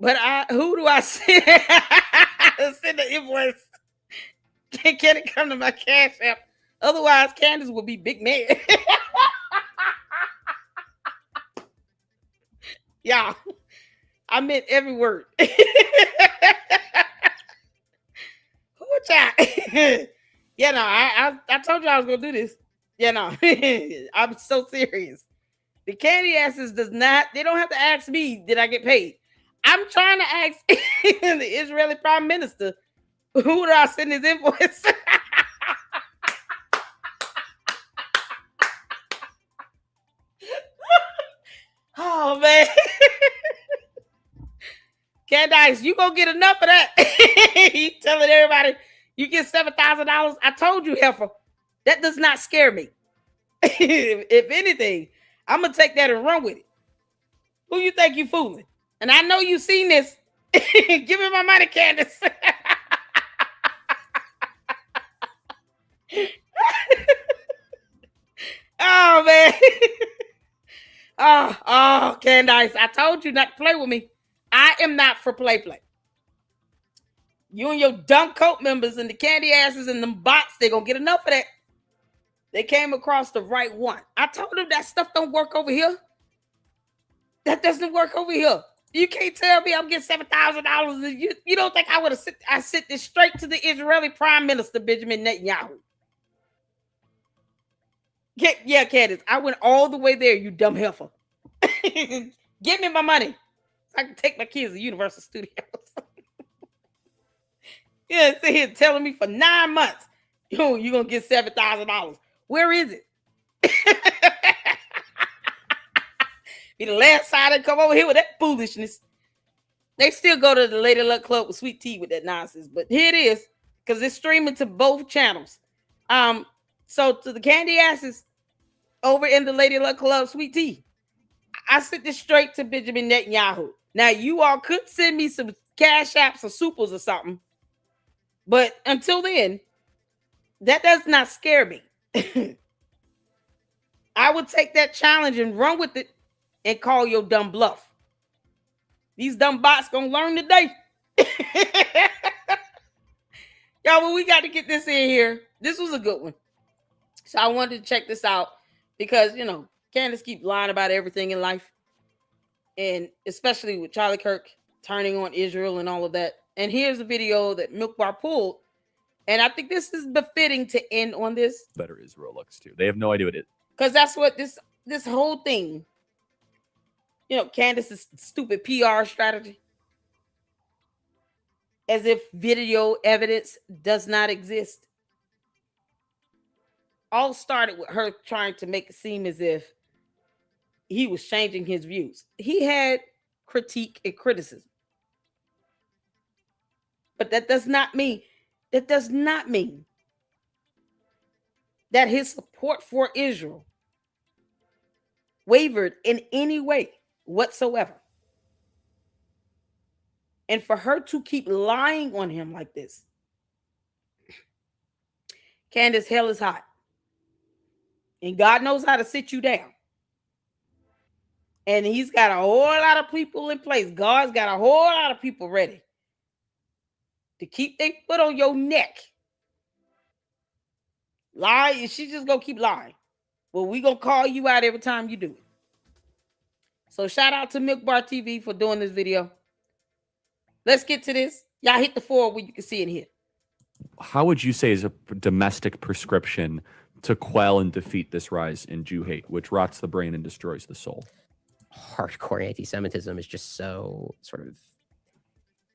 But who do I send? Send the invoice. Can it come to my Cash App? Otherwise, Candace will be big mad. Yeah, I meant every word. Who y'all? Yeah, no, I told you I was gonna do this. Yeah, no, I'm so serious. The candy asses they don't have to ask me, did I get paid? I'm trying to ask the Israeli Prime Minister, who do I send his invoice? Oh man. Candace, you gonna get enough of that. You telling everybody you get $7,000. I told you, heifer, that does not scare me. If anything, I'm gonna take that and run with it. Who you think you fooling? And I know you seen this. Give me my money, Candace. Oh man. Oh, Candace, I told you not to play with me. I am not for play. You and your dumb cult members and the candy asses and them bots, they're going to get enough of that. They came across the right one. I told them that stuff don't work over here. That doesn't work over here. You can't tell me I'm getting $7,000. You don't think I would have sent this straight to the Israeli Prime Minister, Benjamin Netanyahu. Yeah, Candace, I went all the way there, you dumb heifer. Give me my money so I can take my kids to Universal Studios. Yeah, sit here telling me for 9 months, you're going to get $7,000. Where is it? Be the last time they come over here with that foolishness. They still go to the Lady Luck Club with Sweet Tea with that nonsense. But here it is, because it's streaming to both channels. So to the candy asses over in the Lady Luck Club Sweet Tea, I sent this straight to Benjamin Netanyahu. Now, you all could send me some Cash Apps or supers or something. But until then, that does not scare me. I would take that challenge and run with it and call your dumb bluff. These dumb bots gonna learn today. Y'all, well, we got to get this in here. This was a good one. So I wanted to check this out because, you know, Candace keep lying about everything in life. And especially with Charlie Kirk turning on Israel and all of that. And here's a video that Milk Bar pulled. And I think this is befitting to end on this. Better Israel looks too. They have no idea what it is. Because that's what this whole thing, you know, Candace's stupid PR strategy. As if video evidence does not exist. All started with her trying to make it seem as if he was changing his views. He had critique and criticism. But that does not mean that his support for Israel wavered in any way whatsoever. And for her to keep lying on him like this, Candace, hell is hot. And God knows how to sit you down. And he's got a whole lot of people in place. God's got a whole lot of people ready to keep their foot on your neck. Lie, and she's just going to keep lying. Well, we going to call you out every time you do it. So shout out to Milk Bar TV for doing this video. Let's get to this. Y'all hit the 4 where you can see it here. How would you say is a domestic prescription to quell and defeat this rise in Jew hate, which rots the brain and destroys the soul? hardcore anti-Semitism is just so sort of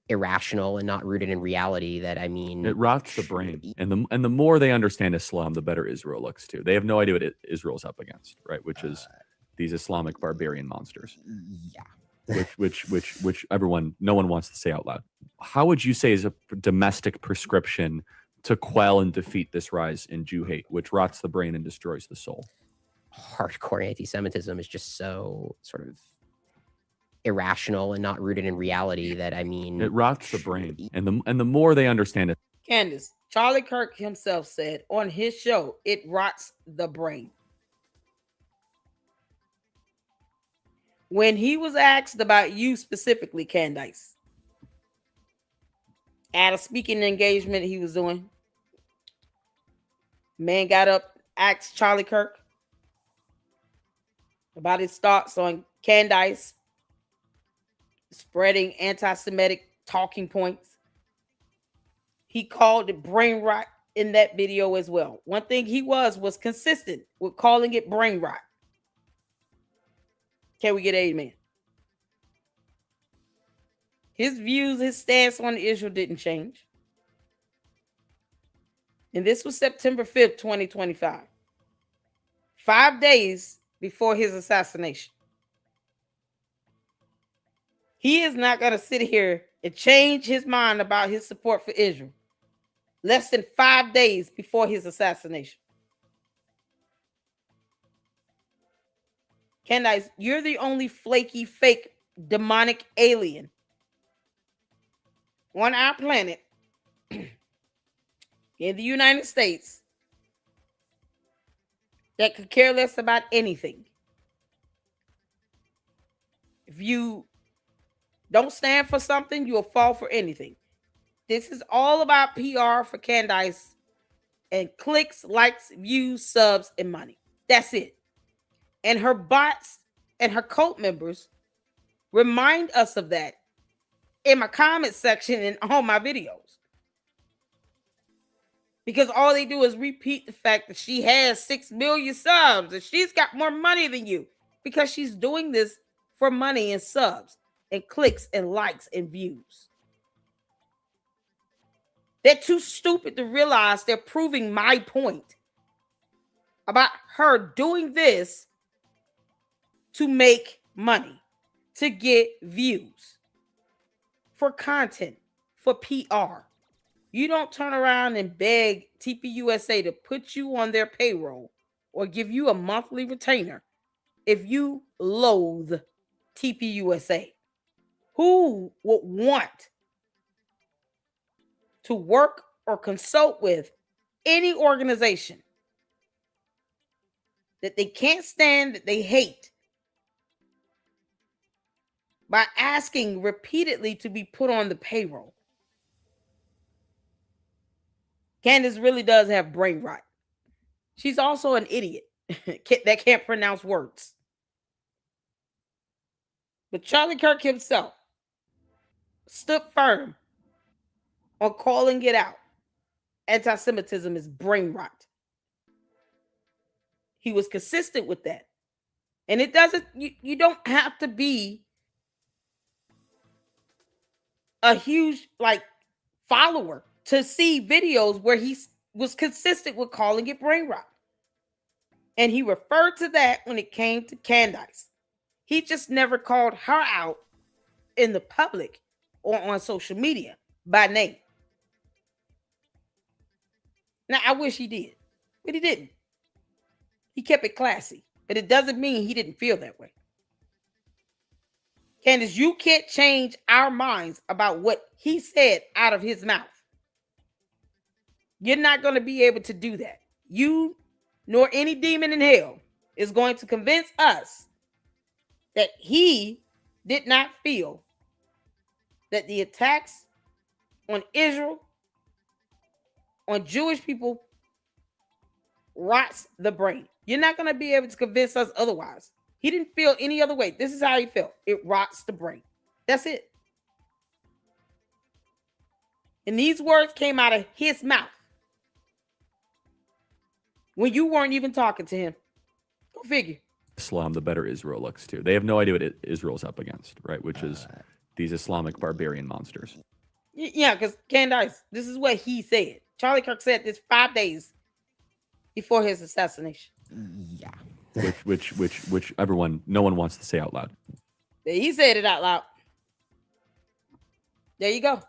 irrational and not rooted in reality that, I mean, it rots the brain. And the more they understand Islam, the better Israel looks too. They have no idea what Israel's up against, right? Which is these Islamic barbarian monsters. Yeah. which everyone, no one wants to say out loud. How would you say is a domestic prescription to quell and defeat this rise in Jew hate, which rots the brain and destroys the soul? Hardcore anti-Semitism is just so sort of irrational and not rooted in reality that, I mean, it rots the brain. And the more they understand it. Candace, Charlie Kirk himself said on his show, it rots the brain. When he was asked about you specifically, Candace, at a speaking engagement he was doing, man got up, asked Charlie Kirk about his thoughts on Candace spreading anti-Semitic talking points. He called it brain rot in that video as well. One thing he was consistent with calling it brain rot. Can we get amen? His views, his stance on Israel didn't change. And this was September 5th, 2025. 5 days before his assassination. He is not going to sit here and change his mind about his support for Israel less than 5 days before his assassination. Candace, you're the only flaky, fake, demonic alien on our planet in the United States that could care less about anything. If you don't stand for something, you'll fall for anything. This is all about PR for Candace and clicks, likes, views, subs, and money. That's it. And her bots and her cult members remind us of that in my comment section and all my videos. Because all they do is repeat the fact that she has 6 million subs and she's got more money than you, because she's doing this for money and subs and clicks and likes and views. They're too stupid to realize they're proving my point about her doing this to make money, to get views, for content, for PR. You don't turn around and beg TPUSA to put you on their payroll or give you a monthly retainer if you loathe TPUSA. Who would want to work or consult with any organization that they can't stand, that they hate, by asking repeatedly to be put on the payroll? Candace really does have brain rot. She's also an idiot that can't pronounce words. But Charlie Kirk himself stood firm on calling it out. Anti-Semitism is brain rot. He was consistent with that. And it doesn't, you don't have to be a huge follower to see videos where he was consistent with calling it brain rot. And he referred to that when it came to Candace. He just never called her out in the public or on social media by name. Now, I wish he did, but he didn't. He kept it classy, but it doesn't mean he didn't feel that way. Candace, you can't change our minds about what he said out of his mouth. You're not going to be able to do that. You nor any demon in hell is going to convince us that he did not feel that the attacks on Israel, on Jewish people, rots the brain. You're not going to be able to convince us otherwise. He didn't feel any other way. This is how he felt. It rots the brain. That's it. And these words came out of his mouth when you weren't even talking to him. Go figure. Islam, the better Israel looks too. They have no idea what Israel's up against, right? Which is these Islamic barbarian monsters. Yeah, because Candace, this is what he said. Charlie Kirk said this 5 days before his assassination. Yeah. which everyone, no one wants to say out loud. He said it out loud. There you go.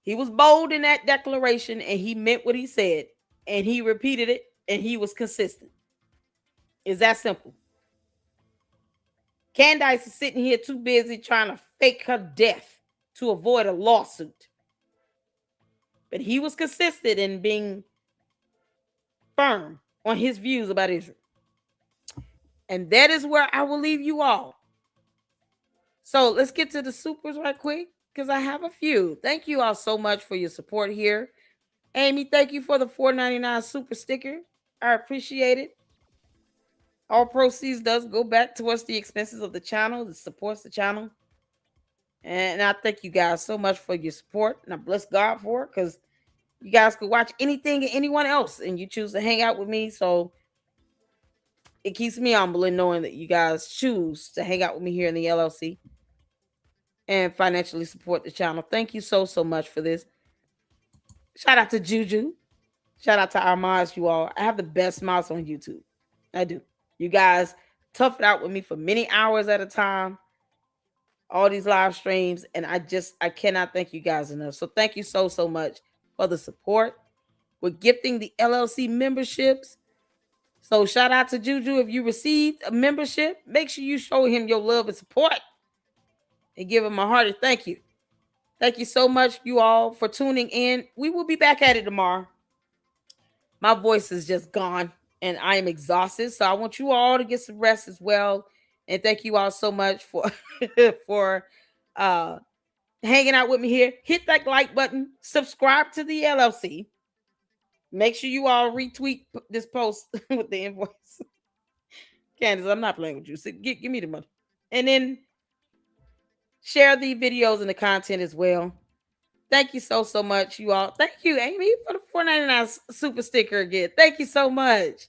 He was bold in that declaration, and he meant what he said, and he repeated it, and he was consistent. It's that simple. Candace is sitting here too busy trying to fake her death to avoid a lawsuit. But he was consistent in being firm on his views about Israel. And that is where I will leave you all. So let's get to the supers right quick, because I have a few. Thank you all so much for your support here. Amy, thank you for the $4.99 super sticker. I appreciate it. All proceeds does go back towards the expenses of the channel. It supports the channel. And I thank you guys so much for your support. And I bless God for it, because you guys could watch anything and anyone else, and you choose to hang out with me. So it keeps me humble in knowing that you guys choose to hang out with me here in the LLC and financially support the channel. Thank you so much for this. Shout out to Juju. Shout out to our mods, you all. I have the best mods on YouTube. I do. You guys tough it out with me for many hours at a time. All these live streams. And I cannot thank you guys enough. So thank you so much for the support. We're gifting the LLC memberships. So shout out to Juju. If you received a membership, make sure you show him your love and support and give him a hearty thank you. Thank you so much, you all, for tuning in. We will be back at it tomorrow. My voice is just gone and I am exhausted. So I want you all to get some rest as well. And thank you all so much for hanging out with me here. Hit that like button. Subscribe to the LLC. Make sure you all retweet this post with the invoice. Candace, I'm not playing with you. So give me the money. And then share the videos and the content as well. Thank you so much, you all. Thank you, Amy, for the $4.99 super sticker again. Thank you so much.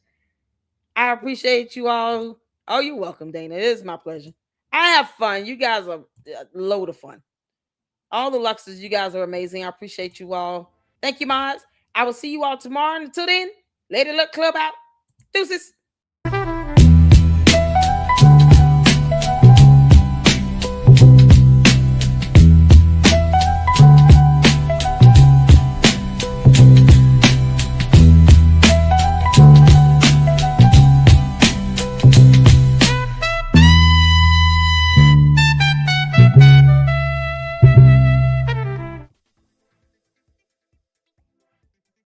I appreciate you all. Oh, you're welcome, Dana. It is my pleasure. I have fun. You guys are a load of fun. All the Luxers, you guys are amazing. I appreciate you all. Thank you, mods. I will see you all tomorrow. And until then, Lady Luck Club out. Deuces.